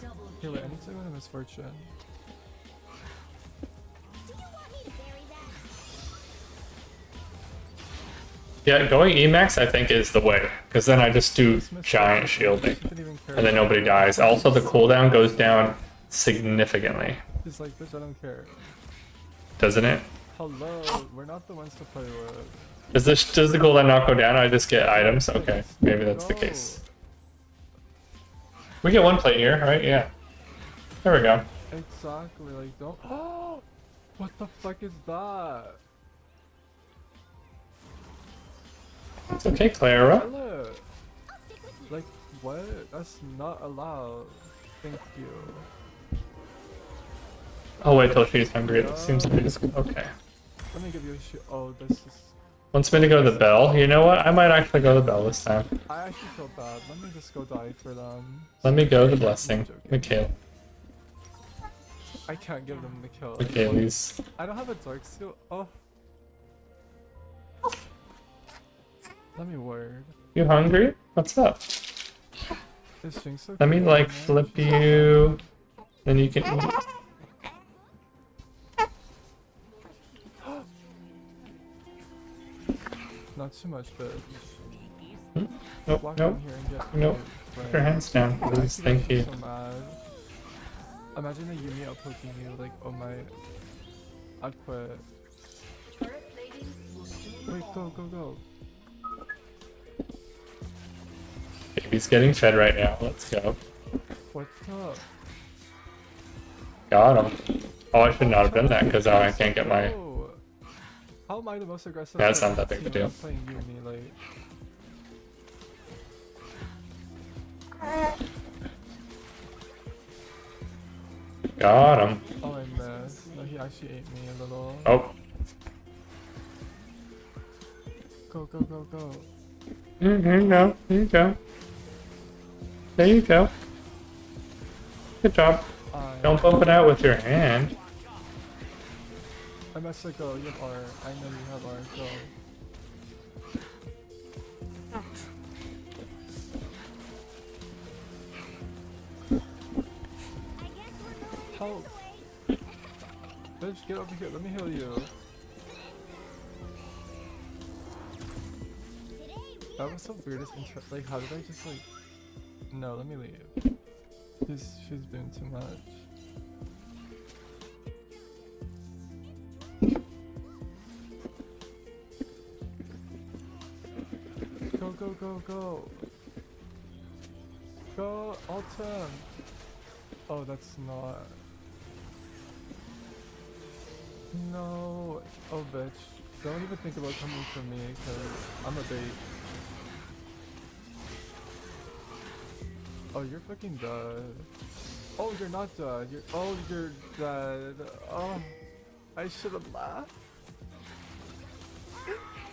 Double Okay, kill. wait, I need to go to misfortune. Do you want me to bury that? Yeah, going Emax I think is the way, because then I just do giant shielding, She didn't even care and then about nobody it. dies. Also, the cooldown goes down significantly, She's like, bitch, I don't care. doesn't it? Hello, we're not the ones to play with. Does the cooldown not go down? I just get items. Okay, maybe that's the case. We get one plate here, right? Yeah. There we go. Exactly, like, don't. Oh! What the fuck is that? It's okay, Clara. Hello! Like, what? That's not allowed. Thank you. I'll wait till she's hungry. It seems like it's okay. Let me give you a shit. Oh, this is. Wants me to go to the bell. You know what? I might actually go to the bell this time. I actually feel bad. Let me just go die for them. Let me go to the blessing. Mikhail. I can't give them the kill. Michaelis. I don't have a dark steel. Oh. Let me word. You hungry? What's up? This thing's so Let me cool, like man. flip She's you. Then you can eat. Not too much, but Nope, walk nope. in here and get. Nope. my Put your friend. hands down, I'm please. actually Thank you. So mad. Imagine the Yumi out poking you like, oh my. I quit. Turret plating will soon Wait, fall. go. Baby's getting fed right now. Let's go. What's up? Got him. Oh, I should not have done that because I can't get my. Oh, how am I the most aggressive? That's player not that on the big of a team? deal. I'm playing Yumi, like. Got him. Oh, I missed. No, he actually ate me a little. Oh. Go. There you go. There you go. There you go. Good job. Don't bump it out with your hand. I messed up. Go. You have R. I know you have R. Go. I guess we're going Help. this way. Bitch, get over here. Let me heal you. Today we That was the weirdest intro. Like, how did I just like? No, let me leave. She's doing too much. Go. Go, Alton. Oh, that's not. No. Oh, bitch. Don't even think about coming for me, because I'm a bait. Oh, you're fucking dead. Oh, you're not dead. You're dead. Oh, I should have laughed.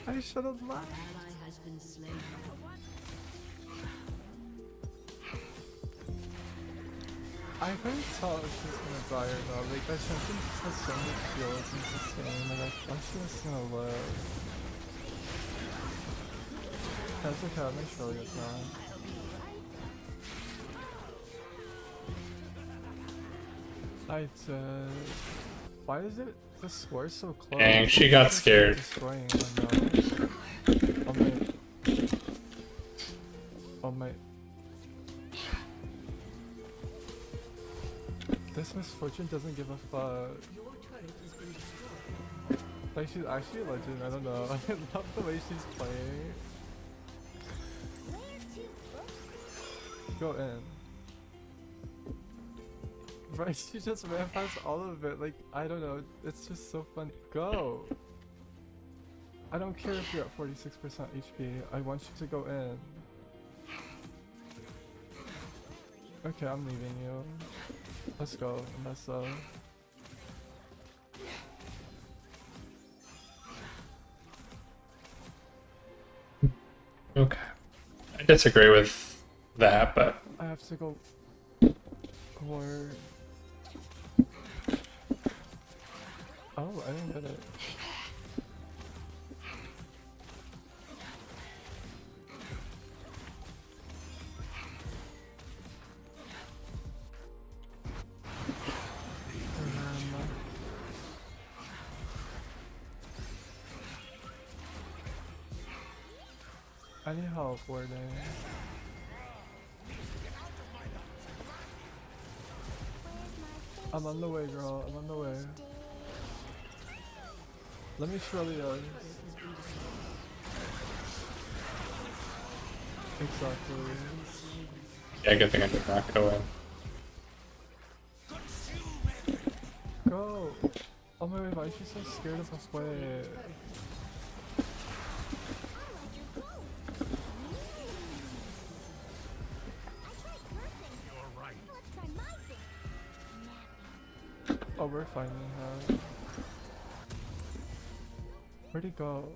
I should have laughed. Ally has been slain. I couldn't tell if she was gonna die or not. Like, that champion just has so many skills and sustain. Like, I thought she was gonna live. That's okay, I'm gonna show you now. I did. Why is it the score so close? Dang, she got scared. Destroying, oh no. Oh my. This misfortune doesn't give a fuck. Your turret has been destroyed. Like, she's actually a legend, I don't know. I love the way she's playing. Go in. Right, she just ran past all of it. Like, I don't know. It's just so funny. Go! I don't care if you're at 46% HP. I want you to go in. Okay, I'm leaving you. Let's go, Nessa. Okay. I disagree with that, but I have to go. Or. Oh, I didn't get it. I need help, Warden. I'm on the way, girl. I'm on the way. Let me Shrelia. Exactly. yeah, good thing I did not go in. Go! Oh my god, why is she so scared of us? Wait. Oh, we're finding her. Where'd he go?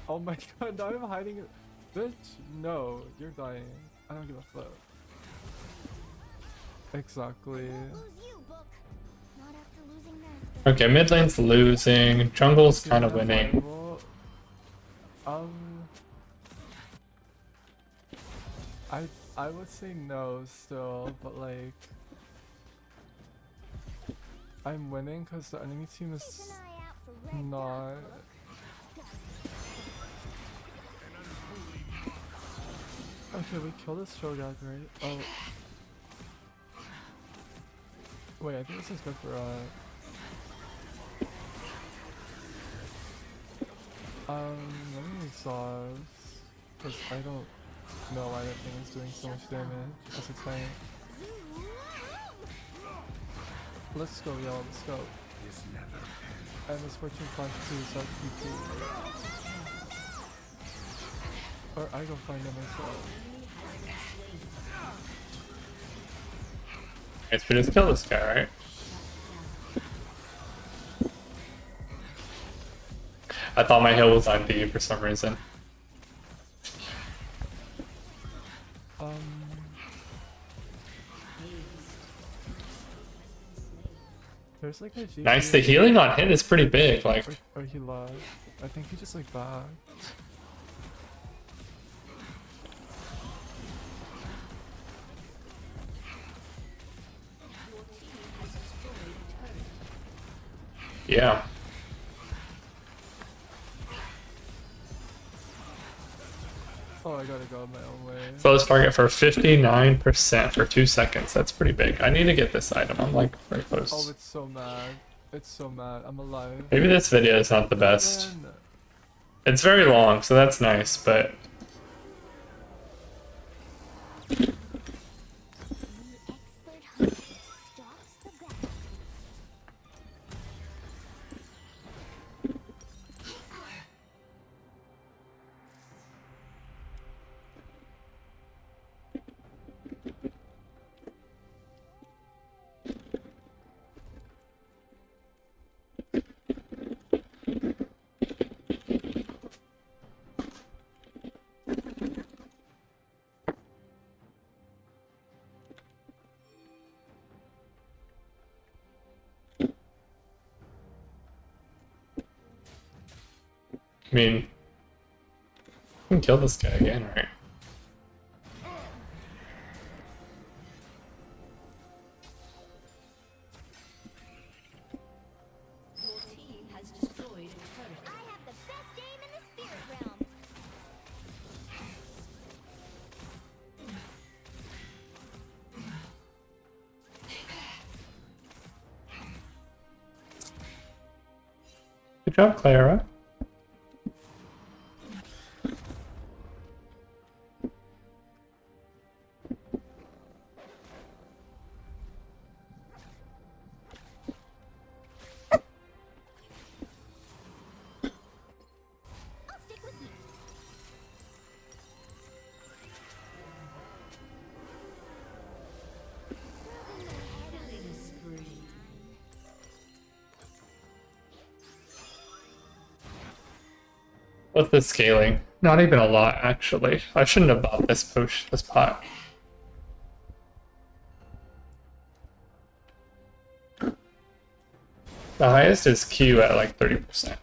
Oh my god, now I'm hiding it. Bitch, no, you're dying. I don't give a fuck. Exactly. Lose you, book. Not after losing Master. Okay, mid lane's losing. Jungle's kind of Is that winning. viable? I would say no still, but like I'm winning because the enemy team Keep is an eye out for red not. Okay, we killed this Shogun, right? Oh. Wait, I think this is good for let me sauce. Because I don't know why that thing is doing so much damage as a tank. Let's go, y'all, let's go. And this fortune flash 2 is our PT. Or I go find them myself. Guess we just kill this guy, right? I thought my hill was on D for some reason. There's like a Nice, the healing on hit is pretty big, like... Or he lagged. I think he just like backed. Yeah. Oh, I gotta go my own way. Slowest target for 59% for 2 seconds. That's pretty big. I need to get this item. I'm like very Oh, close. it's so mad. It's so mad. I'm alive. Maybe this video is not the best. Man. It's very long, so that's nice, but... The expert hunter stalks the battle. I mean... I can kill this guy again, right? Your team has destroyed a turret. I have the best aim in the spirit realm. Good job, Clara. I'll stick with you. Killing spree. What's the scaling? Not even a lot, actually. I shouldn't have bought this potion, this pot. The highest is Q at like 30%.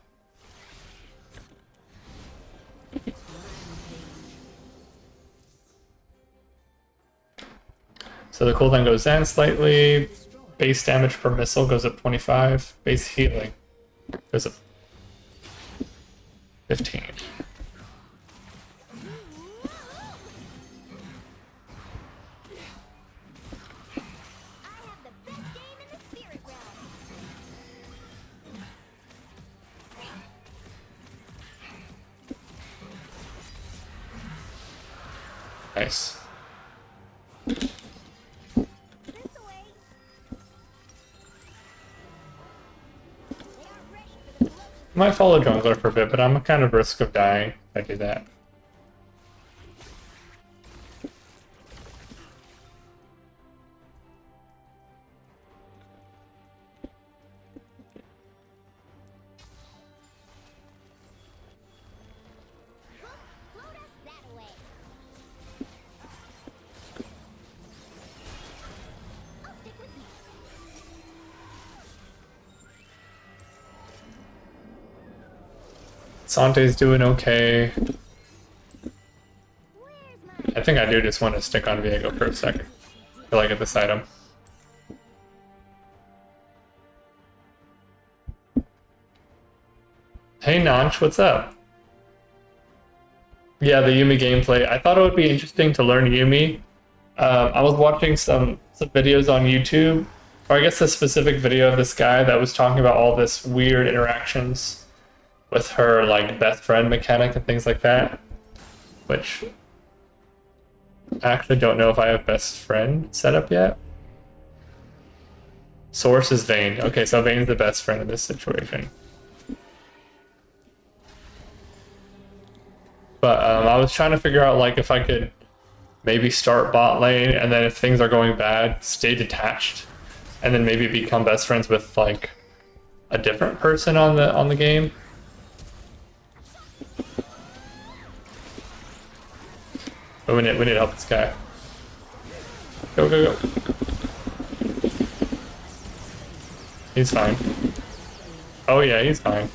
So the cooldown goes down slightly. Base damage per missile goes up 25. Base healing goes up 15. I have the best aim in the spirit realm. Nice. This way. They aren't ready for the ferocious. Might follow jungler for a bit, but I'm at kind of risk of dying if I do that. Float us that way. I'll stick with you. Sante's doing okay. Where's my... I think I do just want to stick on Viego for a second till I get this item. Hey Notch, what's up? Yeah, the Yumi gameplay. I thought it would be interesting to learn Yumi. I was watching some videos on YouTube, or I guess a specific video of this guy that was talking about all this weird interactions with her like best friend mechanic and things like that, which I actually don't know if I have best friend set up yet. Source is Vayne. Okay, so Vayne's the best friend in this situation. But I was trying to figure out like if I could maybe start bot lane, and then if things are going bad, stay detached, and then maybe become best friends with like a different person on the game. But we need to help this guy. Go, go, go. He's fine. Oh yeah, he's fine.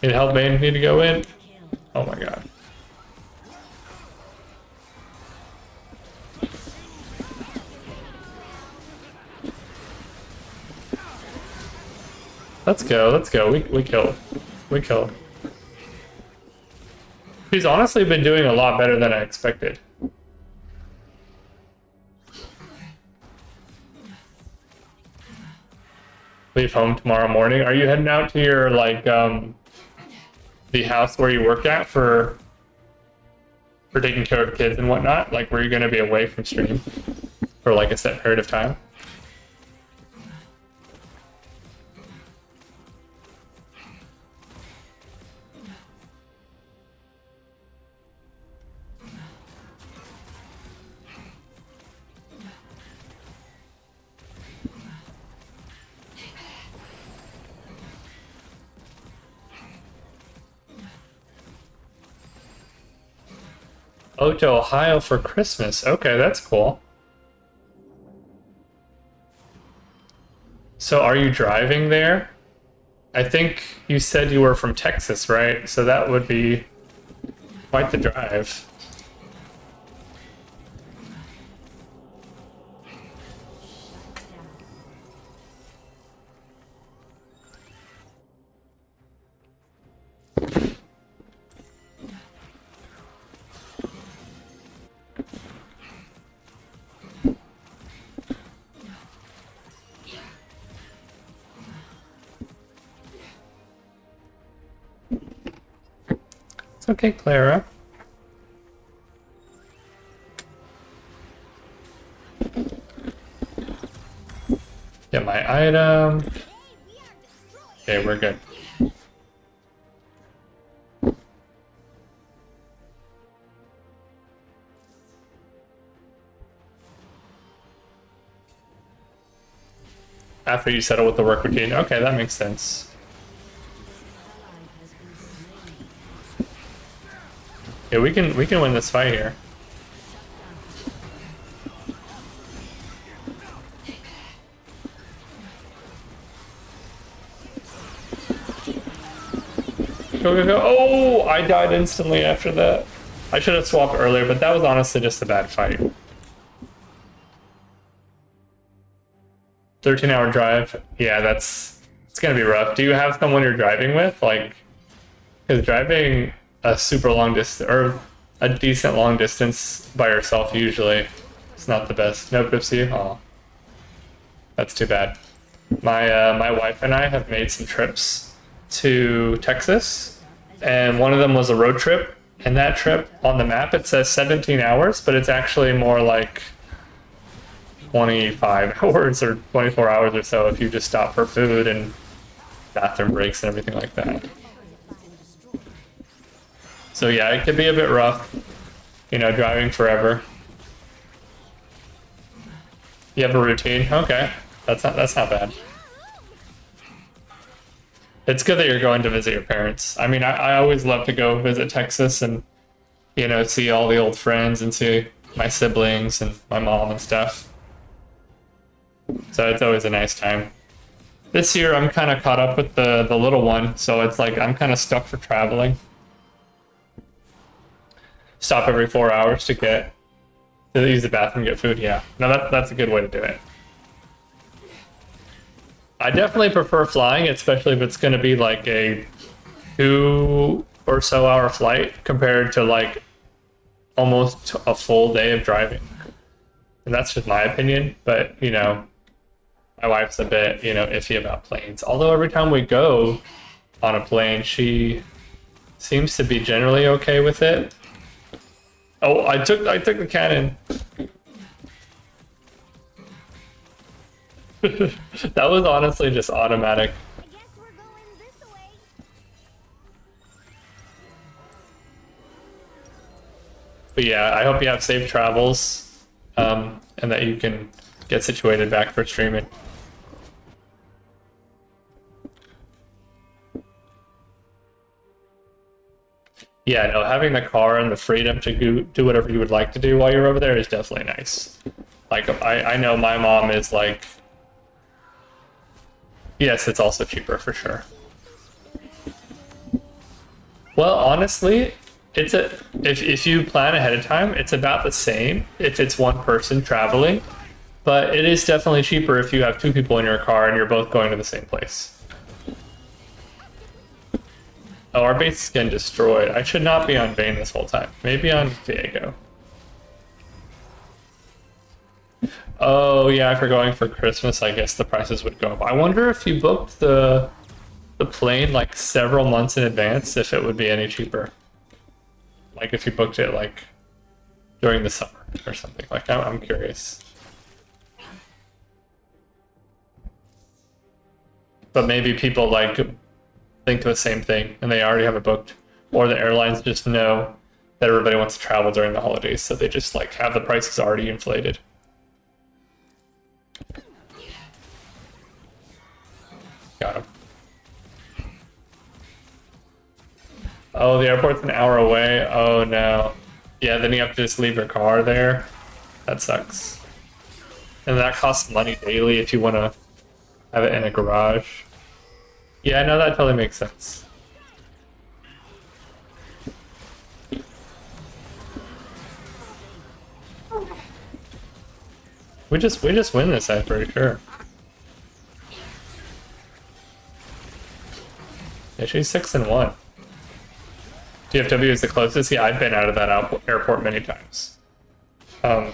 Need help, man? Need to go in? Oh my god. Let's go, let's go. We killed. We killed. He's honestly been doing a lot better than I expected. Leave home tomorrow morning. Are you heading out to your like the house where you work at for taking care of kids and whatnot? Like, were you gonna be away from stream for like a set period of time? Oh, to Ohio for Christmas. Okay, that's cool. So are you driving there? I think you said you were from Texas, right? So that would be quite the drive. It's okay, Clara. Get my item. Okay, we're good. After you settle with the work routine. Okay, that makes sense. Yeah, we can win this fight here. Go, go, go. Oh, I died instantly after that. I should have swapped earlier, but that was honestly just a bad fight. 13-hour drive. Yeah, it's gonna be rough. Do you have someone you're driving with? Like, because driving a super long distance or a decent long distance by yourself usually it's not the best. No Pipsy. Oh, that's too bad. My wife and I have made some trips to Texas, and one of them was a road trip. And that trip on the map it says 17 hours, but it's actually more like 25 hours or 24 hours or so if you just stop for food and bathroom breaks and everything like that. So yeah, it could be a bit rough, you know, driving forever. You have a routine? Okay, that's not bad. It's good that you're going to visit your parents. I mean, I always love to go visit Texas and, you know, see all the old friends and see my siblings and my mom and stuff. So it's always a nice time. This year I'm kind of caught up with the little one, so it's like I'm kind of stuck for traveling. Stop every 4 hours to use the bathroom, get food. Yeah, no, that's a good way to do it. I definitely prefer flying, especially if it's going to be like a 2 or so hour flight compared to like almost a full day of driving. And that's just my opinion, but you know, my wife's a bit, you know, iffy about planes. Although every time we go on a plane, she seems to be generally okay with it. Oh, I took the cannon. That was honestly just automatic. I guess we're going this way. But yeah, I hope you have safe travels, and that you can get situated back for streaming. Yeah, no, having the car and the freedom to do whatever you would like to do while you're over there is definitely nice. Like, I know my mom is like, yes, it's also cheaper for sure. Well, honestly, if you plan ahead of time, it's about the same if it's one person traveling, but it is definitely cheaper if you have two people in your car and you're both going to the same place. Oh, our base is getting destroyed. I should not be on Vayne this whole time. Maybe on Viego. Oh yeah, if we're going for Christmas, I guess the prices would go up. I wonder if you booked the plane like several months in advance, if it would be any cheaper. Like if you booked it like during the summer or something. Like I'm curious. But maybe people like think the same thing and they already have it booked, or the airlines just know that everybody wants to travel during the holidays, so they just like have the prices already inflated. Got him. Oh, the airport's an hour away. Oh no. Yeah, then you have to just leave your car there. That sucks. And that costs money daily if you want to have it in a garage. Yeah, no, that totally makes sense. We just win this, I'm pretty sure. Yeah, she's 6-1. DFW is the closest. Yeah, I've been out of that airport many times. For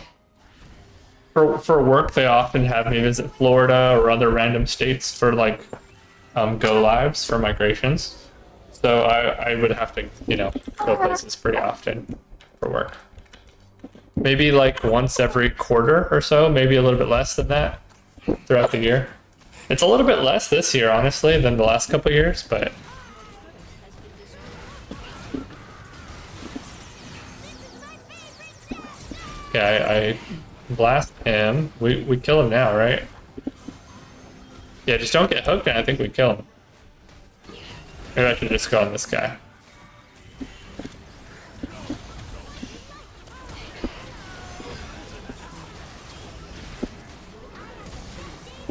work, they often have me visit Florida or other random states for like go lives for migrations. So I would have to, you know, go places pretty often for work. Maybe like once every quarter or so, maybe a little bit less than that throughout the year. It's a little bit less this year, honestly, than the last couple years, but okay, I blast him. We kill him now, right? Yeah, just don't get hooked and I think we kill him. Maybe I should just go on this guy.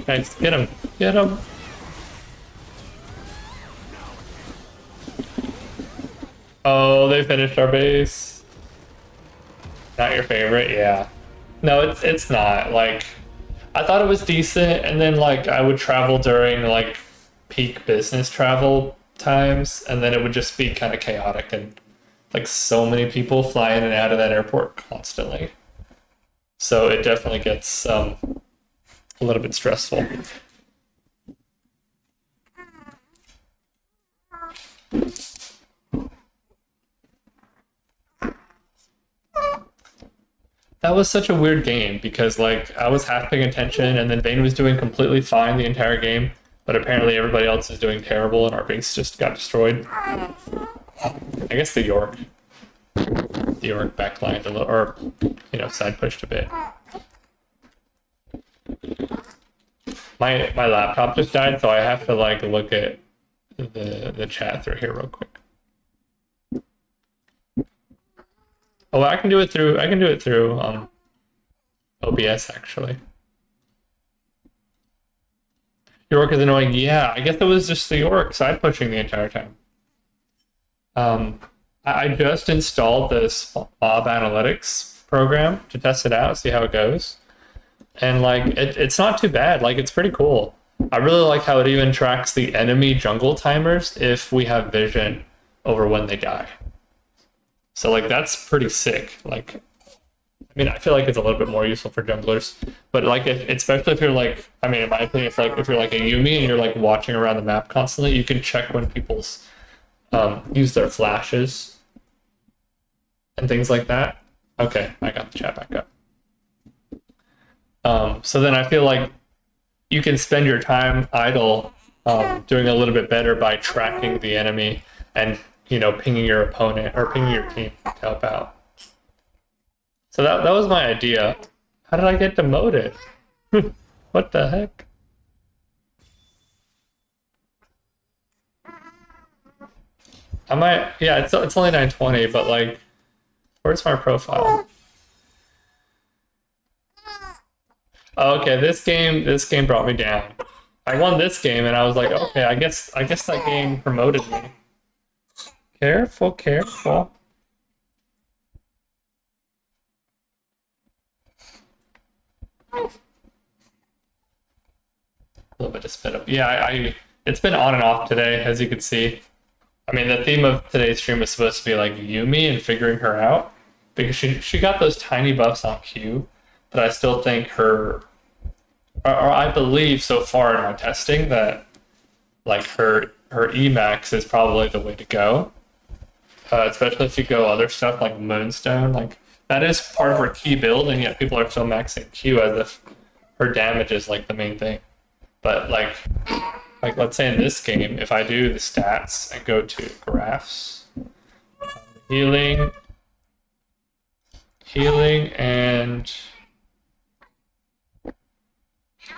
Nice, get him. Get him. Oh, they finished our base. Not your favorite? Yeah. No, it's not. Like, I thought it was decent, and then like I would travel during like peak business travel times, and then it would just be kind of chaotic and like so many people fly in and out of that airport constantly. So it definitely gets a little bit stressful. That was such a weird game because like I was half paying attention and then Vayne was doing completely fine the entire game, but apparently everybody else is doing terrible and our base just got destroyed. I guess the York backlined a little, or you know, side pushed a bit. My laptop just died, so I have to like look at the chat through here real quick. Oh, I can do it through OBS actually. York is annoying. Yeah, I guess it was just the York side pushing the entire time. I just installed this mob analytics program to test it out, see how it goes. And like it's not too bad. Like it's pretty cool. I really like how it even tracks the enemy jungle timers if we have vision over when they die. So like that's pretty sick. Like I mean, I feel like it's a little bit more useful for junglers, but like especially if you're like, I mean, in my opinion, if you're like a Yumi and you're like watching around the map constantly, you can check when people's use their flashes and things like that. Okay, I got the chat back up. So then I feel like you can spend your time idle doing a little bit better by tracking the enemy and, you know, pinging your opponent or pinging your team to help out. So that was my idea. How did I get demoted? What the heck? I might, yeah, it's only 920, but like, where's my profile? Oh, okay, this game brought me down. I won this game and I was like, okay, I guess that game promoted me. Careful, careful. A little bit of spit up. Yeah, it's been on and off today, as you can see. I mean, the theme of today's stream was supposed to be like Yumi and figuring her out, because she got those tiny buffs on Q, but I still think her, or I believe so far in my testing that like her Emax is probably the way to go, especially if you go other stuff like Moonstone. Like that is part of her key build, and yet people are still maxing Q as if her damage is like the main thing. But like let's say in this game, if I do the stats and go to graphs, healing, and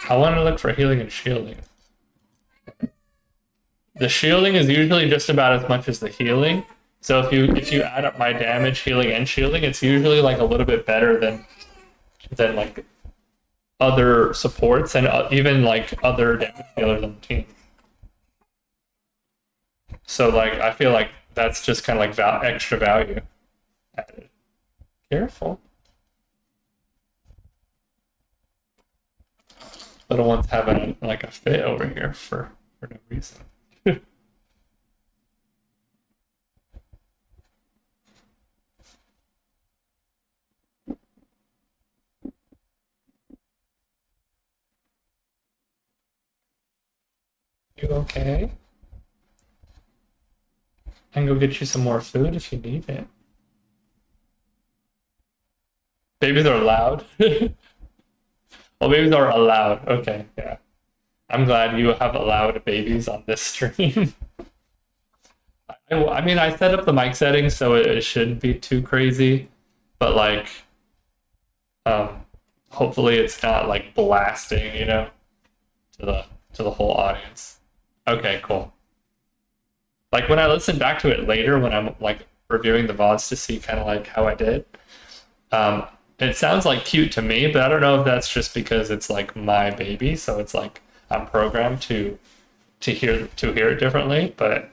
I want to look for healing and shielding. The shielding is usually just about as much as the healing. So if you add up my damage, healing, and shielding, it's usually like a little bit better than like other supports and even like other damage dealers on the team. So like I feel like that's just kind of like extra value added. Careful. Little one's having like a fit over here for no reason. You okay? I can go get you some more food if you need it. Babies are loud. Well, babies are allowed. Okay, yeah. I'm glad you have allowed babies on this stream. I mean, I set up the mic settings so it shouldn't be too crazy, but like, hopefully it's not like blasting, you know, to the whole audience. Okay, cool. Like when I listen back to it later, when I'm like reviewing the VODs to see kind of like how I did, it sounds like cute to me, but I don't know if that's just because it's like my baby, so it's like I'm programmed to hear it differently. But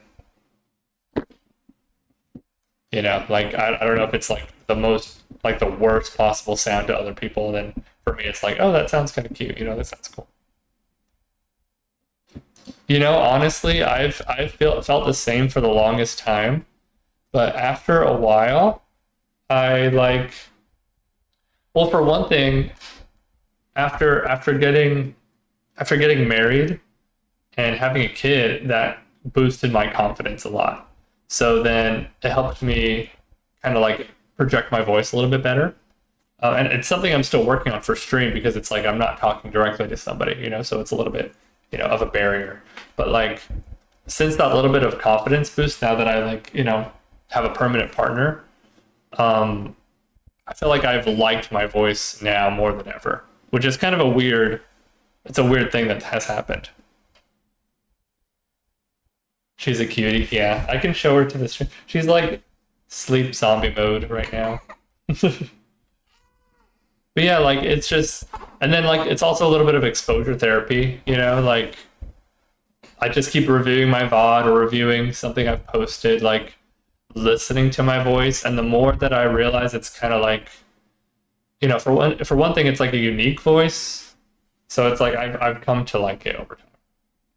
you know, like I don't know if it's like the worst possible sound to other people. Then for me, it's like, oh, that sounds kind of cute. You know, that sounds cool. You know, honestly, I've felt the same for the longest time, but after a while, I like. Well, for one thing, after getting married and having a kid, that boosted my confidence a lot. So then it helped me kind of like project my voice a little bit better. And it's something I'm still working on for stream because it's like I'm not talking directly to somebody, you know, so it's a little bit, you know, of a barrier. But like since that little bit of confidence boost, now that I like, you know, have a permanent partner, I feel like I've liked my voice now more than ever, which is kind of a weird thing that has happened. She's a cutie. Yeah, I can show her to the stream. She's like sleep zombie mode right now. But yeah, like it's just, and then like it's also a little bit of exposure therapy, you know, like I just keep reviewing my VOD or reviewing something I've posted, like listening to my voice, and the more that I realize it's kind of like, you know, for one thing, it's like a unique voice, so it's like I've come to like it over time,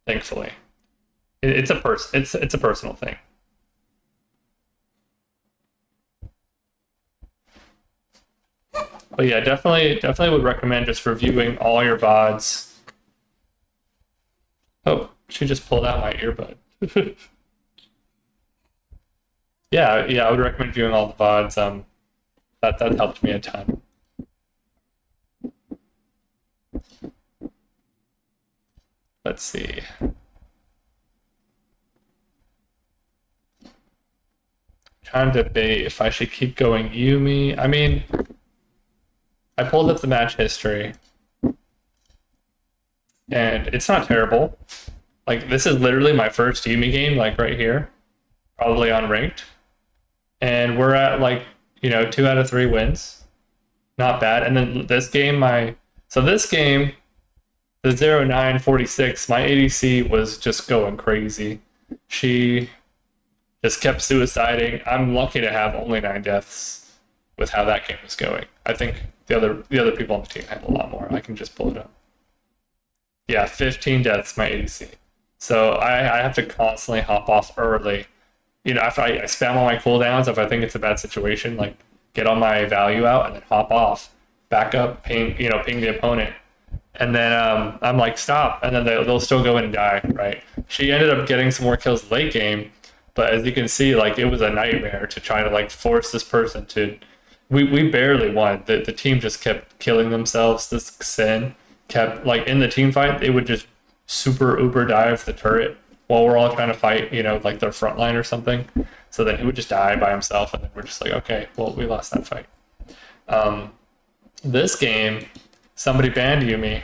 thankfully. It's a personal thing. But yeah, definitely would recommend just reviewing all your VODs. Oh, she just pulled out my earbud. Yeah, I would recommend viewing all the VODs. That helped me a ton. Let's see. Trying to debate if I should keep going Yumi. I mean, I pulled up the match history, and it's not terrible. Like, this is literally my first Yumi game, like right here, probably on ranked. And we're at like, 2 out of 3 wins. Not bad. And then this game, this game, the 0946, my ADC was just going crazy. She just kept suiciding. I'm lucky to have only 9 deaths with how that game was going. I think the other people on the team had a lot more. I can just pull it up. Yeah, 15 deaths, my ADC. So I have to constantly hop off early. After I spam all my cooldowns, if I think it's a bad situation, like get all my value out and then hop off, back up, ping the opponent. And then I'm like, stop. And then they'll still go in and die, right? She ended up getting some more kills late game. But as you can see, like it was a nightmare to try to like force this person to. We barely won. The team just kept killing themselves. This Xin kept like in the team fight, they would just super uber dive the turret while we're all trying to fight, like their front line or something. So then he would just die by himself, and then we're just like, okay, well, we lost that fight. This game, somebody banned Yumi.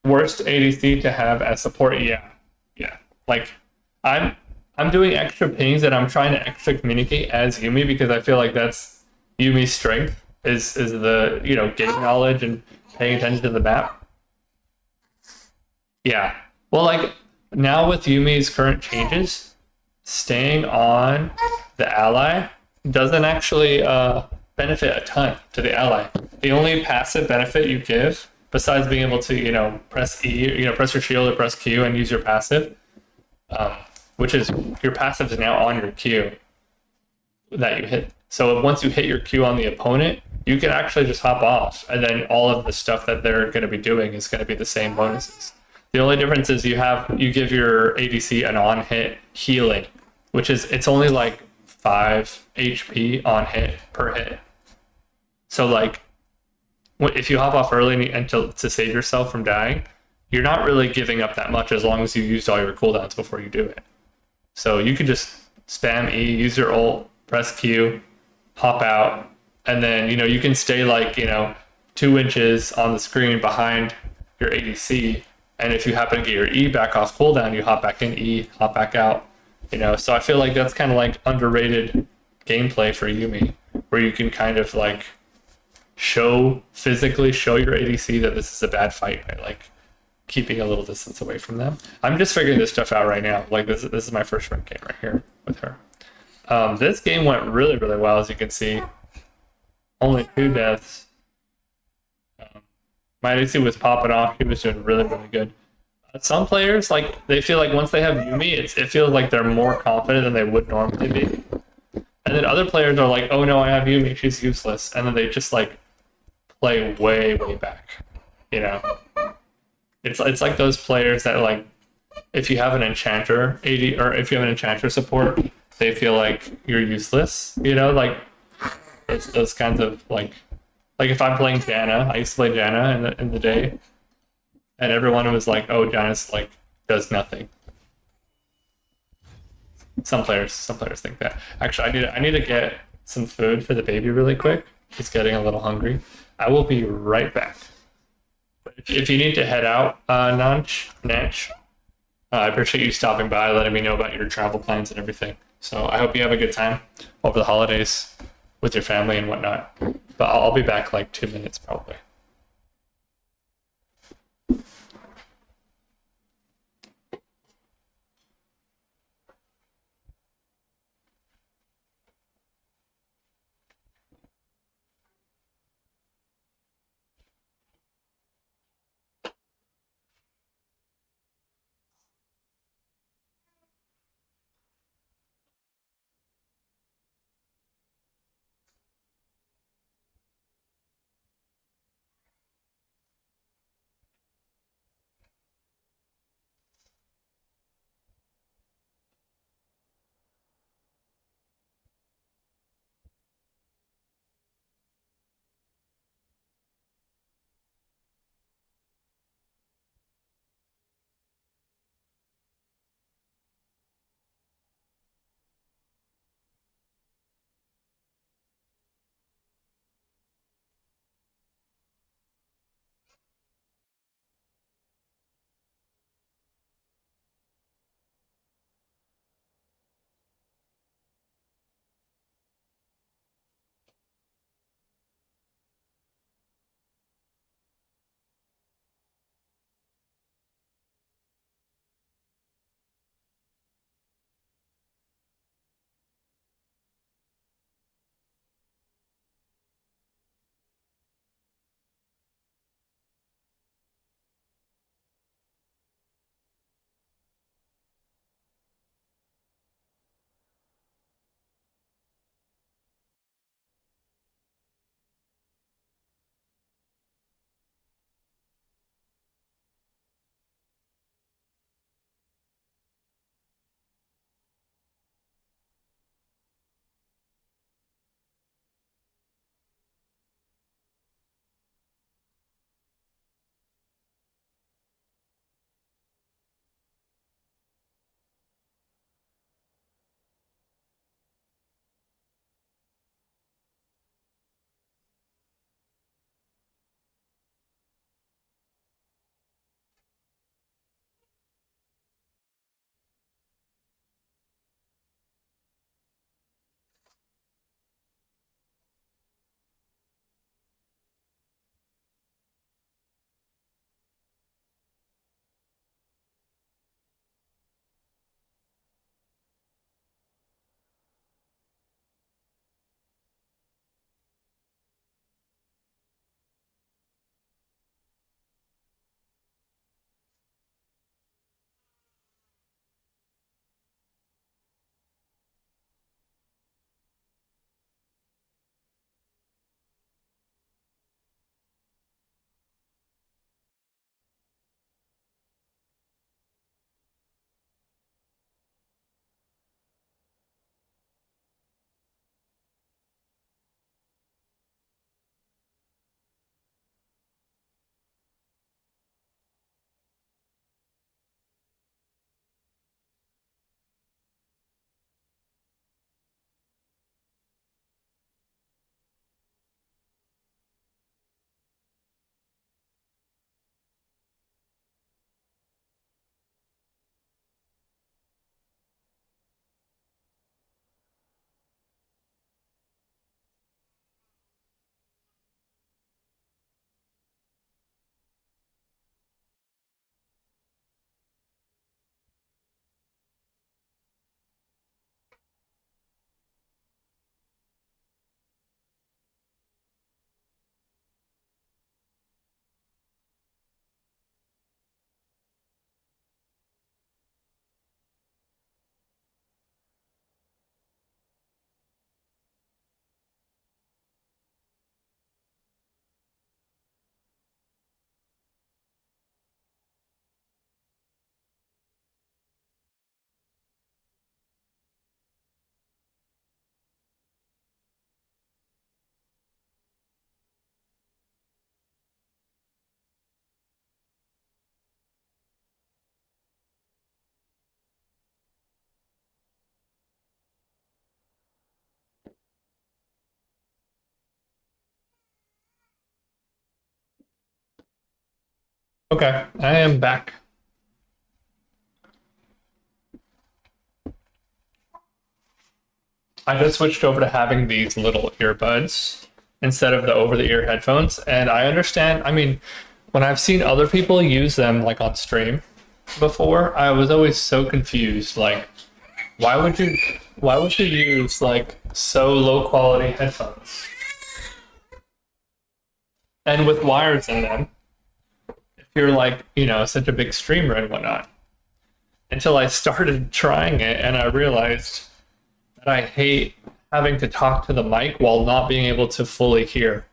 Worst ADC to have as support, yeah. Like, I'm doing extra pings and I'm trying to extra communicate as Yumi because I feel like that's Yumi's strength is the game knowledge and paying attention to the map. Yeah. Well, like now with Yumi's current changes, staying on the ally doesn't actually benefit a ton to the ally. The only passive benefit you give, besides being able to press E, press your shield or press Q and use your passive, which is your passive is now on your Q that you hit. So once you hit your Q on the opponent, you can actually just hop off, and then all of the stuff that they're going to be doing is going to be the same bonuses. The only difference is you give your ADC an on-hit healing, which is it's only like 5 HP on hit per hit. So like, if you hop off early and to save yourself from dying, you're not really giving up that much as long as you used all your cooldowns before you do it. So you can just spam E, use your ult, press Q, hop out, and then you can stay like 2 inches on the screen behind your ADC, and if you happen to get your E back off cooldown, you hop back in E, hop back out. So I feel like that's kind of like underrated gameplay for Yumi, where you can kind of like physically show your ADC that this is a bad fight by like keeping a little distance away from them. I'm just figuring this stuff out right now. Like this is my first run game right here with her. This game went really, really well, as you can see. Only 2 deaths. My ADC was popping off. He was doing really, really good. Some players, like, they feel like once they have Yumi, it feels like they're more confident than they would normally be. And then other players are like, oh no, I have Yumi, she's useless. And then they just like play way, way back. It's like those players that like, if you have an enchanter AD or if you have an enchanter support, they feel like you're useless. Like those kinds of like if I'm playing Janna, I used to play Janna in the day, and everyone was like, oh, Janna's like does nothing. Some players think that. Actually, I need to get some food for the baby really quick. He's getting a little hungry. I will be right back. If you need to head out, Nanch, I appreciate you stopping by, letting me know about your travel plans and everything. So I hope you have a good time over the holidays with your family and whatnot. But I'll be back like 2 minutes probably. Okay, I am back. I just switched over to having these little earbuds instead of the over-the-ear headphones, and I understand. I mean, when I've seen other people use them like on stream before, I was always so confused. Like, why would you use like so low quality headphones? And with wires in them, if you're like, such a big streamer and whatnot. Until I started trying it and I realized that I hate having to talk to the mic while not being able to fully hear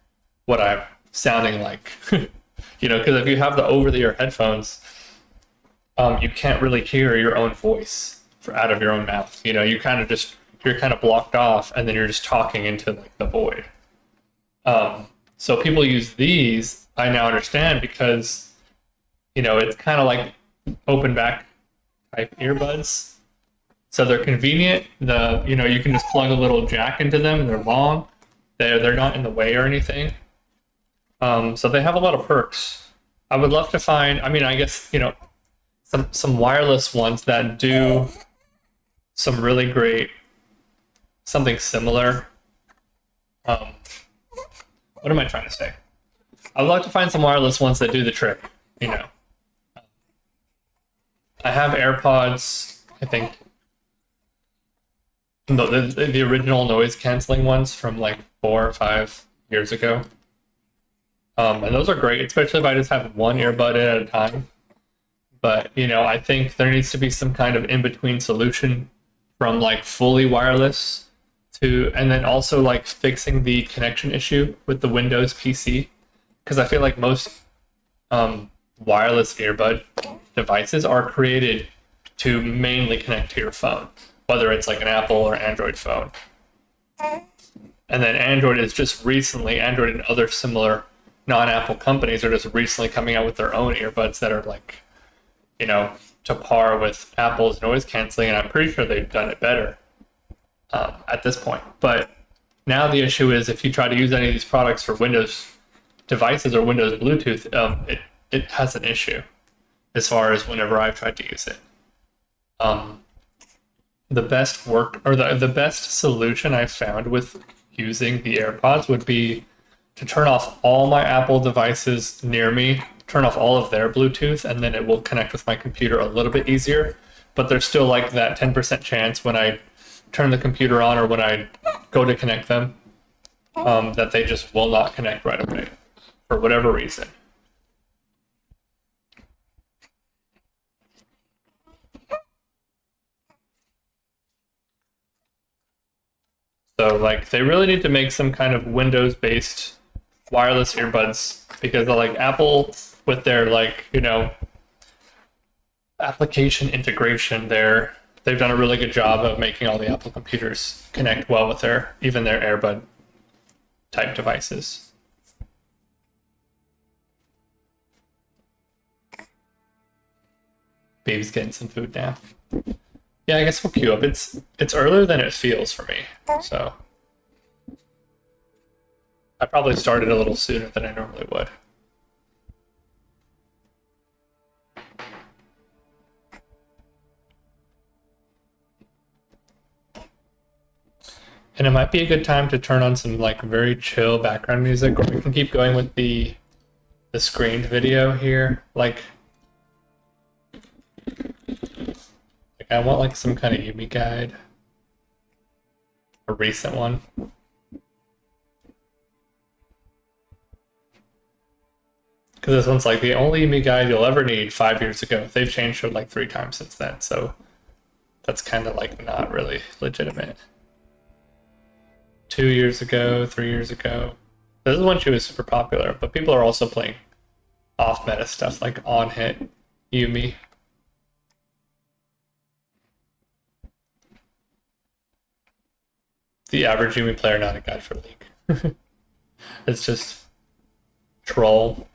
what I'm sounding like. Because if you have the over-the-ear headphones, you can't really hear your own voice out of your own mouth. You're kind of blocked off, and then you're just talking into like the void. So people use these. I now understand because it's kind of like open back type earbuds. So they're convenient. You can just plug a little jack into them. They're long. They're not in the way or anything. So they have a lot of perks. I would love to find. I mean, I guess some wireless ones that do some really great something similar. What am I trying to say? I would like to find some wireless ones that do the trick. I have AirPods. I think. The original noise canceling ones from like 4 or 5 years ago. And those are great, especially if I just have one earbud at a time. But, I think there needs to be some kind of in-between solution from like fully wireless and then also like fixing the connection issue with the Windows PC. Because I feel like most wireless earbud devices are created to mainly connect to your phone, whether it's like an Apple or Android phone. And then Android and other similar non-Apple companies are just recently coming out with their own earbuds that are like, to par with Apple's noise canceling, and I'm pretty sure they've done it better at this point. But now the issue is if you try to use any of these products for Windows devices or Windows Bluetooth, it has an issue as far as whenever I've tried to use it. The best solution I've found with using the AirPods would be to turn off all my Apple devices near me, turn off all of their Bluetooth, and then it will connect with my computer a little bit easier. But there's still like that 10% chance when I turn the computer on or when I go to connect them, that they just will not connect right away for whatever reason. So like they really need to make some kind of Windows-based wireless earbuds because like Apple with their application integration they've done a really good job of making all the Apple computers connect well with their AirBud type devices. Baby's getting some food now. Yeah, I guess we'll queue up. It's earlier than it feels for me, so I probably started a little sooner than I normally would. And it might be a good time to turn on some like very chill background music, or we can keep going with the screened video here. Like I want like some kind of Yumi guide, a recent one. Because this one's like the only Yumi guide you'll ever need 5 years ago. They've changed it like 3 times since then, so that's kind of like not really legitimate. 2 years ago, 3 years ago. This is when she was super popular, but people are also playing off-meta stuff like on-hit Yumi. The average Yumi player, not a guide for League. It's just troll.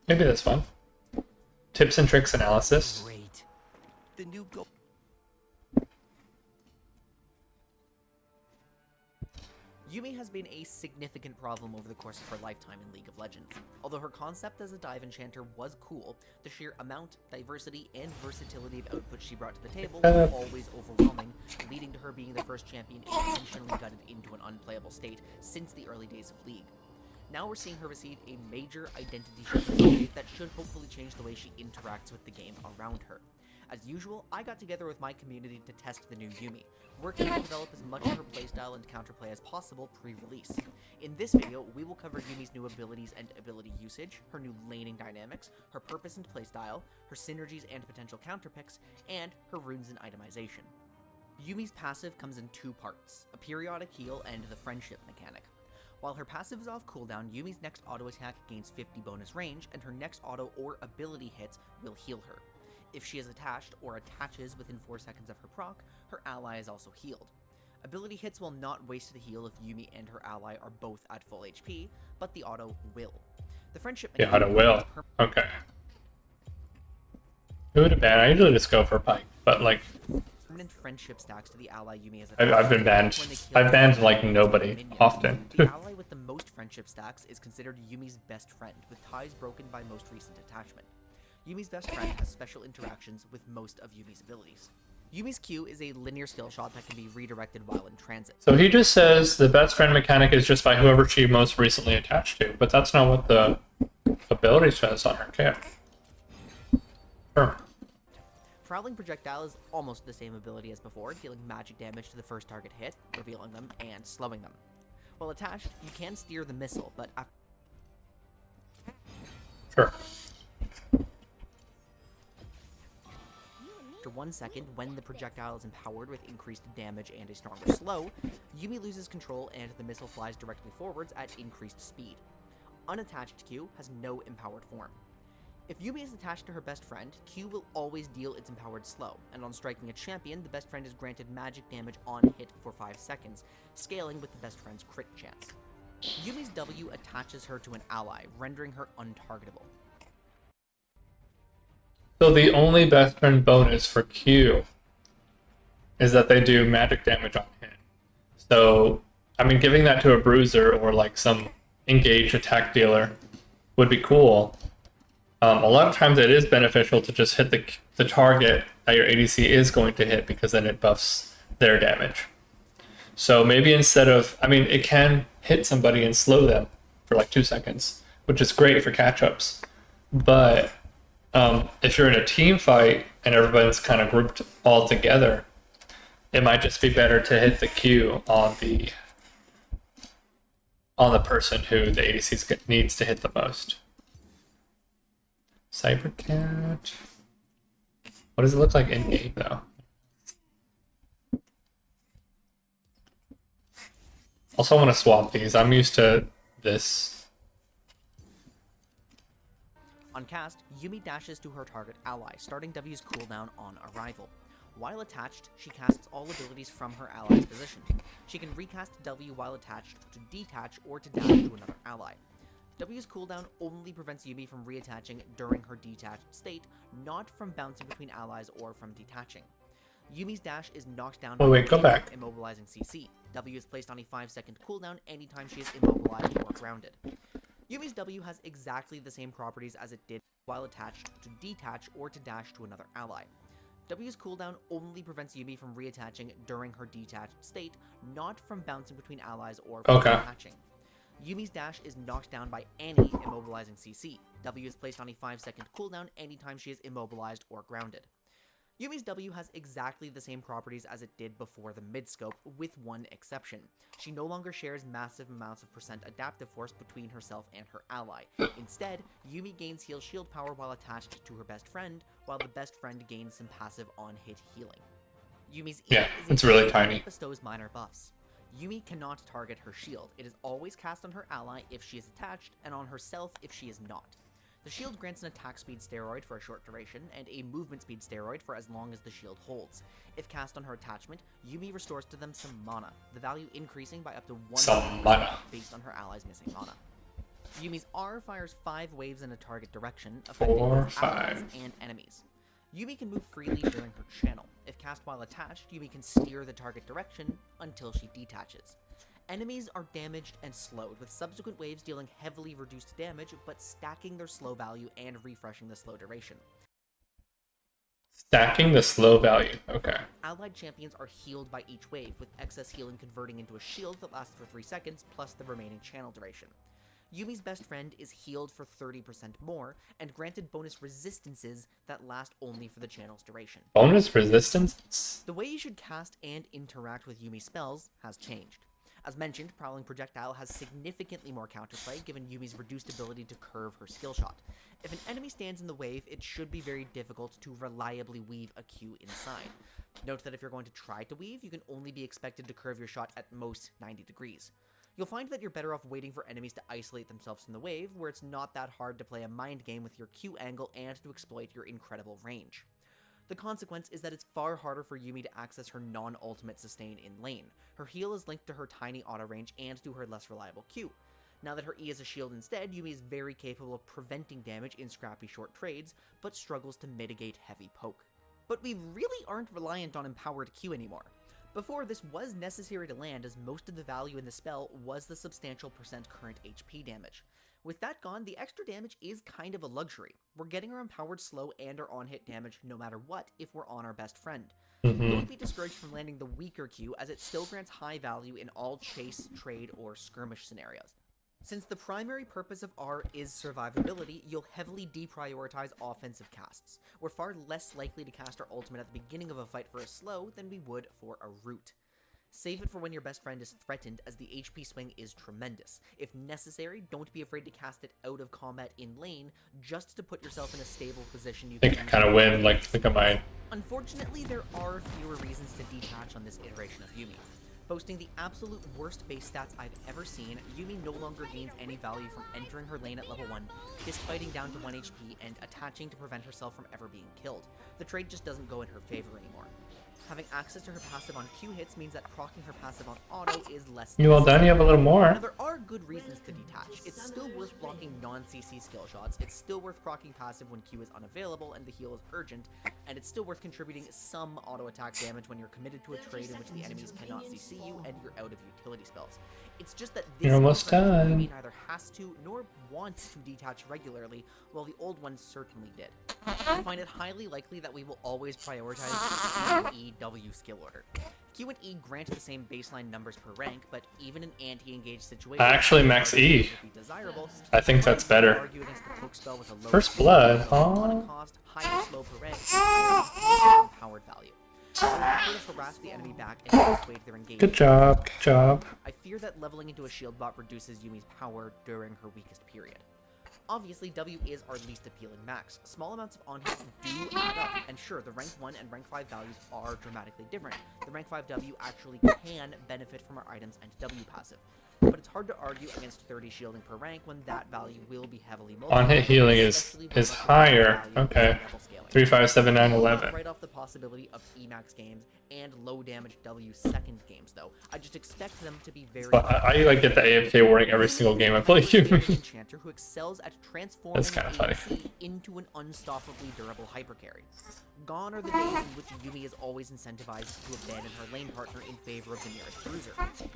Maybe that's fun. Tips and tricks analysis. Great. The new go. Yumi has been a significant problem over the course of her lifetime in League of Legends. Although her concept as a dive enchanter was cool, the sheer amount, diversity, and versatility of output she brought to the table was always overwhelming, leading to her being the first champion intentionally gutted into an unplayable state since the early days of League. Now we're seeing her receive a major identity shift update that should hopefully change the way she interacts with the game around her. As usual, I got together with my community to test the new Yumi, working to develop as much of her playstyle and counterplay as possible pre-release. In this video, we will cover Yumi's new abilities and ability usage, her new laning dynamics, her purpose and playstyle, her synergies and potential counterpicks, and her runes and itemization. Yumi's passive comes in two parts, a periodic heal and the friendship mechanic. While her passive is off cooldown, Yumi's next auto attack gains 50 bonus range, and her next auto or ability hits will heal her. If she is attached or attaches within 4 seconds of her proc, her ally is also healed. Ability hits will not waste the heal if Yumi and her ally are both at full HP, but the auto will. The friendship The auto will. Okay. Who would have banned? I usually just go for Pike, but like permanent friendship stacks to the ally Yumi is I've been banned. I've banned like nobody often. The ally with the most friendship stacks is considered Yumi's best friend, with ties broken by most recent attachment. Yumi's best friend has special interactions with most of Yumi's abilities. Yumi's Q is a linear skill shot that can be redirected while in transit. So he just says the best friend mechanic is just by whoever she most recently attached to, but that's not what the ability says on her kit. Sure. Prowling Projectile is almost the same ability as before, dealing magic damage to the first target hit, revealing them, and slowing them. While attached, you can steer the missile, but Sure. after 1 second, when the projectile is empowered with increased damage and a stronger slow, Yumi loses control and the missile flies directly forwards at increased speed. Unattached Q has no empowered form. If Yumi is attached to her best friend, Q will always deal its empowered slow, and on striking a champion, the best friend is granted magic damage on hit for 5 seconds, scaling with the best friend's crit chance. Yumi's W attaches her to an ally, rendering her untargetable. So the only best friend bonus for Q is that they do magic damage on hit. So, I mean, giving that to a bruiser or like some engaged attack dealer would be cool. A lot of times it is beneficial to just hit the target that your ADC is going to hit, because then it buffs their damage. So maybe instead of, I mean, it can hit somebody and slow them for like 2 seconds, which is great for catch-ups. But if you're in a team fight and everybody's kind of grouped all together, it might just be better to hit the Q on the person who the ADC needs to hit the most. Cybercat. What does it look like in game though? Also, I want to swap these. I'm used to this. On cast, Yumi dashes to her target ally, starting W's cooldown on arrival. While attached, she casts all abilities from her ally's position. She can recast W while attached to detach or to dash to another ally. W's cooldown only prevents Yumi from reattaching during her detached state, not from bouncing between allies or from detaching. Yumi's dash is knocked down by Go back. immobilizing CC. W is placed on a 5-second cooldown anytime she is immobilized or grounded. Yumi's W has exactly the same properties as it did while attached to detach or to dash to another ally. W's cooldown only prevents Yumi from reattaching during her detached state, not from bouncing between allies or from detaching. Yumi's dash is knocked down by any immobilizing CC. W is placed on a 5-second cooldown anytime she is immobilized or grounded. Yumi's W has exactly the same properties as it did before the mid-scope, with one exception. She no longer shares massive amounts of percent adaptive force between herself and her ally. Instead, Yumi gains heal shield power while attached to her best friend, while the best friend gains some passive on-hit healing. Yumi's E it's really tiny. that bestows minor buffs. Yumi cannot target her shield. It is always cast on her ally if she is attached, and on herself if she is not. The shield grants an attack speed steroid for a short duration, and a movement speed steroid for as long as the shield holds. If cast on her attachment, Yumi restores to them some mana, the value increasing by up to 1 based on her ally's missing mana. Yumi's R fires 5 waves in a target direction, affecting both allies and enemies. Yumi can move freely during her channel. If cast while attached, Yumi can steer the target direction until she detaches. Enemies are damaged and slowed, with subsequent waves dealing heavily reduced damage, but stacking their slow value and refreshing the slow duration. Stacking the slow value. Okay. Allied champions are healed by each wave, with excess healing converting into a shield that lasts for 3 seconds, plus the remaining channel duration. Yumi's best friend is healed for 30% more, and granted bonus resistances that last only for the channel's duration. Bonus resistance? The way you should cast and interact with Yumi's spells has changed. As mentioned, Prowling Projectile has significantly more counterplay given Yumi's reduced ability to curve her skill shot. If an enemy stands in the wave, it should be very difficult to reliably weave a Q inside. Note that if you're going to try to weave, you can only be expected to curve your shot at most 90 degrees. You'll find that you're better off waiting for enemies to isolate themselves from the wave, where it's not that hard to play a mind game with your Q angle and to exploit your incredible range. The consequence is that it's far harder for Yumi to access her non-ultimate sustain in lane. Her heal is linked to her tiny auto range and to her less reliable Q. Now that her E is a shield instead, Yumi is very capable of preventing damage in scrappy short trades, but struggles to mitigate heavy poke. But we really aren't reliant on empowered Q anymore. Before, this was necessary to land, as most of the value in the spell was the substantial percent current HP damage. With that gone, the extra damage is kind of a luxury. We're getting our empowered slow and our on-hit damage no matter what if we're on our best friend. Don't be discouraged from landing the weaker Q, as it still grants high value in all chase, trade, or skirmish scenarios. Since the primary purpose of R is survivability, you'll heavily deprioritize offensive casts. We're far less likely to cast our ultimate at the beginning of a fight for a slow than we would for a root. Save it for when your best friend is threatened, as the HP swing is tremendous. If necessary, don't be afraid to cast it out of combat in lane, just to put yourself in a stable position you I think I kind of win, like, think of mine. Unfortunately, there are fewer reasons to detach on this iteration of Yumi. Boasting the absolute worst base stats I've ever seen, Yumi no longer gains any value from entering her lane at level 1, fistfighting down to 1 HP, and attaching to prevent herself from ever being killed. The trade just doesn't go in her favor anymore. Having access to her passive on Q hits means that proccing her passive on auto is less You all done? You have a little more. Now, there are good reasons to detach. It's still worth blocking non-CC skill shots, it's still worth proccing passive when Q is unavailable and the heal is urgent, and it's still worth contributing some auto-attack damage when you're committed to a trade in which the enemies cannot CC you and you're out of utility spells. It's just that this You're almost done. Yumi neither has to nor wants to detach regularly, while the old one certainly did. I find it highly likely that we will always prioritize the Q, E, W skill order. Q and E grant the same baseline numbers per rank, but even in anti-engaged situations, I actually max E. desirable, I think that's better. argue against the poke spell with a low First speed, blood, low huh? cost, higher slow per rank, and higher empowered value. I prefer to harass the enemy back and dissuade their engagement. Good job, good job. I fear that leveling into a shield bot reduces Yumi's power during her weakest period. Obviously, W is our least appealing max. Small amounts of on-hits do add up, and sure, the rank 1 and rank 5 values are dramatically different. The rank 5 W actually can benefit from our items and W passive. But it's hard to argue against 30 shielding per rank when that value will be heavily multiplied. On-hit healing is higher. Okay. 3, 5, 7, 9, 11. Right off the possibility of Emax games and low damage W second games, though. I just expect them to be very. But I like get the AFK warning every single game I play Yumi. Enchanter who excels at transforming That's kinda funny. ADC into an unstoppably durable hypercarry. Gone are the days in which Yumi is always incentivized to abandon her lane partner in favor of the nearest bruiser.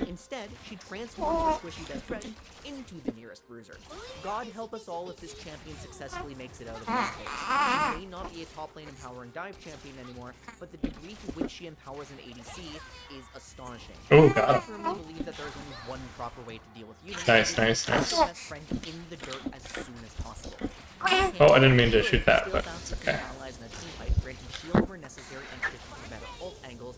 Instead, she transforms her squishy best friend into the nearest bruiser. God help us all if this champion successfully makes it out of lane phase. She may not be a top lane empowering dive champion anymore, but the degree to which she empowers an ADC is astonishing. Oh, I God. firmly believe that there is only one proper way to deal with Yumi. Nice, and nice, it is nice. to put your best friend in the dirt as soon as possible. Oh, I didn't mean to shoot that, but it's okay. Allies in a team fight, granting shield where necessary and shifting for better ult angles,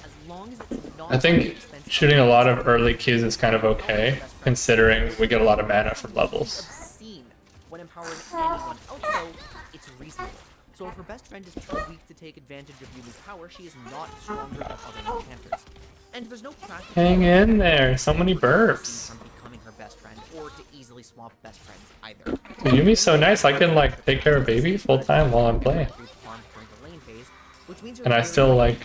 as long as it's not I think expensive. shooting a lot of early Qs is kind of okay, considering we get a lot of mana from levels. Obscene. When empowering anyone else, though, it's reasonable. So if her best friend is too weak to take advantage of Yumi's power, she is not stronger than other enchanters. And there's no practical Hang in there, so many burps. from becoming her best friend, or to easily swap best friends either. Yumi's so nice, I can like take care of baby full time while I'm playing. And I still like,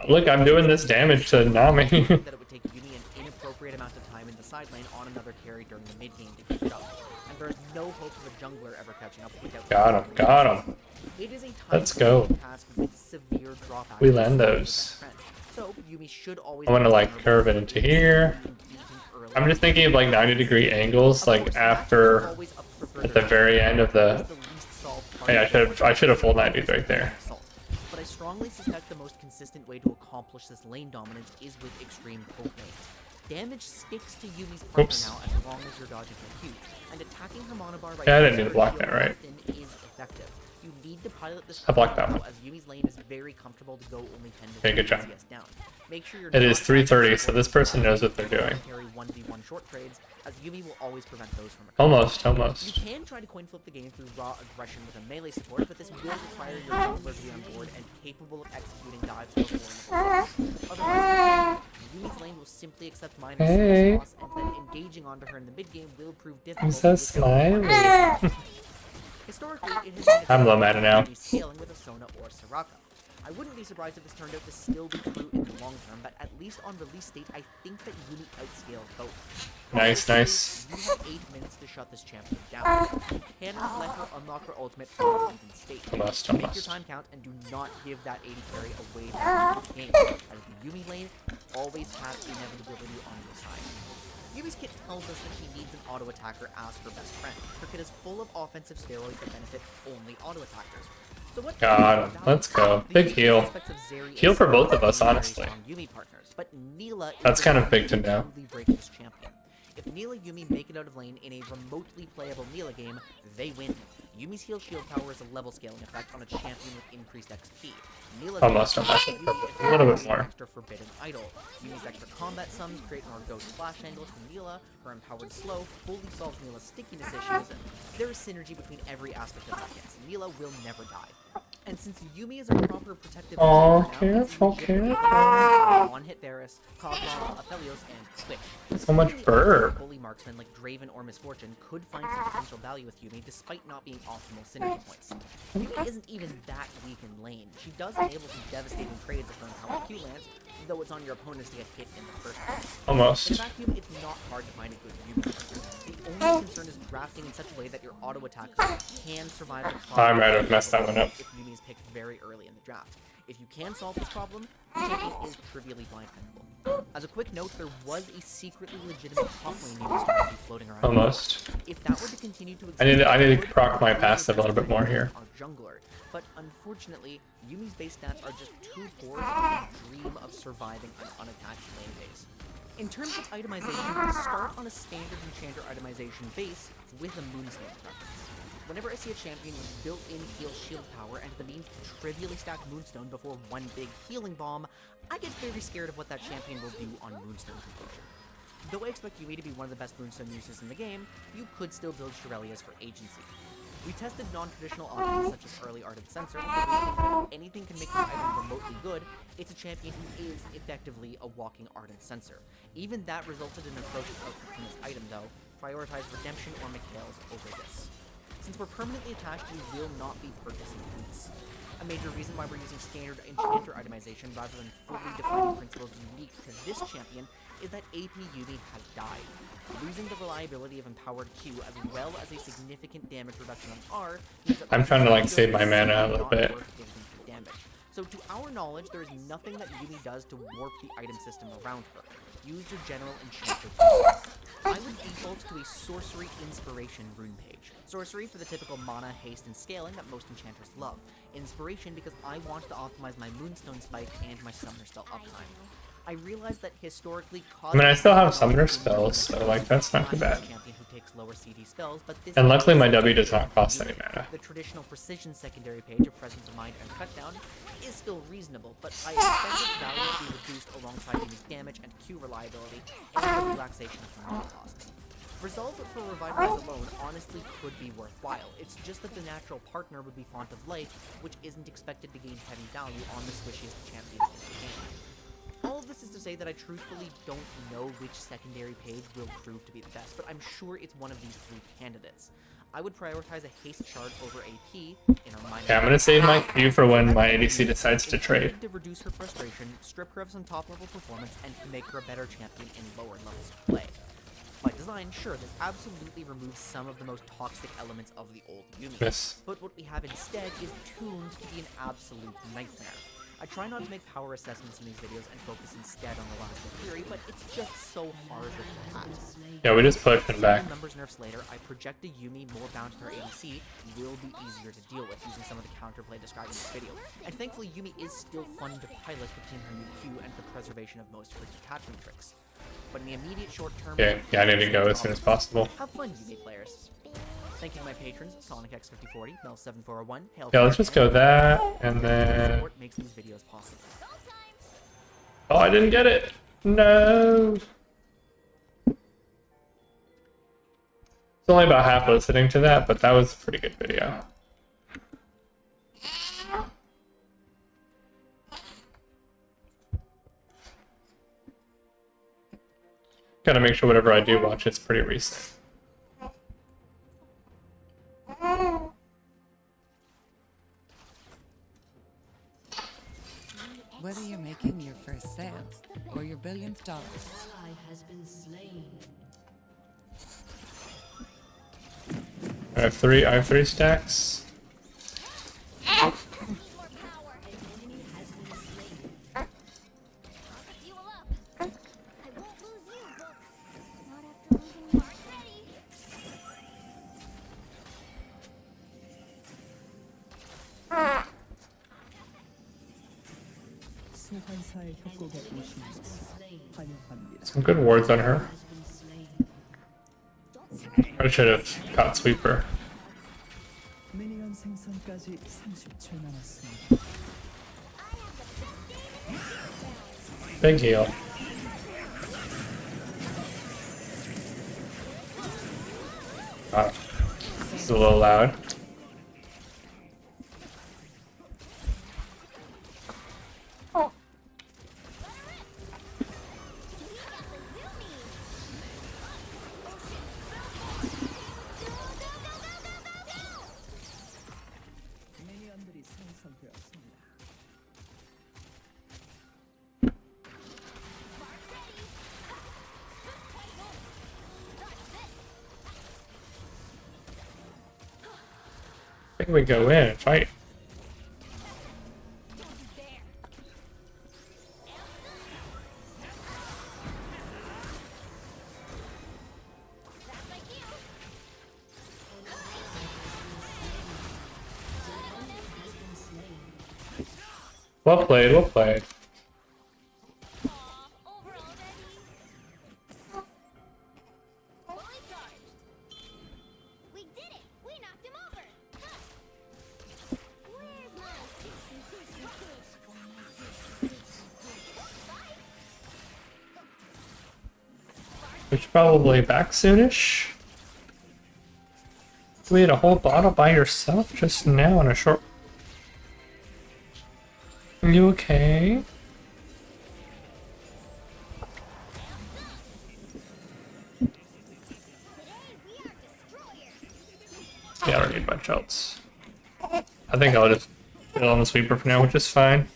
look, I'm doing this damage to Nami. That it would take Yumi an inappropriate amount of time in the side lane on another carry during the mid game to keep it up. And there is no hope of a jungler ever catching up without. Got him, got him. It is a Let's go. task with severe drop We accuracy land from those. the friend. So Yumi should always I'm gonna like curve it into here. I'm just thinking of like 90-degree angles, like after at the very end of the. Yeah, I should have full 90s right there. But I strongly suspect the most consistent way to accomplish this lane dominance is with extreme poke lanes. Damage sticks to Yumi's partner Oops. now as long as you're dodging her Q, and attacking her monobar by Yeah, I didn't need to her block shield that, right? often is effective. You need to pilot this I blocked that well, one. as Yumi's lane is very comfortable to go only 10 to Okay, good 15 job. CS down. Make sure you're It is not 3:30, so this person knows what they're doing. carry 1v1 short trades, as Yumi will always prevent those from occurring. Almost, You almost. can try to coin flip the game through raw aggression with a melee support, but this will require your jungler to be on board and capable of executing dives before otherwise, Yumi's lane will simply accept minor Hey. loss, and then engaging onto her in the mid game will prove difficult. I'm so with smiley. Historically, it has been I'm low mana now. Yumi scaling with a Sona or Soraka. I wouldn't be surprised if this turned out to still be true in the long term, but at least on release date, I think that Yumi outscales both. Nice, nice. You have 8 minutes to shut this champion down. You cannot let her unlock her ultimate from an even state. Almost, Make your almost. time count and do not give that 80 carry away from the game, as the Yumi lane always has inevitability on your side. Yumi's kit tells us that she needs an auto attacker as her best friend. Her kit is full of offensive steroids that benefit only auto attackers. So what Got him. Let's go. Big heal. Heal for both of us, honestly. Yumi partners, but Neela is That's the kind of one big who to know. truly breaks this champion. If Neela Yumi make it out of lane in a remotely playable Neela game, they win. Yumi's heal shield power is a level scaling effect on a champion with increased XP. Neela's Almost, heal almost. Yumi is A little bit the more. Extra forbidden idol. Yumi's extra combat sums create more ghost flash angles for Neela. Her empowered slow fully solves Neela's stickiness issues. There is synergy between every aspect of her kits. Neela will never die. And since Yumi is a proper protective Aw, now, it's careful, legitimate careful. One-hit Varus, Kozlov, Aphelios, and Quick. So much Even burp. bully marksmen like Draven or Misfortune could find some potential value with Yumi despite not being optimal synergy points. Yumi isn't even that weak in lane. She does enable some devastating trades if her empowered Q lands, though it's on your opponents to get hit in the first place. In a Almost. vacuum, it's not hard to find a good Yumi partner. The only concern is drafting in such a way that your auto attackers can survive the I might have messed that one up. if Yumi is picked very early in the draft. If you can solve this problem, the champion is trivially blind pickable. As a quick note, there was a secretly legitimate top lane Yumi strategy floating around. Almost. If that were to continue to exist, I need to it would proc my be passive a little bit more here. Our jungler, but unfortunately, Yumi's base stats are just too poor to dream of surviving an unattached lane base. In terms of itemization, we start on a standard enchanter itemization base with a moonstone preference. Whenever I see a champion with built-in heal shield power and the means to trivially stack Moonstone before one big healing bomb, I get very scared of what that champion will do on Moonstone completion. Though I expect Yumi to be one of the best Moonstone users in the game, you could still build Shirelias for agency. We tested non-traditional options such as early Ardent Sensor, and if anything can make this item remotely good, it's a champion who is effectively a walking Ardent Sensor. Even that resulted in atrocious output from this item though. Prioritize Redemption or Mikhail's over this. Since we're permanently attached, we will not be purchasing boots. A major reason why we're using standard enchanter itemization rather than fully defining principles unique to this champion is that AP Yumi has died. Losing the reliability of empowered Q as well as a significant damage reduction on R means that I'm trying to like save my mana a little not bit. worth giving her damage. So to our knowledge, there is nothing that Yumi does to warp the item system around her. Use your general enchanter tools. I would default to a sorcery inspiration rune page. Sorcery for the typical mana, haste, and scaling that most enchanters love. Inspiration because I want to optimize my moonstone spike and my summoner spell uptime. I realize that historically, I still have summoner spells, so like that's not too bad. Champion who takes lower CD spells, but this And luckily my W does not cost any mana. The traditional precision secondary page of Presence of Mind and Cutdown is still reasonable, but I expect its value to be reduced alongside Yumi's damage and Q reliability and the relaxation of mana costs. Resolve for Revitalize alone honestly could be worthwhile. It's just that the natural partner would be Font of Light, which isn't expected to gain heavy value on the squishiest champion in the game. All of this is to say that I truthfully don't know which secondary page will prove to be the best, but I'm sure it's one of these three candidates. I would prioritize a haste shard over AP in our mind. Okay, I'm gonna save my Q for when my ADC decides to trade. To reduce her frustration, strip her of some top level performance, and to make her a better champion in lower levels of play. By design, sure, this absolutely removes some of the most toxic elements of the old Yumi. Yes. But what we have instead is tuned to be an absolute nightmare. I try not to make power assessments in these videos and focus instead on the lasting theory, but it's just so hard with that. Yeah, we just pushed him back. Numbers nerfs later, I project a Yumi more bound to her ADC will be easier to deal with using some of the counterplay described in this video. And thankfully, Yumi is still fun to pilot between her new Q and the preservation of most of her detachment tricks. But in the immediate short term, Okay, yeah, I need to go as soon as possible. have fun, Yumi players. Thank you to my patrons, Sonic X5040, Mel7401, Hail Yeah, let's just go that, and then... support makes these videos possible. Oh, I didn't get it! No! It's only about half listening to that, but that was a pretty good video. Gotta make sure whatever I do watch, it's pretty recent. Whether you're making your first sale or your billionth dollar. Ally has been slain. I have three stacks. Need more power. An enemy has been slain. I'll fuel up. I won't lose you, Book. Not after losing you already. 소환사의 협곡에 오신 것을 환영합니다. Some good wards on her. Has been slain. I should have got sweeper. 미니언 생성까지 30초 남았습니다. Big heal. Ah, this is a little loud. 미니언들이 생성되었습니다. I think we go in and fight. Well played, well played. Over already. Fully charged. We did it. We knocked him over. Huh. Where's my We should probably back soonish. You ate a whole bottle by yourself just now in a short... Are you okay? Yeah, I don't need much else. I think I'll just put on the sweeper for now, which is fine.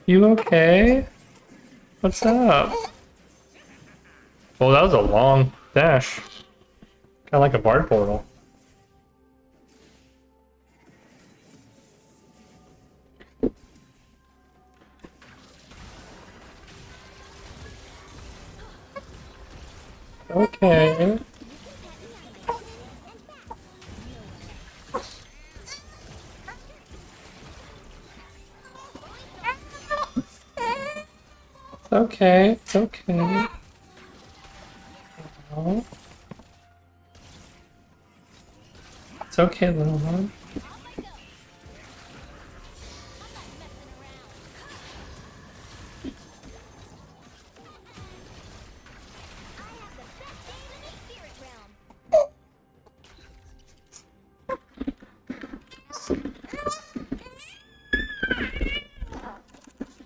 You okay? What's up? Well, that was a long dash. Kind of like a bard portal. Okay. Okay, it's okay. Oh. It's okay, little one.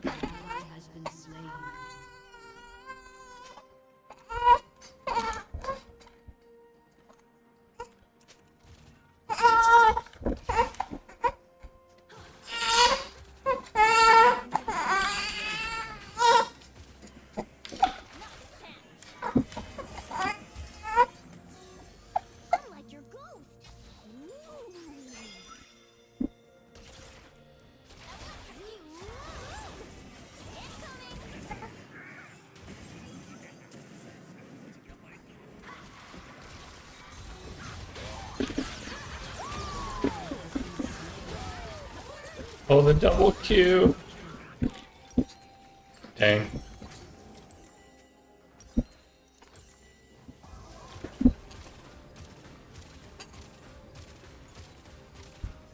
Ally has been slain. Oh, the double Q. Dang.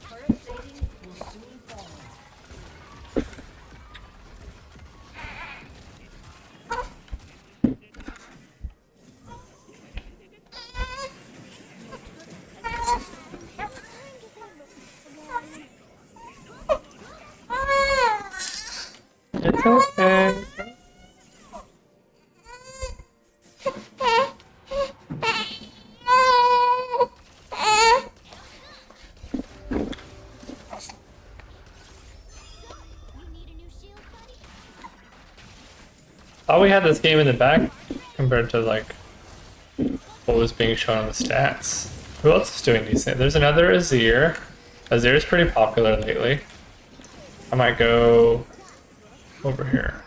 Turret plating will soon fall. It's okay. You need a new shield, buddy? Thought we had this game in the back compared to like what was being shown on the stats. Who else is doing these things? There's another Azir. Azir's pretty popular lately. I might go over here.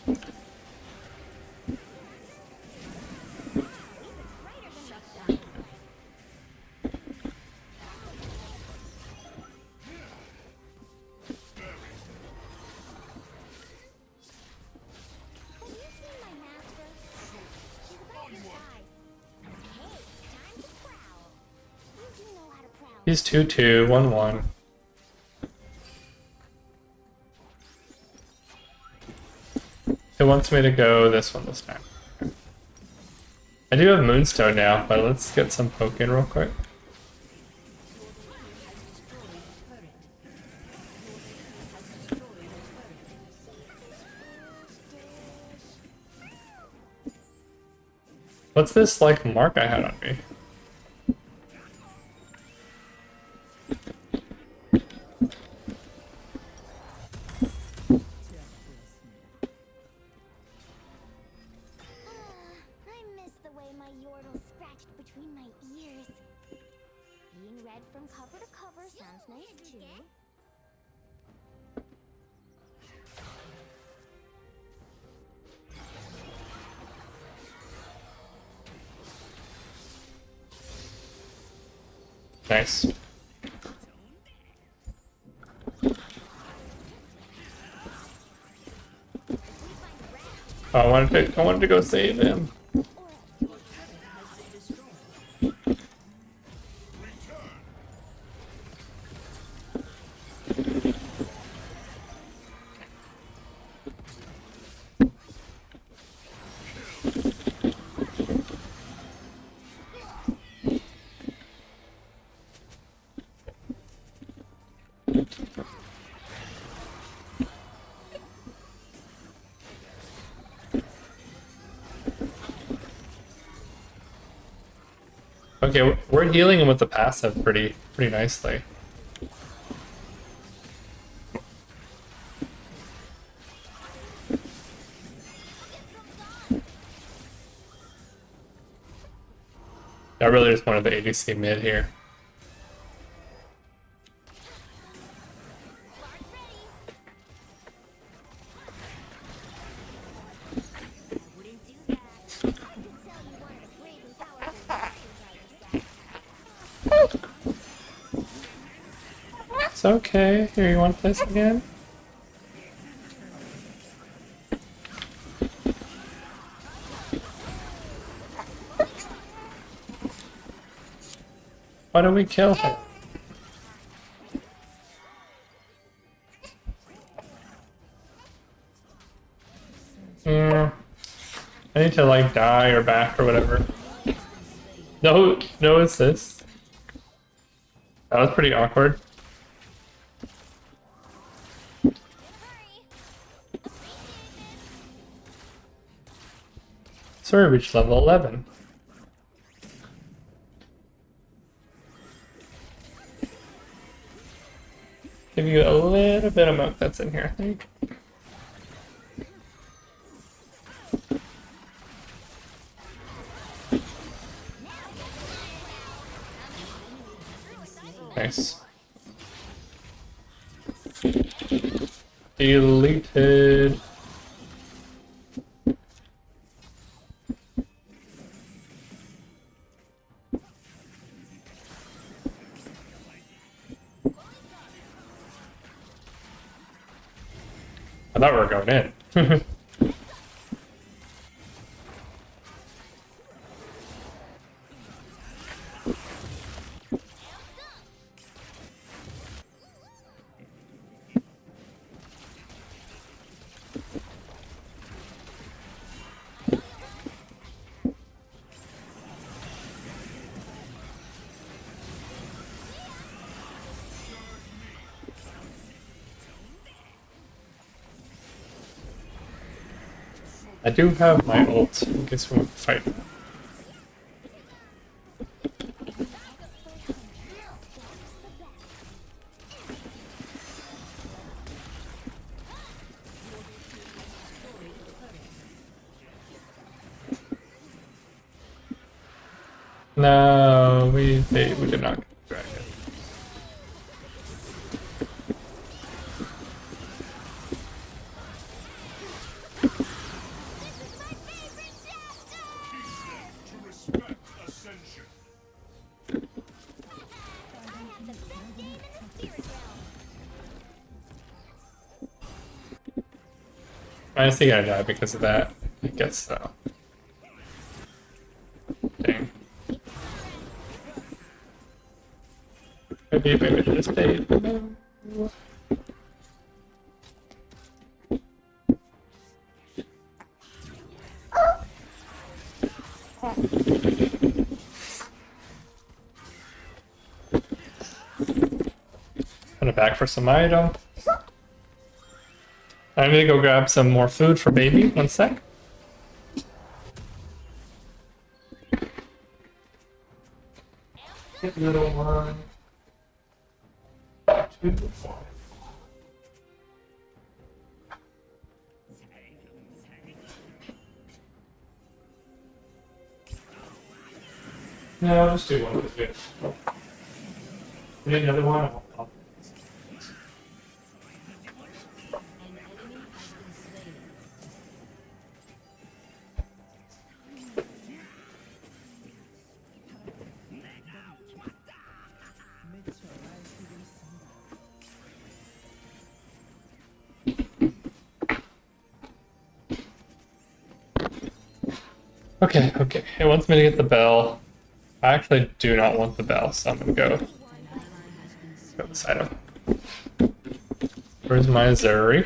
Have you seen my master? She's about your size. Hey, time to prowl. You do know how to prowl. He's 2-2, 1-1. It wants me to go this one this time. Okay. I do have Moonstone now, but let's get some poke in real quick. What's this like mark I had on me? I miss the way my yordle scratched between my ears. Being read from cover to cover sounds nice too. Nice. Oh, I wanted to go save him. Okay, we're healing him with the passive pretty nicely. I really just wanted the ADC mid here. Wouldn't do that. I could tell you wanted a brave and powerful warrior by your side. It's okay. Here, you want this again? Why don't we kill her? I need to like die or back or whatever. No assist. That was pretty awkward. Sorry, reached level 11. Give you a little bit of milk that's in here, I think. Nice. Deleted. thought we were going in. I do have my ult in case we want to fight. No, we did not get the dragon. I honestly gotta die because of that. I guess so. Dang. Maybe this day. No. Gonna back for some item. I need to go grab some more food for baby. One sec. Get little one. 2, 4. No, let's do one of the two. We need another one. Okay, okay. It wants me to get the bell. I actually do not want the bell, so I'm gonna go this item. Where's my Zuri?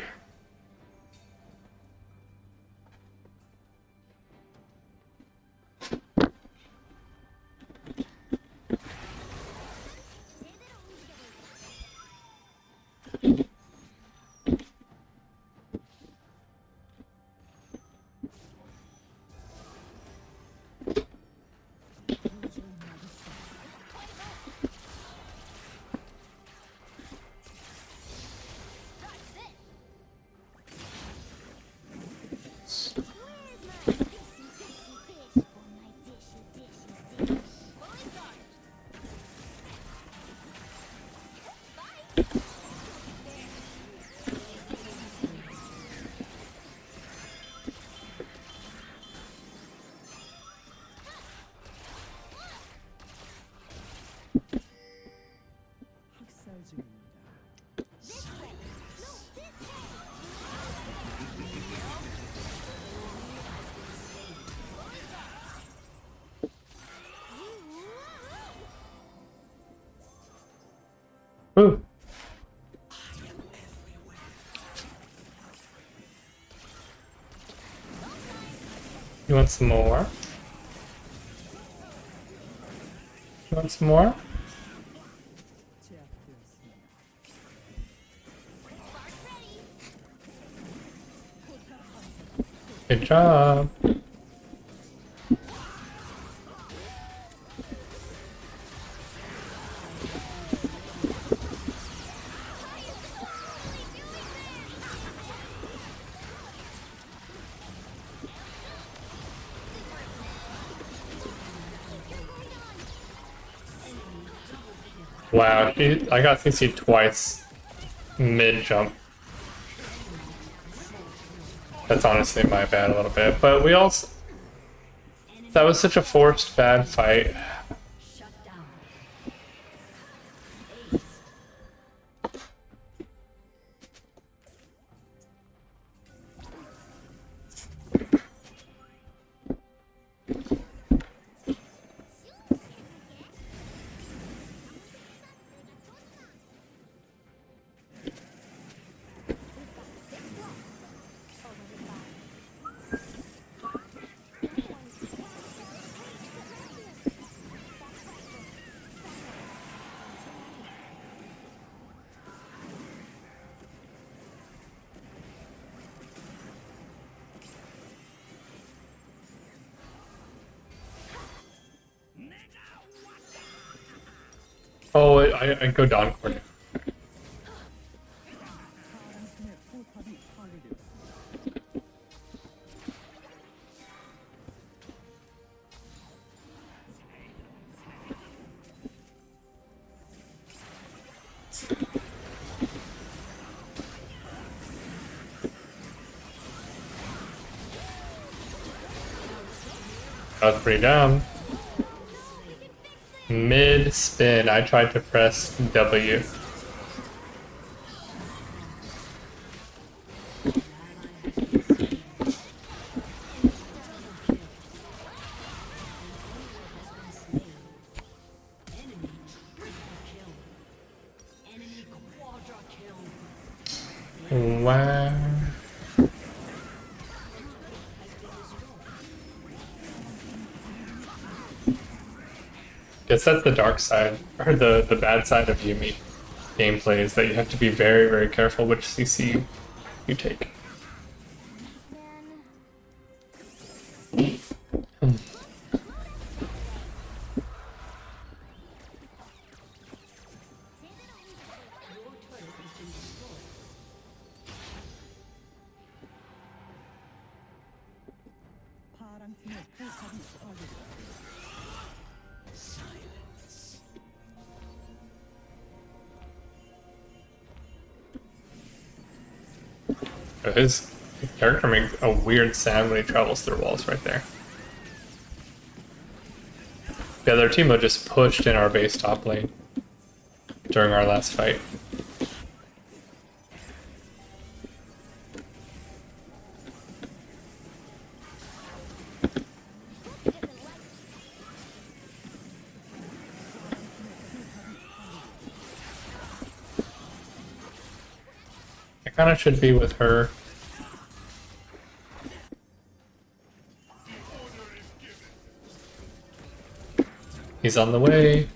Ooh. You want some more? You want some more? Good job. Wow, I got CC twice mid-jump. That's honestly my bad a little bit, but we also... That was such a forced bad fight. Oh, I go Dawn Court. That was pretty dumb. Mid spin, I tried to press W. Wow. Guess that's the dark side, or the bad side of Yumi gameplay, is that you have to be very, very careful which CC you take. His character makes a weird sound when he travels through walls right there. The other team just pushed in our base top lane during our last fight. I kind of should be with her. He's on the way.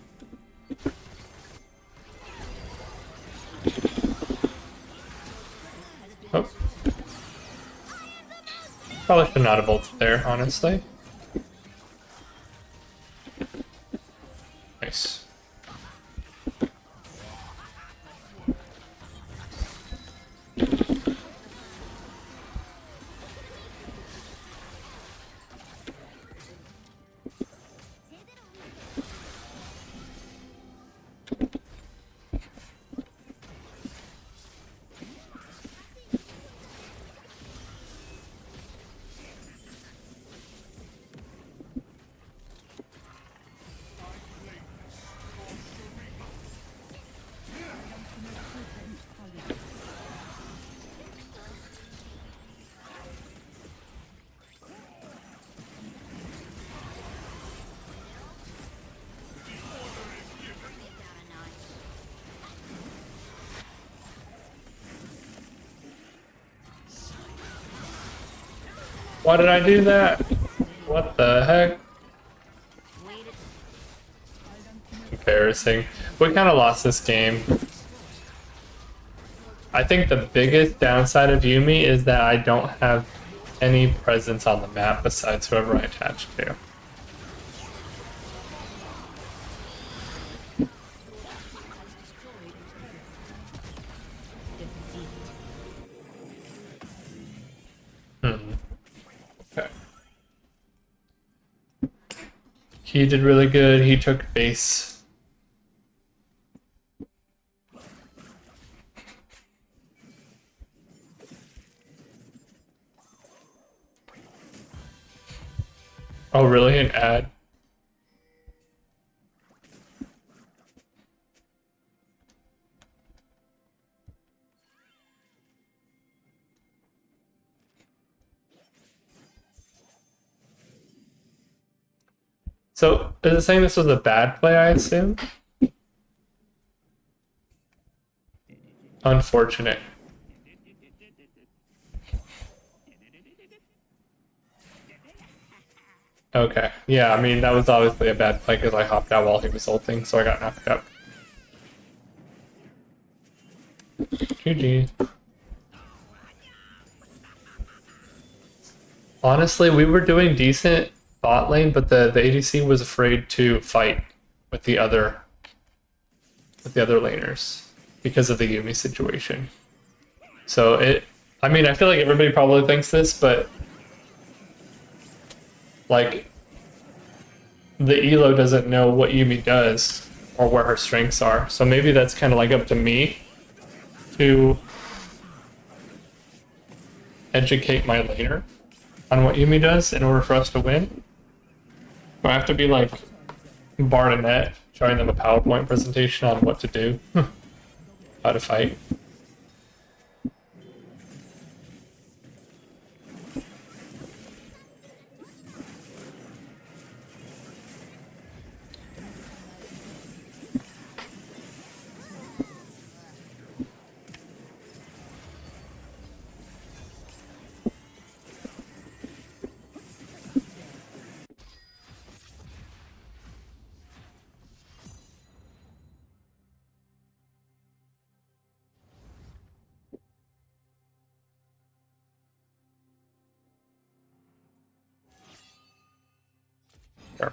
Oh. Probably should not have ulted there, honestly. Nice. Why did I do that? What the heck? Embarrassing. We kind of lost this game. I think the biggest downside of Yumi is that I don't have any presence on the map besides whoever I attach to. Okay. He did really good. He took base. Oh, really? An ad? So, is it saying this was a bad play, I assume? Unfortunate. Okay. Yeah, I mean, that was obviously a bad play because I hopped out while he was ulting, so I got knocked up. GG. Honestly, we were doing decent bot lane, but the ADC was afraid to fight with the other with the other laners because of the Yumi situation. So I mean, I feel like everybody probably thinks this, but like the Elo doesn't know what Yumi does or where her strengths are. So maybe that's kind of like up to me to educate my laner on what Yumi does in order for us to win. I have to be like Barnet showing them a PowerPoint presentation on what to do, how to fight. Sure.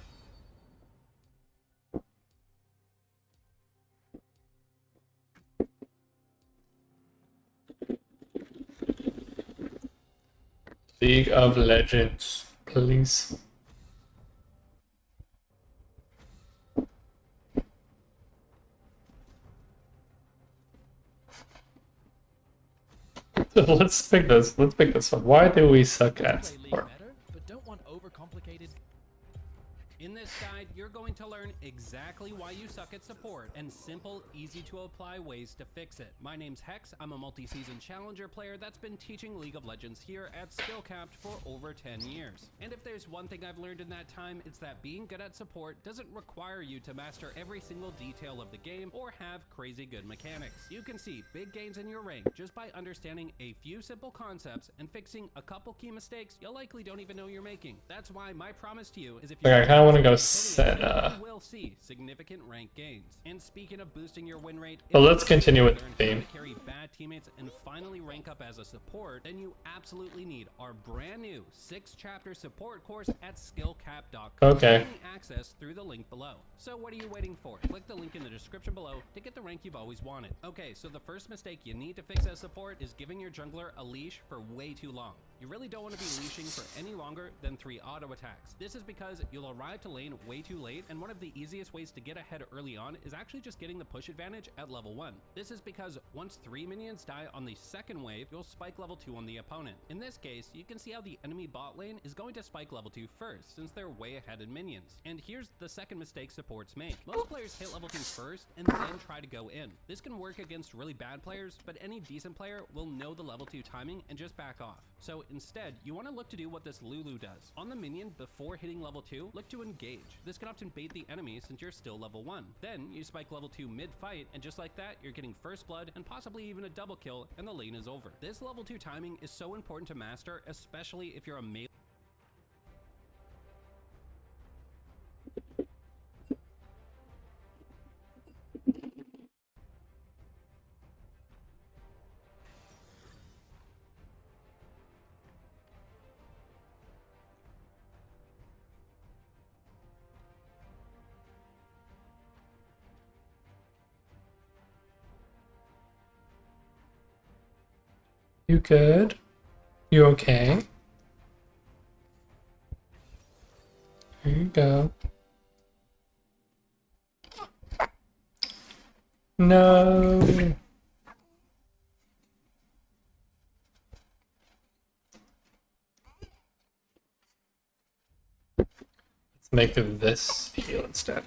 League of Legends, please. Let's pick this. Let's pick this one. Why do we suck at Play League support? better, but don't want overcomplicated. In this guide, you're going to learn exactly why you suck at support and simple, easy to apply ways to fix it. My name's Hex. I'm a multi-season challenger player that's been teaching League of Legends here at Skillcapped for over 10 years. And if there's one thing I've learned in that time, it's that being good at support doesn't require you to master every single detail of the game or have crazy good mechanics. You can see big gains in your rank just by understanding a few simple concepts and fixing a couple key mistakes you likely don't even know you're making. That's why my promise to you is if you Like, I kind of want to go Senna. you will see significant rank gains. And speaking of boosting your win rate, But if let's you continue with learn the how theme. to carry bad teammates and finally rank up as a support, then you absolutely need our brand new 6-chapter support course at skillcap.com. Okay. Gaining access through the link below. So what are you waiting for? Click the link in the description below to get the rank you've always wanted. Okay, so the first mistake you need to fix as support is giving your jungler a leash for way too long. You really don't want to be leashing for any longer than 3 auto attacks. This is because you'll arrive to lane way too late, and one of the easiest ways to get ahead early on is actually just getting the push advantage at level 1. This is because once 3 minions die on the second wave, you'll spike level 2 on the opponent. In this case, you can see how the enemy bot lane is going to spike level 2 first, since they're way ahead in minions. And here's the second mistake supports make. Most players hit level 2 first and then try to go in. This can work against really bad players, but any decent player will know the level 2 timing and just back off. So instead, you want to look to do what this Lulu does. On the minion, before hitting level 2, look to engage. This can often bait the enemy since you're still level 1. Then, you spike level 2 mid-fight, and just like that, you're getting first blood and possibly even a double kill, and the lane is over. This level 2 timing is so important to master, especially if you're a melee. You good? You okay? Here you go. No. Let's make this heal instead.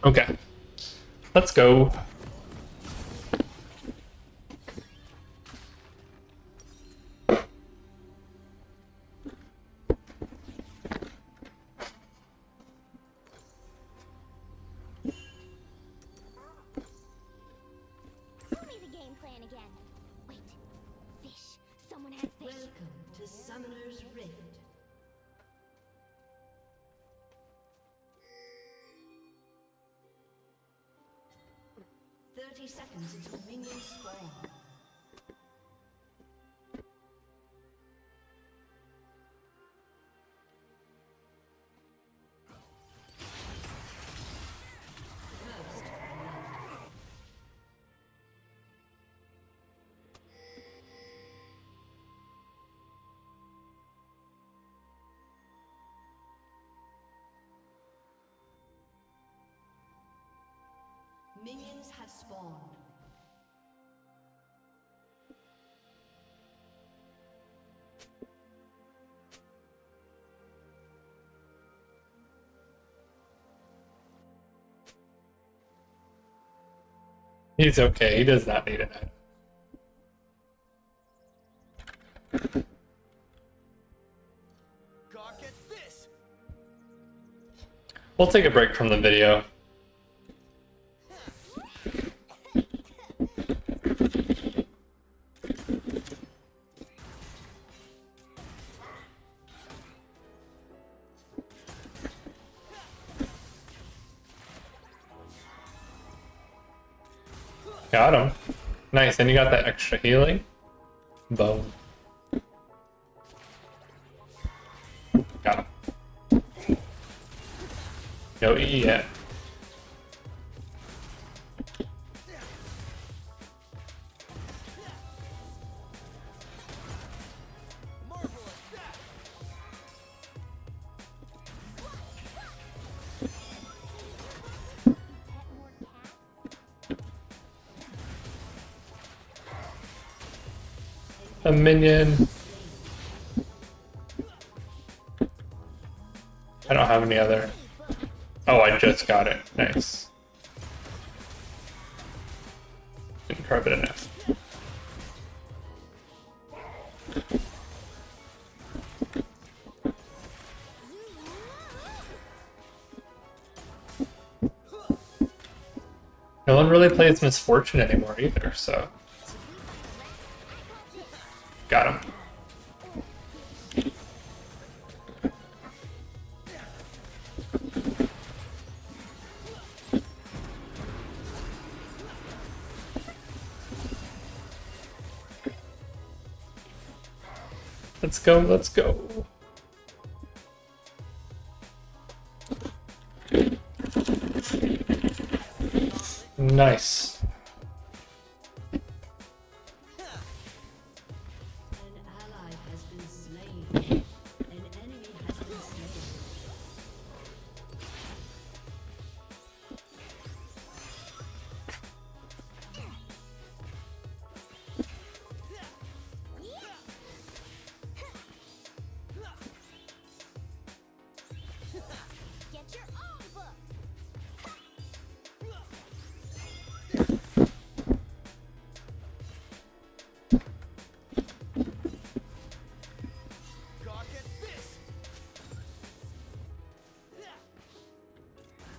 Okay, let's go. Tell me the game plan again. Wait, fish. Someone has fish. Welcome to Summoner's Rift. Seconds until minions spawn. First blood. Minions have spawned. He's okay. He does not need an item. We'll take a break from the video. Got him. Nice, and you got that extra healing. Boom. Got him. No E yet. A minion. I don't have any other. Oh, I just got it. Nice. Didn't carve it enough. No one really plays Misfortune anymore either, so. Got him. Let's go, let's go. Nice. An ally has been slain. An enemy has been slain. Get your own book.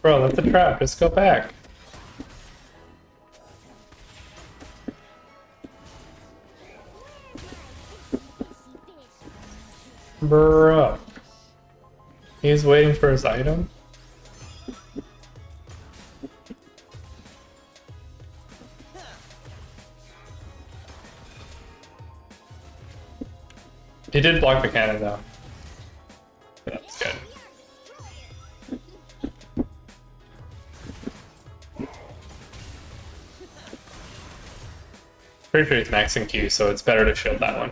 Bro, that's a trap. Just go back. Bro. He's waiting for his item? He did block the cannon though. That's good. Pretty sure he's maxing Q, so it's better to shield that one.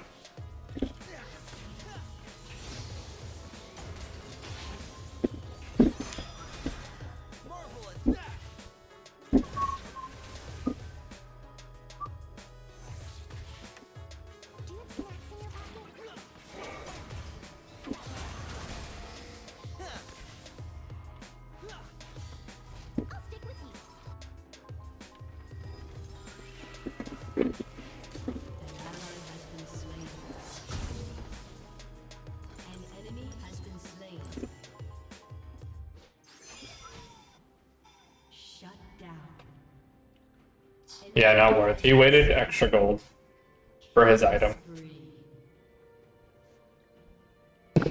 Do you have snacks in your pocket? I'll stick with you. An ally has been slain. An enemy has been slain. Shut down. Yeah, not worth. He waited extra gold for his item. Spree. I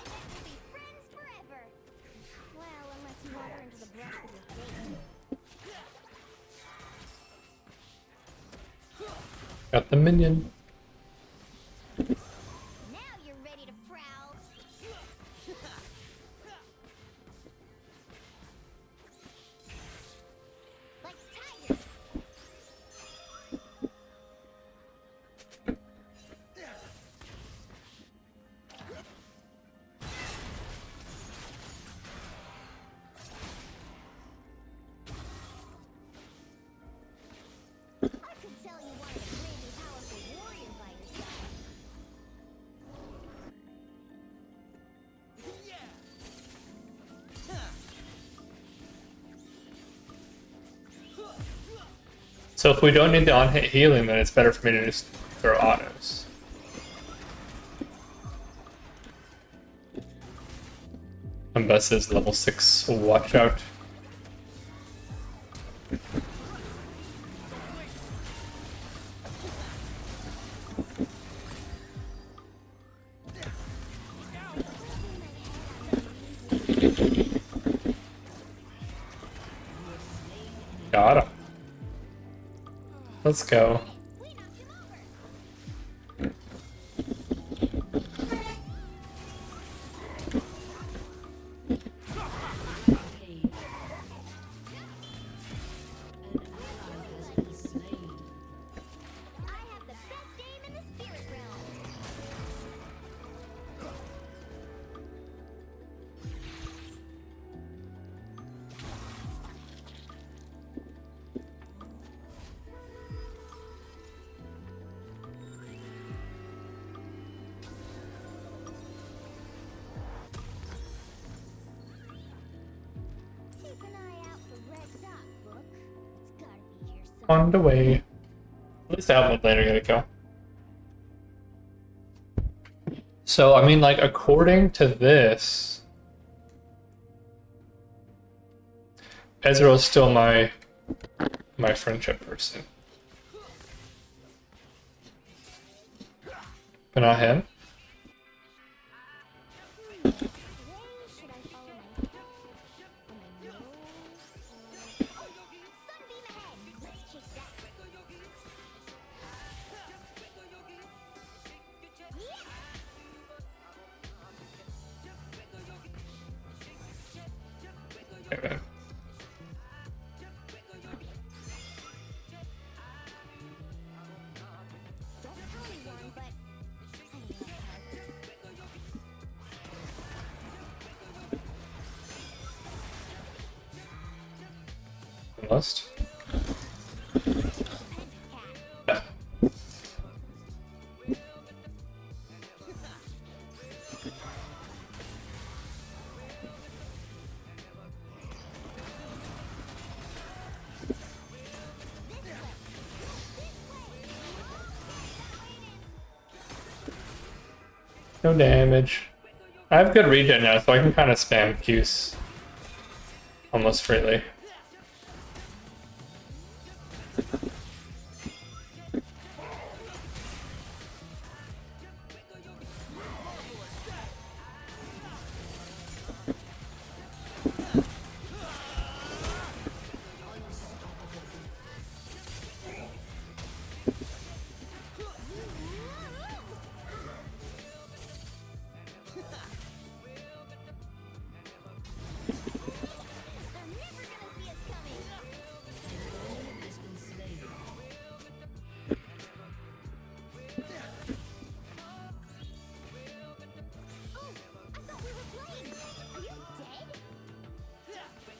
bet we'll be friends forever. Well, unless you wander into the brush with your face. Got the minion. Now you're ready to prowl. Like a tiger. I could tell you wanted a brand new powerful warrior by your side. So if we don't need the on-hit healing, then it's better for me to just throw autos. Unless it's level 6, watch out. Got him. Let's go. We knocked him over. Cage. An ally has been slain. I have the best aim in the spirit realm. Keep an eye out for red dot, book. It's gotta be here somewhere. On the way. At least I have later get a kill. So, I mean, like, according to this, Ezreal's still my friendship person. But not him. Today, should I follow my head or my nose? Oh, sunbeam ahead! Let's chase that. Okay, man. Don't tell anyone, but I need help. Lost. Yeah. No damage. I have good regen now, so I can kind of spam Qs almost freely.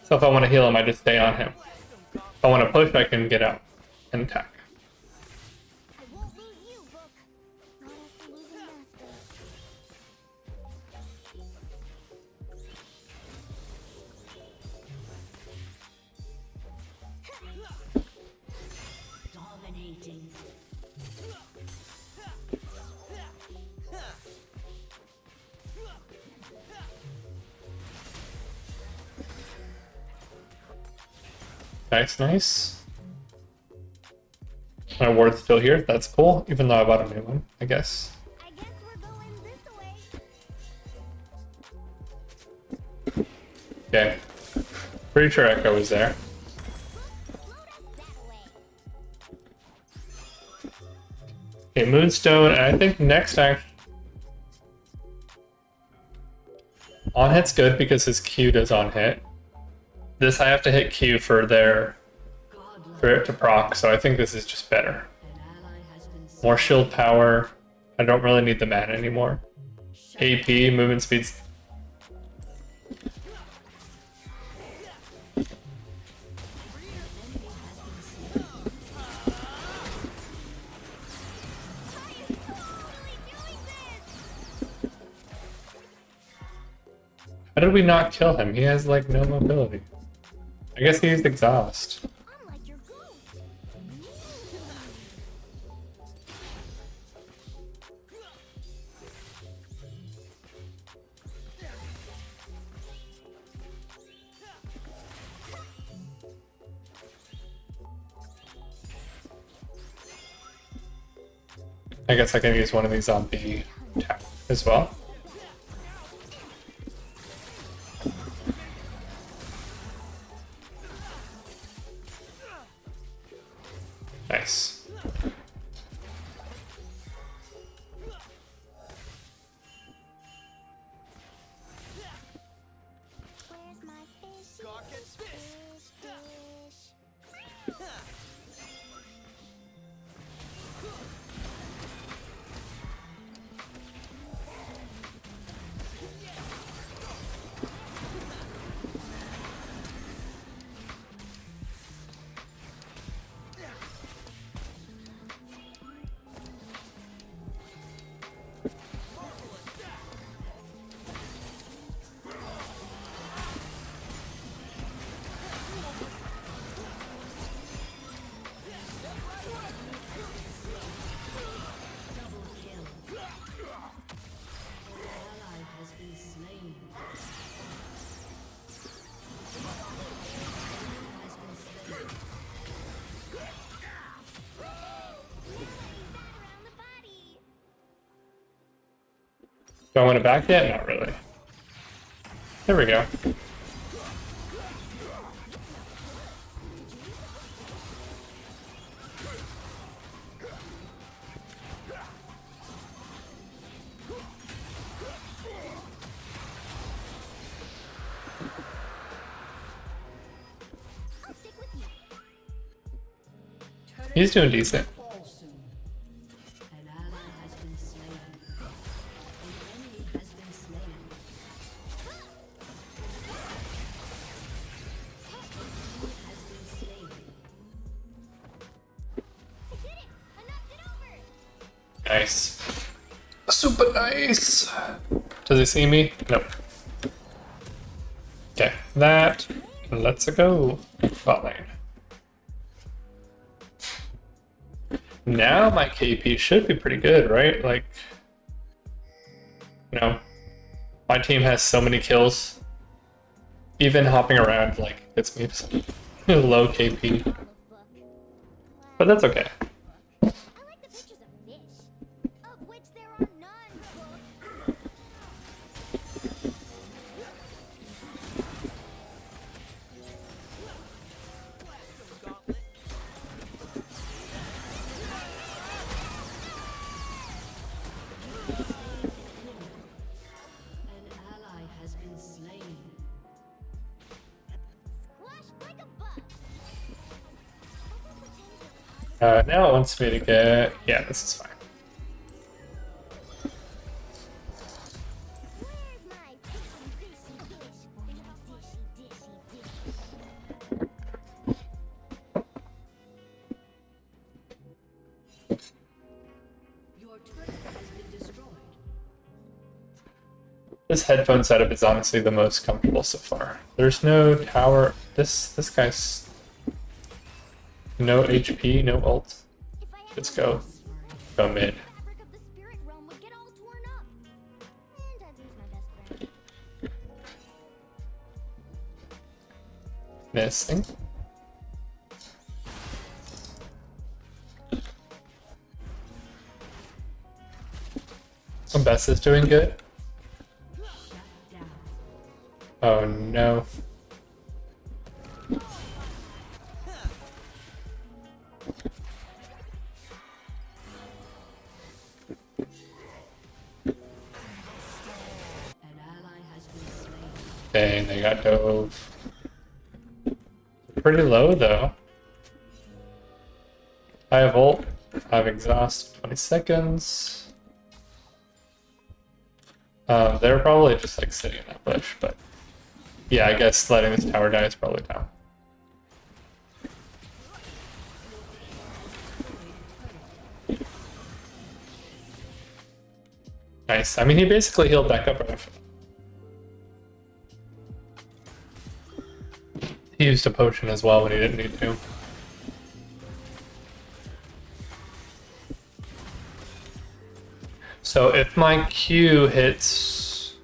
So if I want to heal him, I just stay on him. If I want to push, I can get out and attack. I won't lose you, Book. Not after losing Master. Dominating. Nice, nice. My ward's still here. That's cool, even though I bought a new one, I guess. I guess we're going this way. Okay. Pretty sure Echo was there. Load us that way. Okay, Moonstone, and I think next act. On hit's good because his Q does on hit. This I have to hit Q for it to proc, so I think this is just better. More shield power. I don't really need the mana anymore. AP, movement speeds. How did we not kill him? He has like no mobility. I guess he used exhaust. I'm like your ghost. I guess I can use one of these on the tap as well. Nice. Where's my fish? Fish, fish. Around the body. Do I want to back yet? Not really. There we go. I'll stick with you. He's doing decent. Fall soon. An ally has been slain. An enemy has been slain. Has been slain. I did it! I knocked it over! Nice. Super nice. Does he see me? Nope. Okay, that. Let's go. Bot lane. Now my KP should be pretty good, right? Like, you know, my team has so many kills. Even hopping around like gets me some low KP, Full of book. but that's okay. I like the pictures of fish, of which there are none, book. An ally has been slain. Squashed like a bug. Now it wants me to get, yeah, this is fine. Where's my fishy, fishy, fishy? Dishy, dishy, dishy. Your turret has been destroyed. This headphone setup is honestly the most comfortable so far. There's no tower. This guy's no HP, no ult. If I had Let's one go. more spray, Go mid. the fabric of the spirit realm would get all torn up. And I'd lose my best friend. Missing. Bess is doing good. Oh no. An ally has been slain. Dang, they got dove. Pretty low though. I have ult. I have exhaust. 20 seconds. They're probably just like sitting in that bush, but yeah, I guess letting this tower die is probably down. Nice. I mean, he basically healed back up right after that. He used a potion as well when he didn't need to. So if my Q hits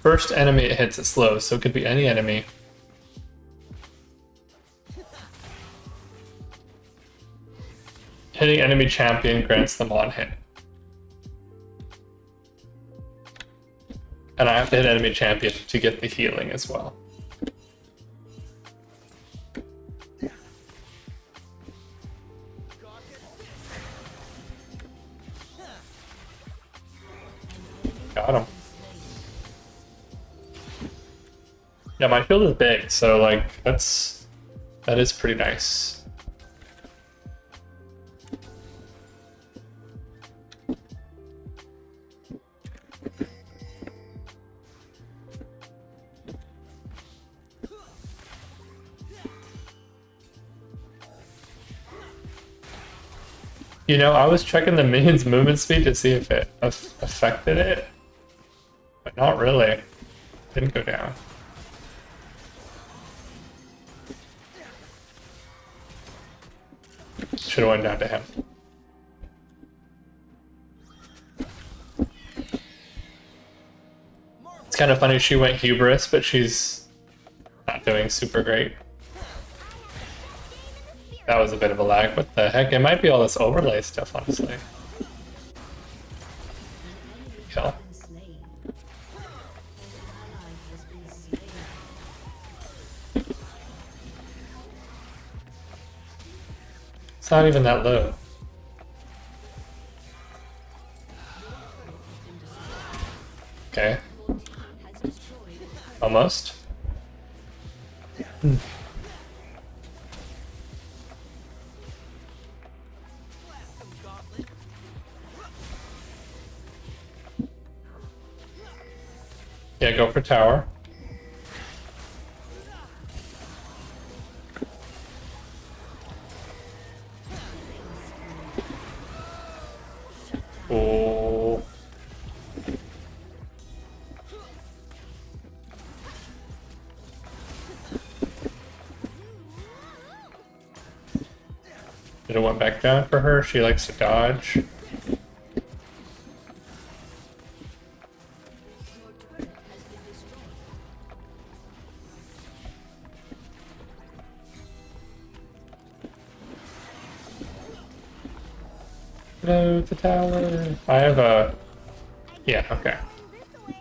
first enemy, it hits it slow, so it could be any enemy. Hitting enemy champion grants them on hit. And I have to hit enemy champion to get the healing as well. Got him. Yeah, my field is big, so like that is pretty nice. You know, I was checking the minion's movement speed to see if it affected it, but not really. Didn't go down. Should have went down to him. It's kind of funny she went hubris, but she's not doing super great. That was a bit of a lag. What the heck? It might be all this overlay stuff, honestly. Kill. Slain. An ally has been slain. It's not even that low. Okay. Has destroyed. Almost. Yeah, go for tower. Oh. Did it went back down for her? She likes to dodge. Your turret has been destroyed. No, the tower. I have a. Yeah, okay. This way.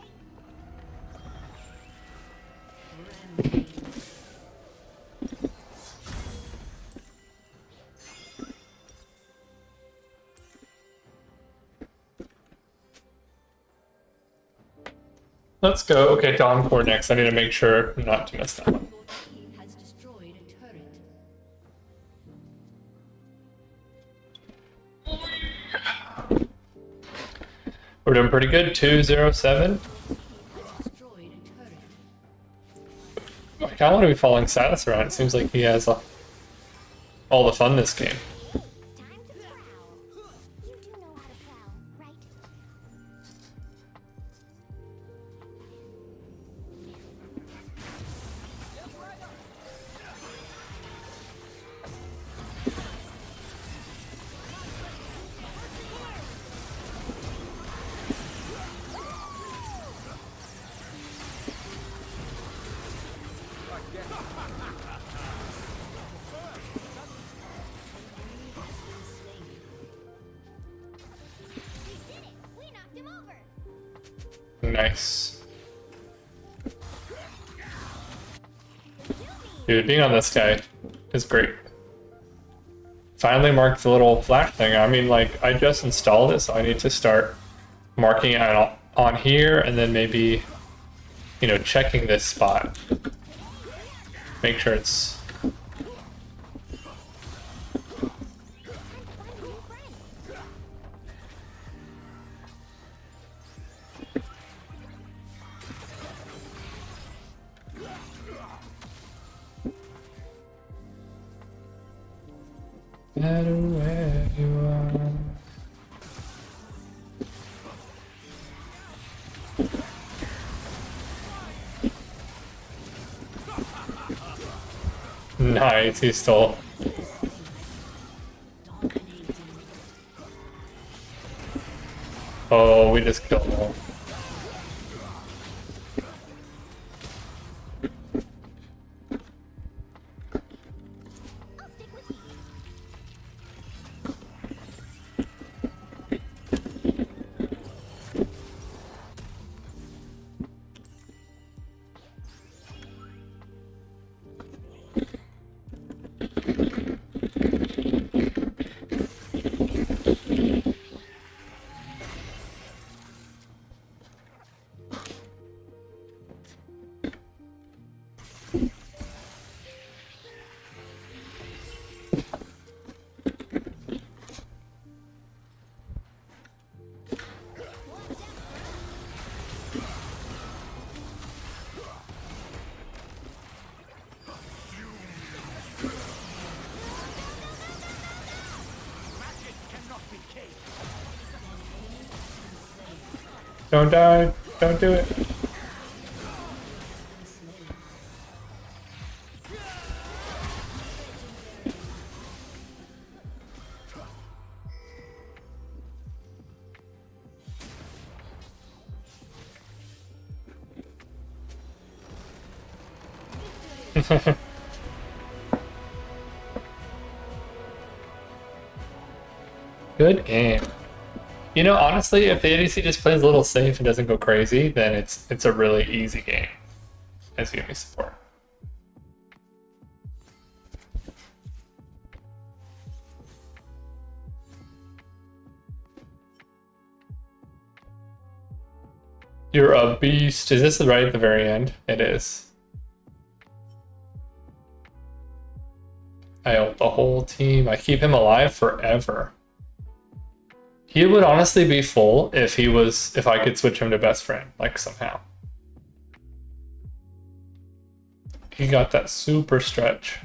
Let's go. Okay, Dawncore next. I need to make sure not to miss that one. Your team has destroyed a turret. We're doing pretty good. 207. Destroyed a turret. I kind of want to be following Satus around. It seems like he has all the fun this game. It's time to prowl. You do know how to prowl, right? We did it! We knocked him over! Nice. Dude, being on this guy is great. Finally marked the little flash thing. I mean, like, I just installed it, so I need to start marking it on here, and then maybe, you know, checking this spot. Make sure it's... No matter where you are. Nice, he stole. Oh, we just killed him. I'll stick with you. Don't die. Don't do it. Good game. You know, honestly, if the ADC just plays a little safe and doesn't go crazy, then it's a really easy game as Yumi support. You're a beast. Is this right at the very end? It is. I ult the whole team. I keep him alive forever. He would honestly be full if I could switch him to best friend, like somehow. He got that super stretch.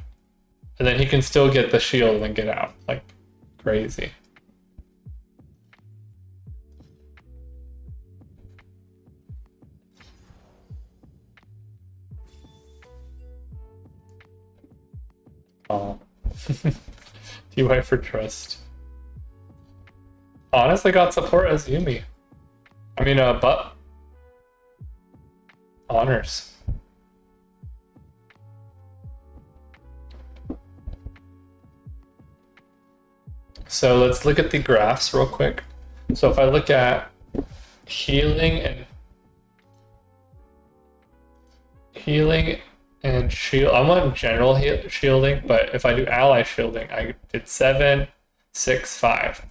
And then he can still get the shield and get out, like crazy. Oh. DY for trust. Honestly got support as Yumi. I mean, but honors. So let's look at the graphs real quick. So if I look at healing and shield, I want general shielding, but if I do ally shielding, I did 7, 6, 5.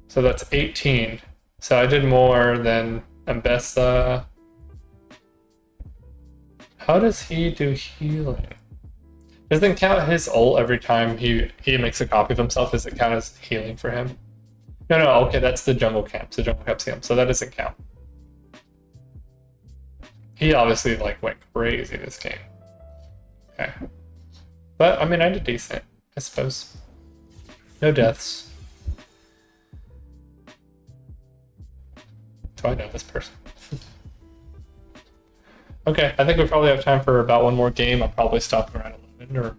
So that's 18. So I did more than Ambessa. How does he do healing? Doesn't count his ult every time he makes a copy of himself. Does it count as healing for him? No, okay, that's the jungle camp. So jungle camp's him, so that doesn't count. He obviously like went crazy this game. Okay, but I mean I did decent, I suppose. No deaths. Do I know this person? Okay, I think we probably have time for about one more game. I'll probably stop around 11 or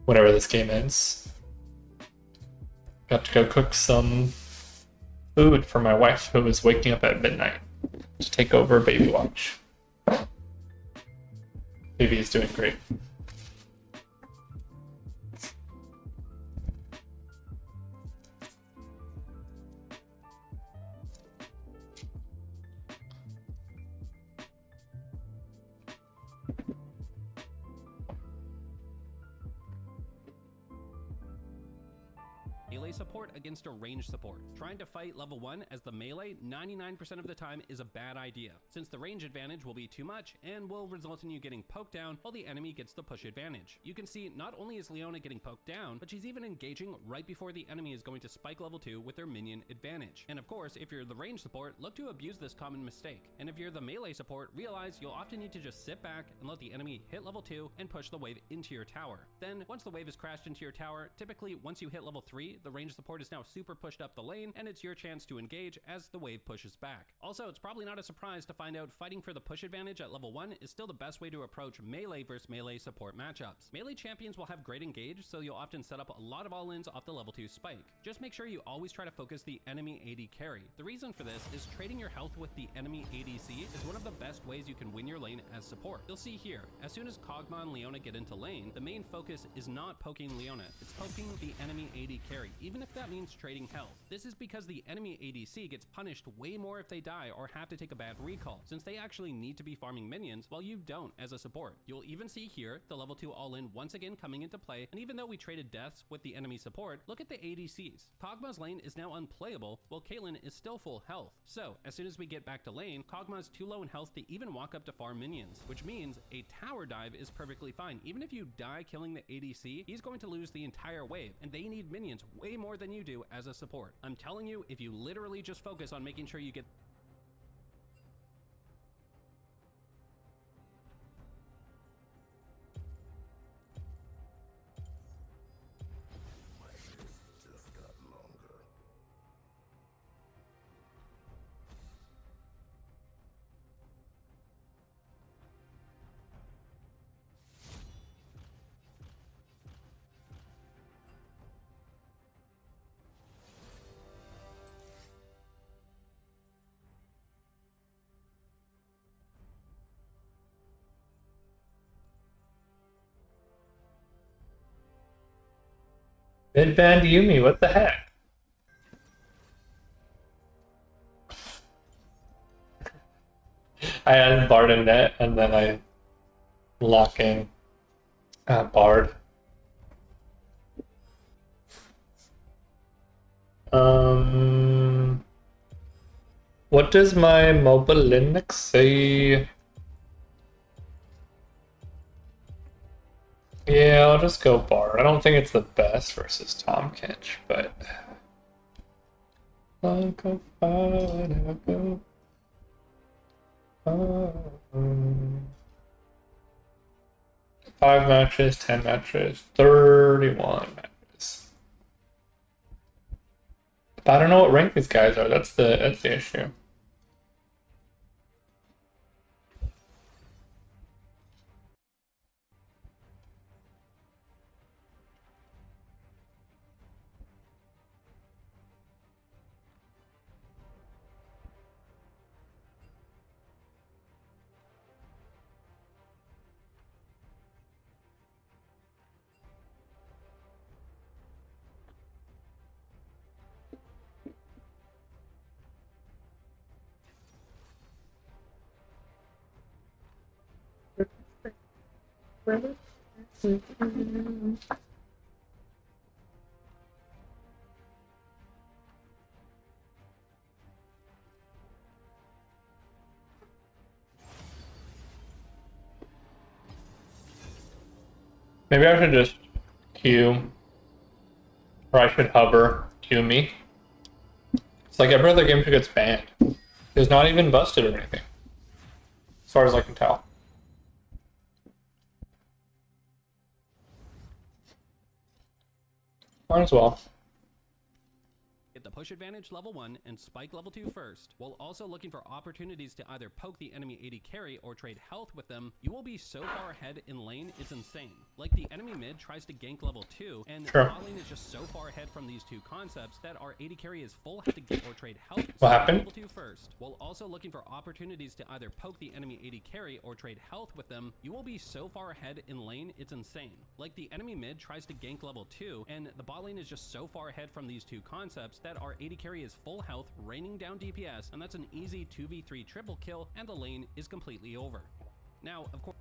whenever this game ends. Got to go cook some food for my wife who is waking up at midnight to take over baby watch. Baby is doing great. Melee support against a ranged support. Trying to fight level 1 as the melee 99% of the time is a bad idea, since the range advantage will be too much and will result in you getting poked down while the enemy gets the push advantage. You can see not only is Leona getting poked down, but she's even engaging right before the enemy is going to spike level 2 with their minion advantage. And of course, if you're the range support, look to abuse this common mistake. And if you're the melee support, realize you'll often need to just sit back and let the enemy hit level 2 and push the wave into your tower. Then, once the wave has crashed into your tower, typically once you hit level 3, the range support is now super pushed up the lane, and it's your chance to engage as the wave pushes back. Also, it's probably not a surprise to find out fighting for the push advantage at level 1 is still the best way to approach melee versus melee support matchups. Melee champions will have great engage, so you'll often set up a lot of all-ins off the level 2 spike. Just make sure you always try to focus the enemy AD carry. The reason for this is trading your health with the enemy ADC is one of the best ways you can win your lane as support. You'll see here, as soon as Kog'Maw and Leona get into lane, the main focus is not poking Leona, it's poking the enemy AD carry, even if that means trading health. This is because the enemy ADC gets punished way more if they die or have to take a bad recall, since they actually need to be farming minions while you don't as a support. You'll even see here the level 2 all-in once again coming into play, and even though we traded deaths with the enemy support, look at the ADCs. Kog'Maw's lane is now unplayable, while Caitlyn is still full health. So, as soon as we get back to lane, Kog'Maw's too low in health to even walk up to farm minions, which means a tower dive is perfectly fine. Even if you die killing the ADC, he's going to lose the entire wave, and they need minions way more than you do as a support. I'm telling you, if you literally just focus on making sure you get Mid banned Yumi, what the heck? I add Bard in net and then I lock in Bard. What does my mobile Linux say? Yeah, I'll just go Bard. I don't think it's the best versus Tom Kench, but I'll go far, I'll go far. 5 matches, 10 matches, 31 matches. But I don't know what rank these guys are. That's the issue. Maybe I should just Q, or I should hover Yumi. It's like every other game she gets banned. It's not even busted or anything, as far as I can tell. Might as well. Get the push advantage level 1 and spike level 2 first, while also looking for opportunities to either poke the enemy AD carry or trade health with them. You will be so far ahead in lane, it's insane. Like the enemy mid tries to gank level 2, and Sure. bot lane is just so far ahead from these two concepts that our AD carry is full to get or trade health. What happened? Level 2 first, while also looking for opportunities to either poke the enemy AD carry or trade health with them. You will be so far ahead in lane, it's insane. Like the enemy mid tries to gank level 2, and the bot lane is just so far ahead from these two concepts that our AD carry is full health, raining down DPS, and that's an easy 2v3 triple kill, and the lane is completely over. Now, of course,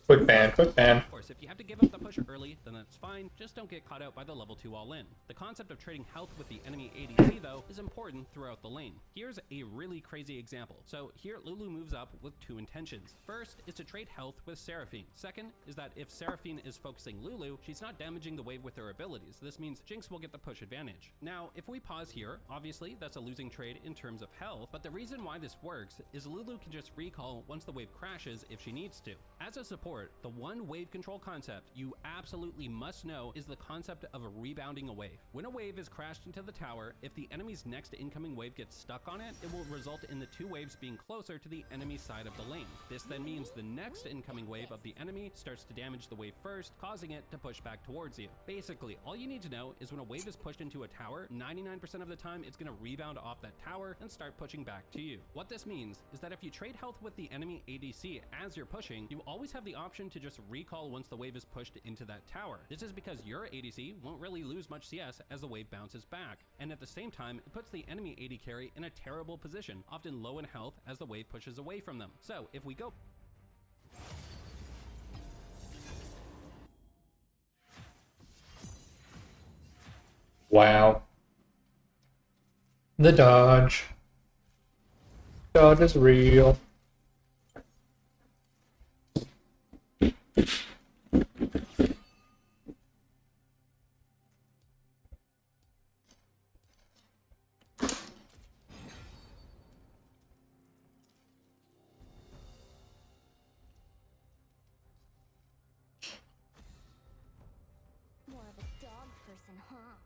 Quick ban, quick ban. of course, if you have to give up the push early, then that's fine, just don't get caught out by the level 2 all-in. The concept of trading health with the enemy ADC, though, is important throughout the lane. Here's a really crazy example. So here, Lulu moves up with two intentions. First is to trade health with Seraphine. Second is that if Seraphine is focusing Lulu, she's not damaging the wave with her abilities. This means Jinx will get the push advantage. Now, if we pause here, obviously that's a losing trade in terms of health, but the reason why this works is Lulu can just recall once the wave crashes if she needs to. As a support, the one wave control concept you absolutely must know is the concept of rebounding a wave. When a wave is crashed into the tower, if the enemy's next incoming wave gets stuck on it, it will result in the two waves being closer to the enemy side of the lane. This then means the next incoming wave of the enemy starts to damage the wave first, causing it to push back towards you. Basically, all you need to know is when a wave is pushed into a tower, 99% of the time it's going to rebound off that tower and start pushing back to you. What this means is that if you trade health with the enemy ADC as you're pushing, you always have the option to just recall once the wave is pushed into that tower. This is because your ADC won't really lose much CS as the wave bounces back, and at the same time, it puts the enemy AD carry in a terrible position, often low in health as the wave pushes away from them. So if we go Wow. The dodge. Dodge is real. More of a dog person, huh?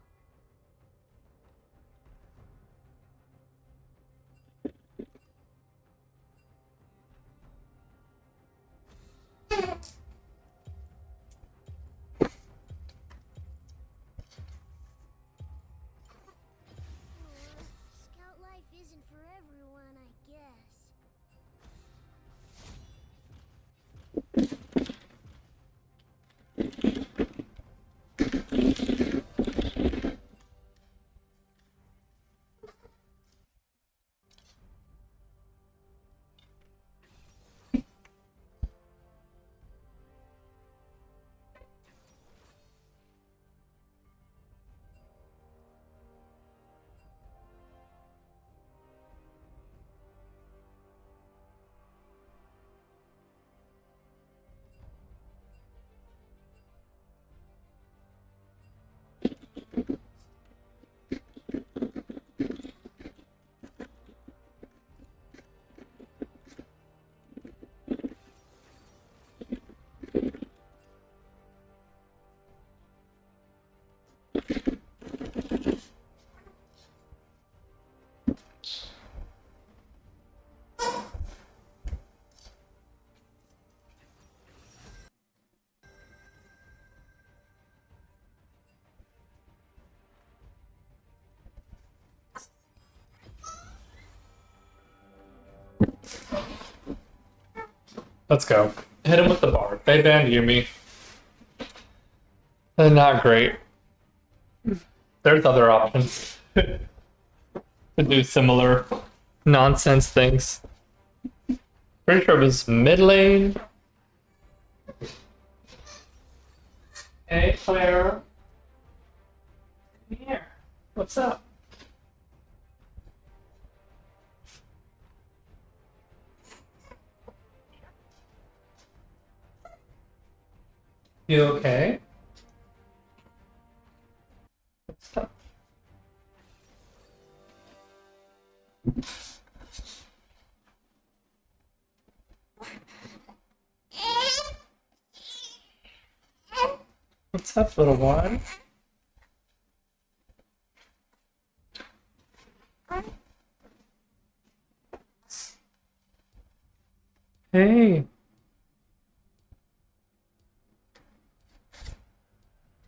Scout life isn't for everyone, I guess. Let's go. Hit him with the bar. They banned Yumi. They're not great. There's other options to do similar nonsense things. Pretty sure it was mid lane. Hey, Claire. Here. What's up? You okay? What's up? What's up, little one? Hey.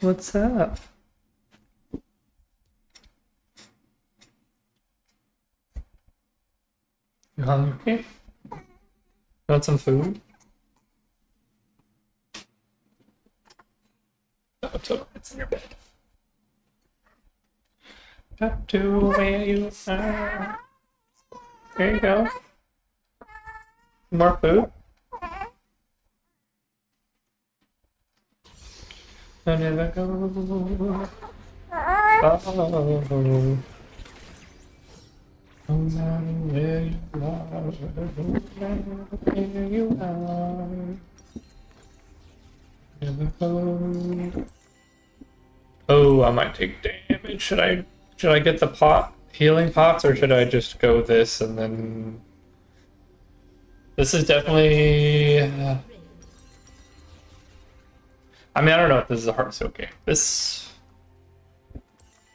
What's up? You hungry? Want some food? Oh, it's in your bed. Up to where you are. There you go. More food? I never go. Oh. No matter where you are, no matter where you are, never go. Oh, I might take damage. Should I get the healing pots, or should I just go this and then? This is definitely. I mean, I don't know if this is a hard silk game.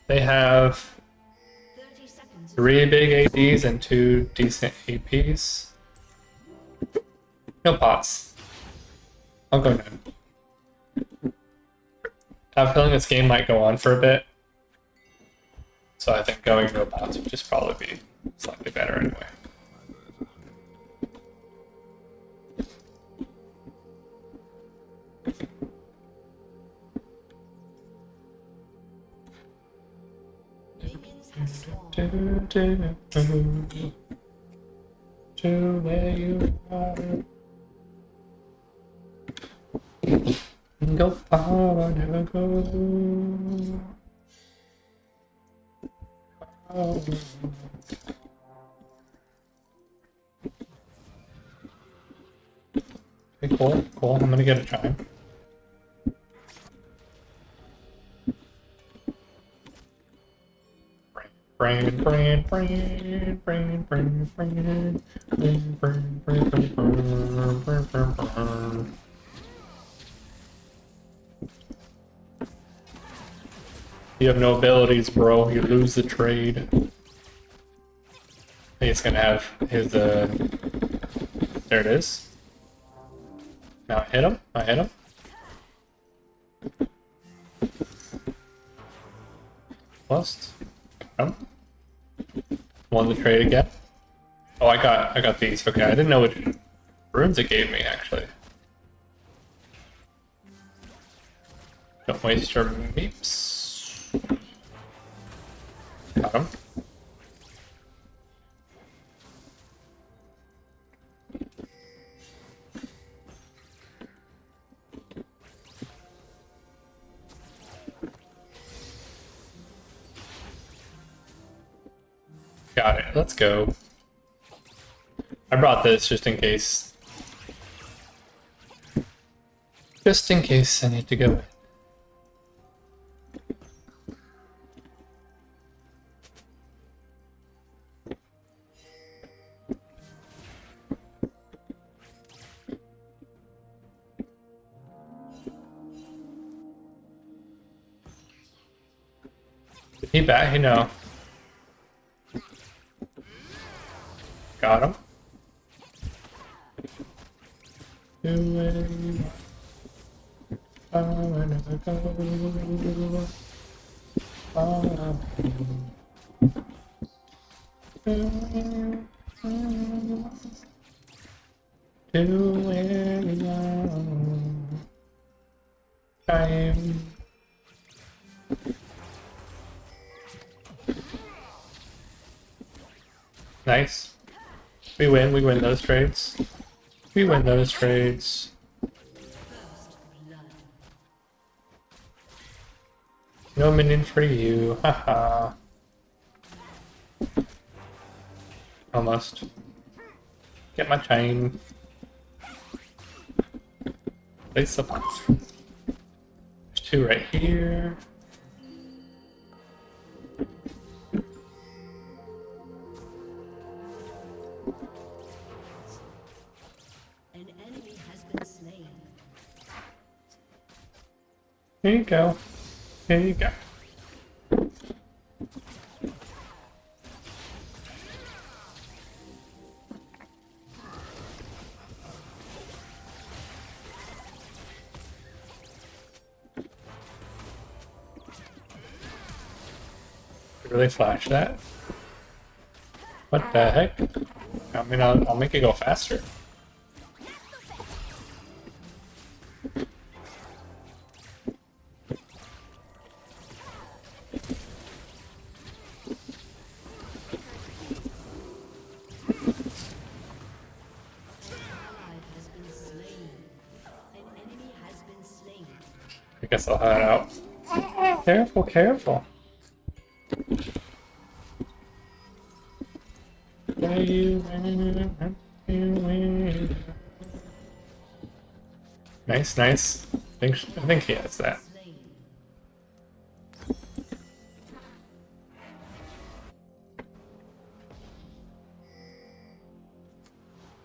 They have 3 big ADs and 2 decent APs. No pots. I'll go none. I have a feeling this game might go on for a bit. So I think going no pots would just probably be slightly better anyway. To where you are. Go far, never go. Oh. Okay, cool. I'm gonna get a chime. Brain. You have no abilities, bro. You lose the trade. I think it's gonna have his, there it is. Now I hit him. Plus. Won the trade again. Oh, I got these. Okay, I didn't know which runes it gave me, actually. Don't waste your meeps. Got him. Got it. Let's go. I brought this just in case. Just in case I need to go. Did he bat? He no. Got him. Nice. We win those trades. We win those trades. No minion for you, haha. Almost. Get my chain. Place the box. There's two right here. An enemy has been slain. Here you go. Here you go. Really flash that? What the heck? I mean, I'll make it go faster. I guess I'll head out. Careful, careful. Nice, nice. I think he has that.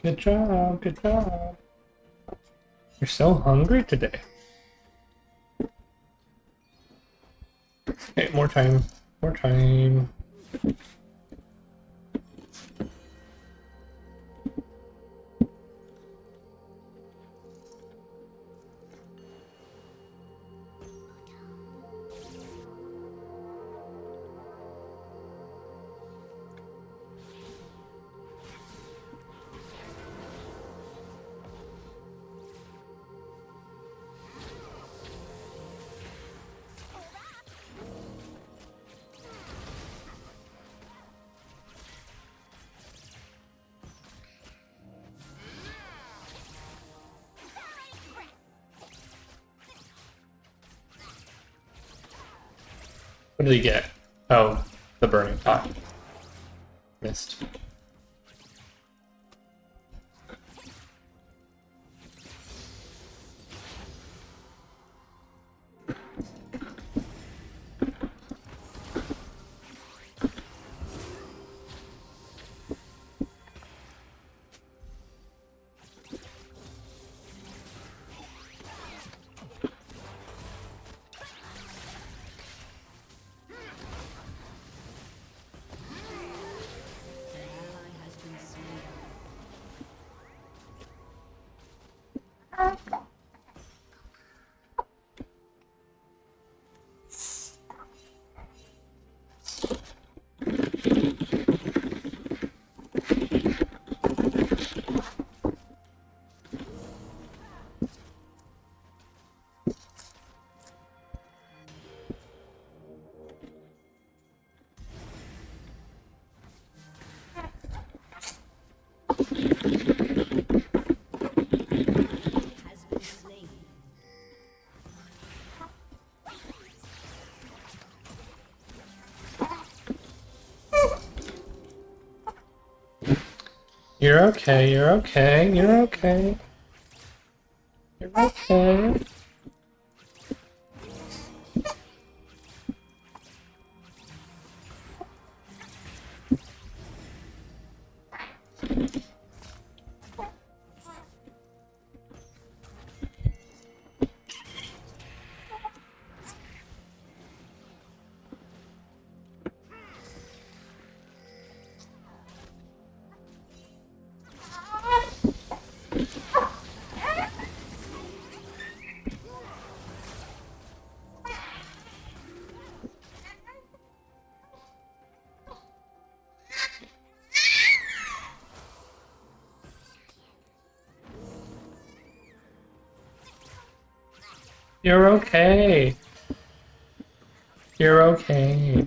Good job, good job. You're so hungry today. Okay, more time. More time. What did he get? Oh, the burning pot. Missed. You're okay, you're okay, you're okay. You're okay. You're okay. You're okay.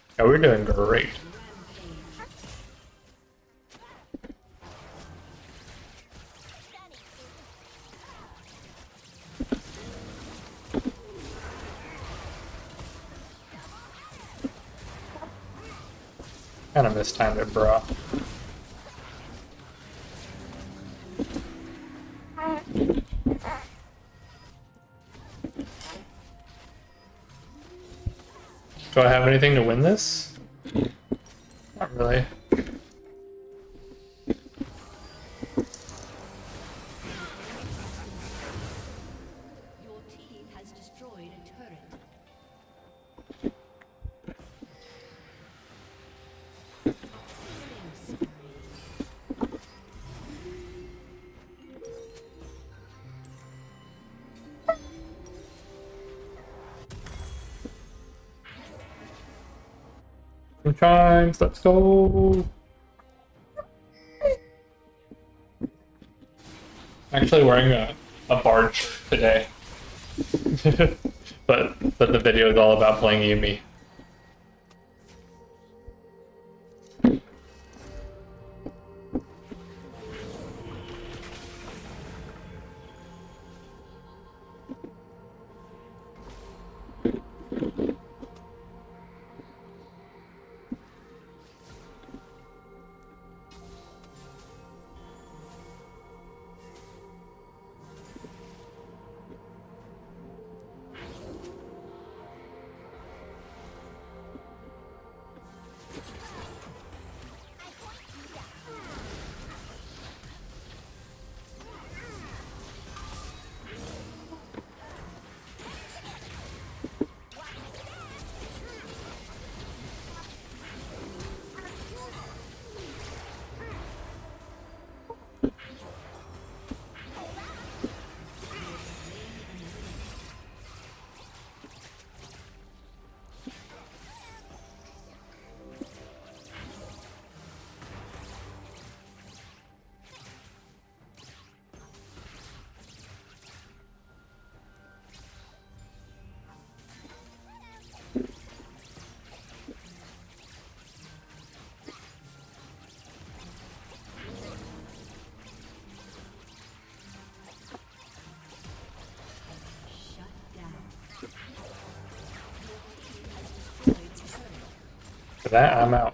Yeah, we're doing great. Kind of mistimed it, bro. Do I have anything to win this? Not really. Your team has destroyed a turret. Two times, let's go. Actually wearing a bard shirt today. but the video is all about playing Yumi. For that, I'm out.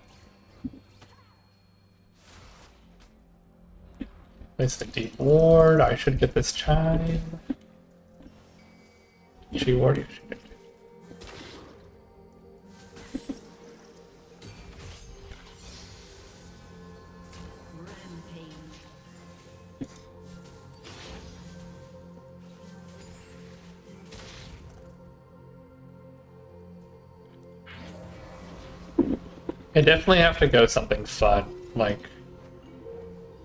Place a deep ward. I should get this chime. She ward, you should get it. I definitely have to go something fun. Like,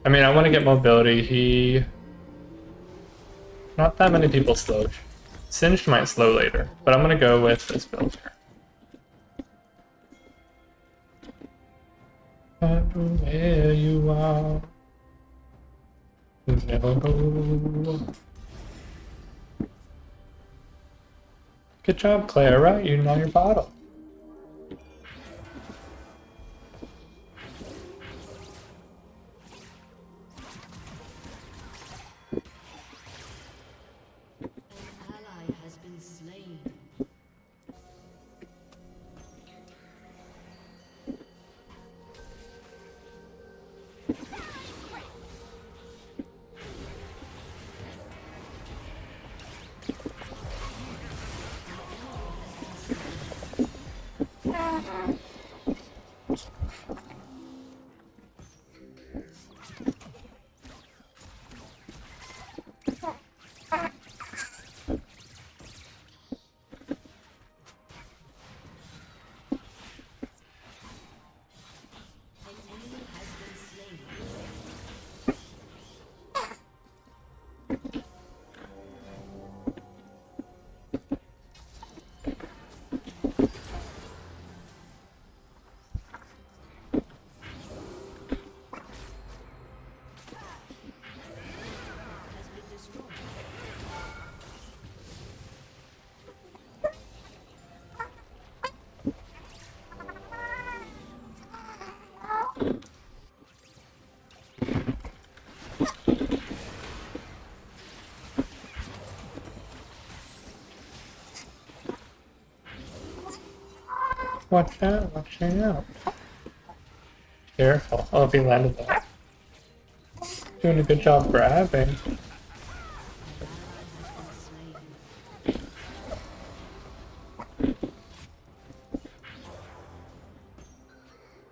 I mean, I want to get mobility. Not that many people slow. Singed might slow later, but I'm gonna go with this build here. Where you are, never go. Good job, Clara. You know your bottle. Watch out, watch out. Careful. Oh, if he landed that. Doing a good job grabbing.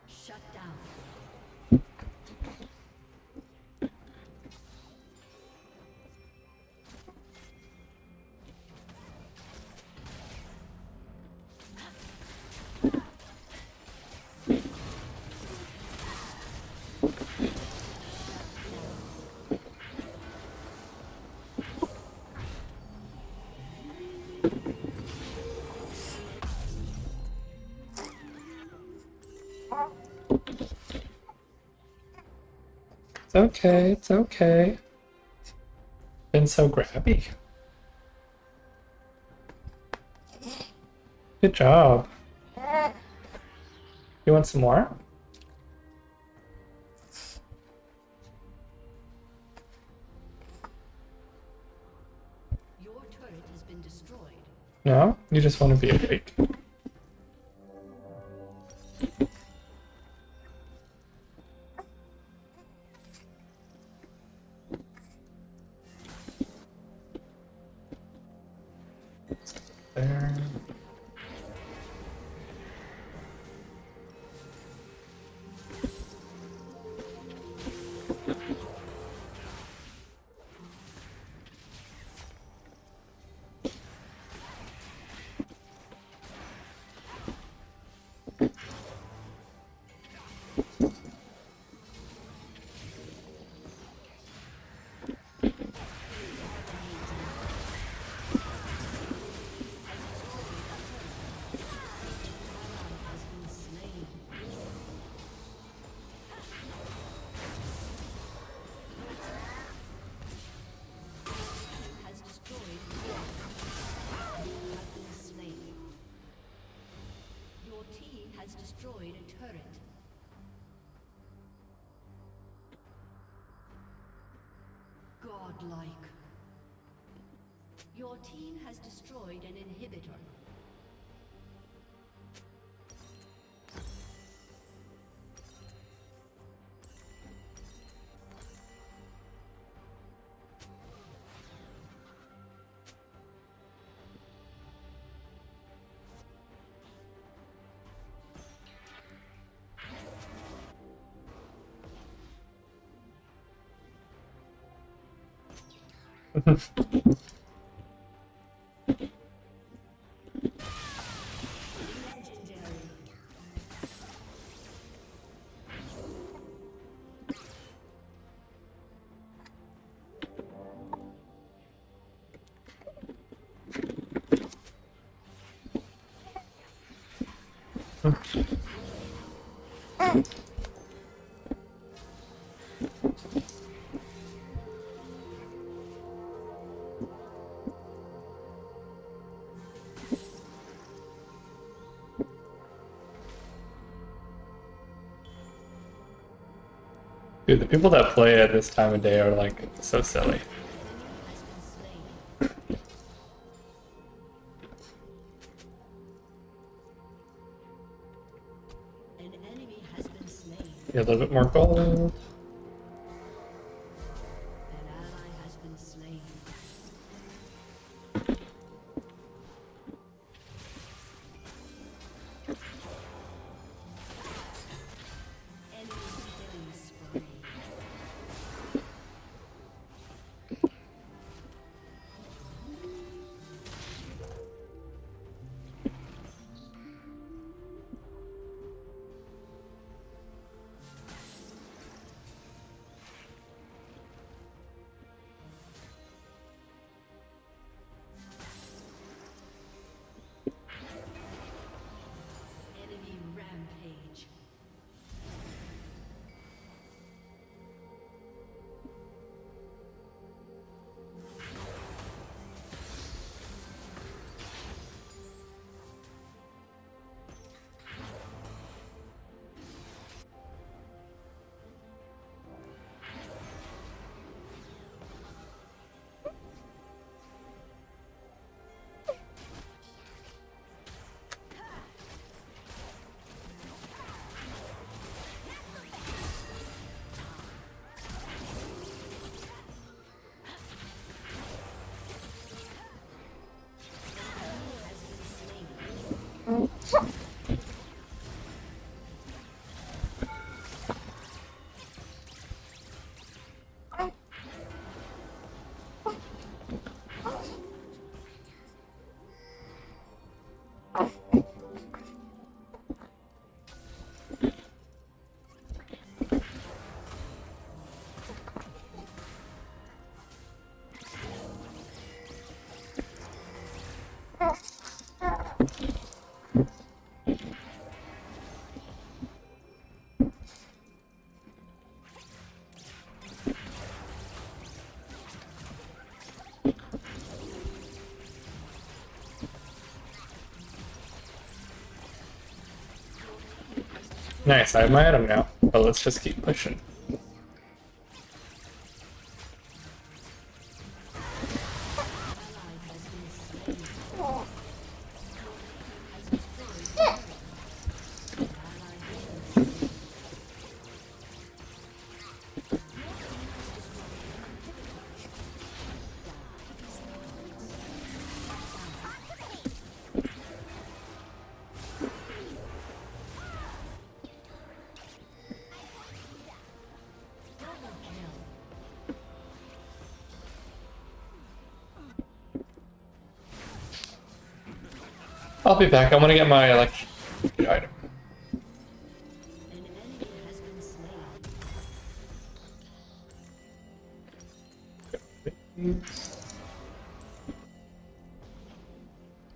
Shut down. It's okay, it's okay. Been so grabby. Good job. You want some more? Your turret has been destroyed. No? You just want to be awake. There. Has destroyed has been slain. Your team has destroyed a turret. Godlike. Your team has destroyed an inhibitor. Legendary. Dude, the people that play at this time of day are like so silly. Has been slain. An enemy has been slain. Get a little bit more gold. An ally has been slain. Enemy killing spree. Nice, I have my item now, but let's just keep pushing. I'll be back. I want to get my electricity item. An enemy has been slain.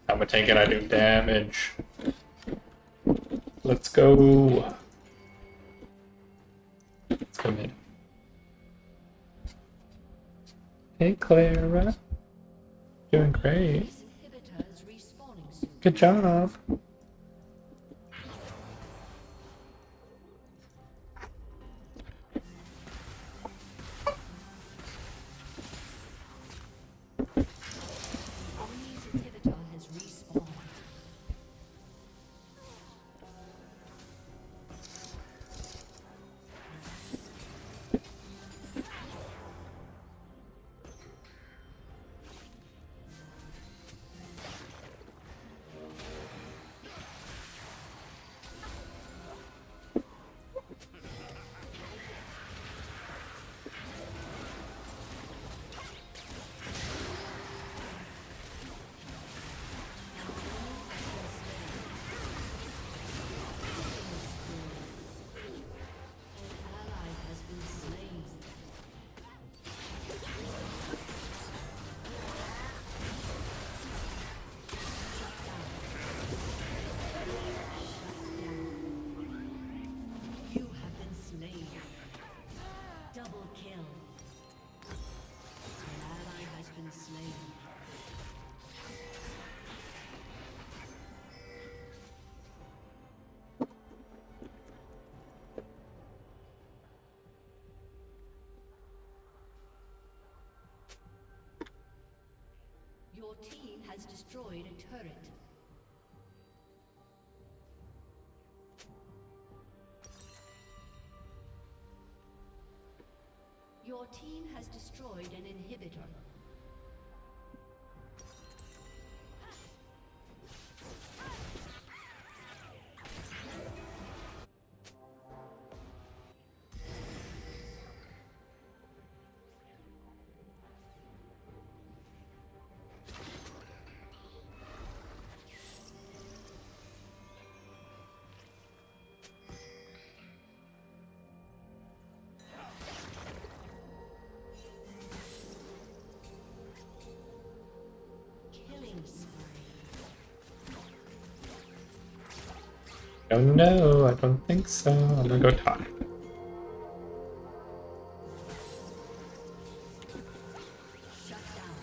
I'm a tank and I do damage. Let's go. Let's go mid. Hey Clara. Doing great. This inhibitor is respawning soon. Good job. Enemy's inhibitor has respawned. An ally has been slain. You have been slain. Double kill. An ally has been slain. Your team has destroyed a turret. Your team has destroyed an inhibitor. Killing spree. Oh no, I don't think so. I'm gonna go top. Shut down.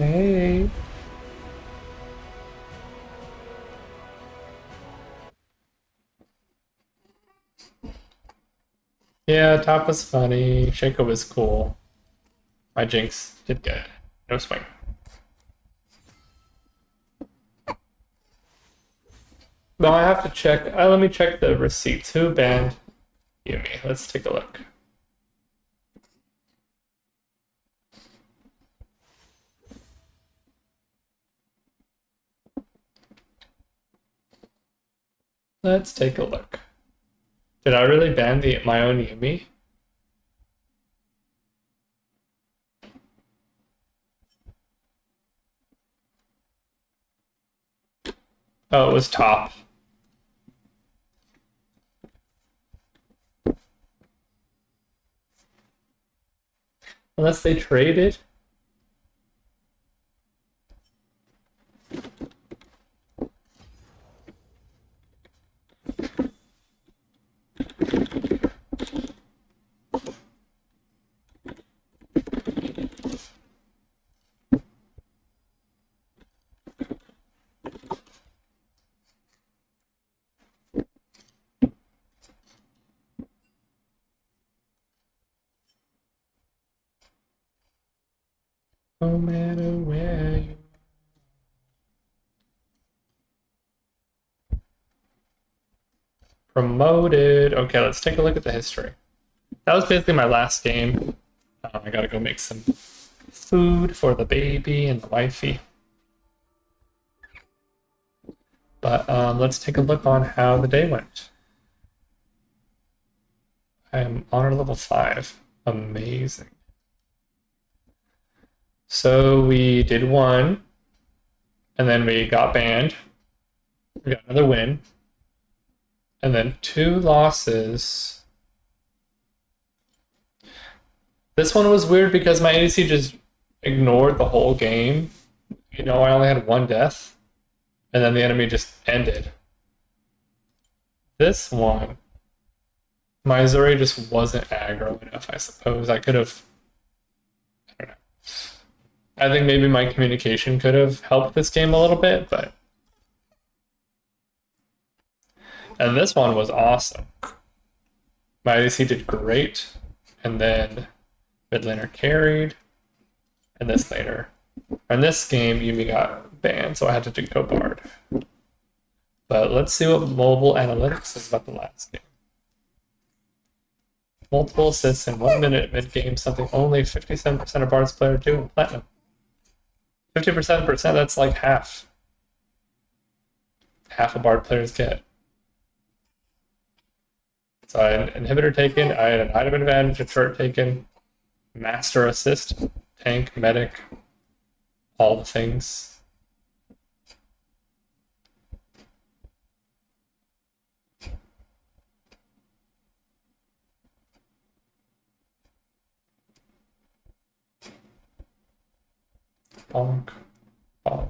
Hey. Yeah, top was funny. Shaco was cool. My Jinx did good. No swing. No, I have to check. Let me check the receipts. Who banned Yumi? Let's take a look. Let's take a look. Did I really ban my own Yumi? Oh, it was top. Unless they traded. No matter where you promoted. Okay, let's take a look at the history. That was basically my last game. I gotta go make some food for the baby and the wifey. But let's take a look on how the day went. I am honor level 5. Amazing. So we did one, and then we got banned. We got another win, and then 2 losses. This one was weird because my ADC just ignored the whole game. You know, I only had 1 death, and then the enemy just ended. This one, my Zuri just wasn't aggro enough, I suppose. I could have, I don't know. I think maybe my communication could have helped this game a little bit, but... And this one was awesome. My ADC did great, and then mid laner carried, and this laner. And this game, Yumi got banned, so I had to go Bard. But let's see what mobile analytics is about the last game. Multiple assists in 1 minute mid-game, something only 57% of Bard's players do in Platinum. 50%, that's like half. Half of Bard players get. So I had an inhibitor taken, I had an item advantage, a turret taken, master assist, tank, medic, all the things. Bonk, bonk.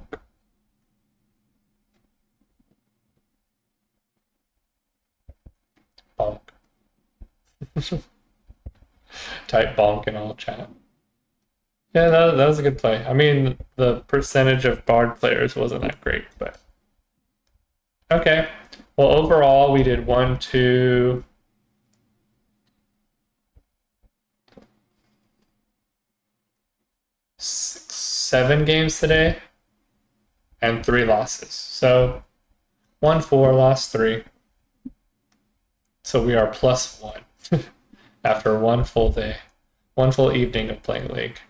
Bonk. Type bonk in all chat. Yeah, that was a good play. I mean, the percentage of Bard players wasn't that great, but... Okay. Well, overall, we did 1, 2... 6, 7 games today, and 3 losses. So, 1, 4, lost 3. So we are +1 after 1 full day, 1 full evening of playing League.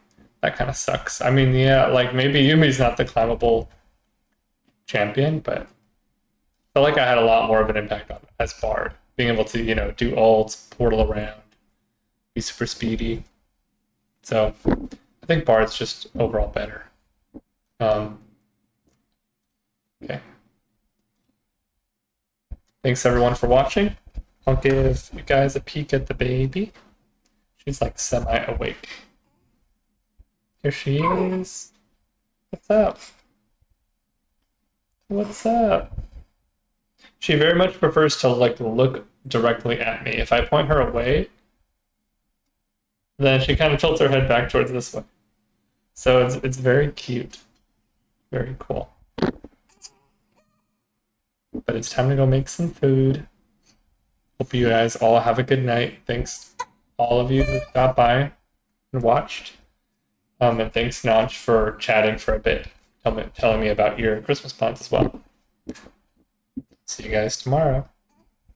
That kind of sucks. I mean, yeah, like maybe Yumi's not the climbable champion, but I feel like I had a lot more of an impact on as Bard, being able to, you know, do ults, portal around, be super speedy. So I think Bard's just overall better. Okay. Thanks everyone for watching. I'll give you guys a peek at the baby. She's like semi-awake. Here she is. What's up? What's up? She very much prefers to like look directly at me. If I point her away, then she kind of tilts her head back towards this way. So it's very cute. Very cool. But it's time to go make some food. Hope you guys all have a good night. Thanks all of you who stopped by and watched. And thanks Notch for chatting for a bit, telling me about your Christmas plans as well. See you guys tomorrow.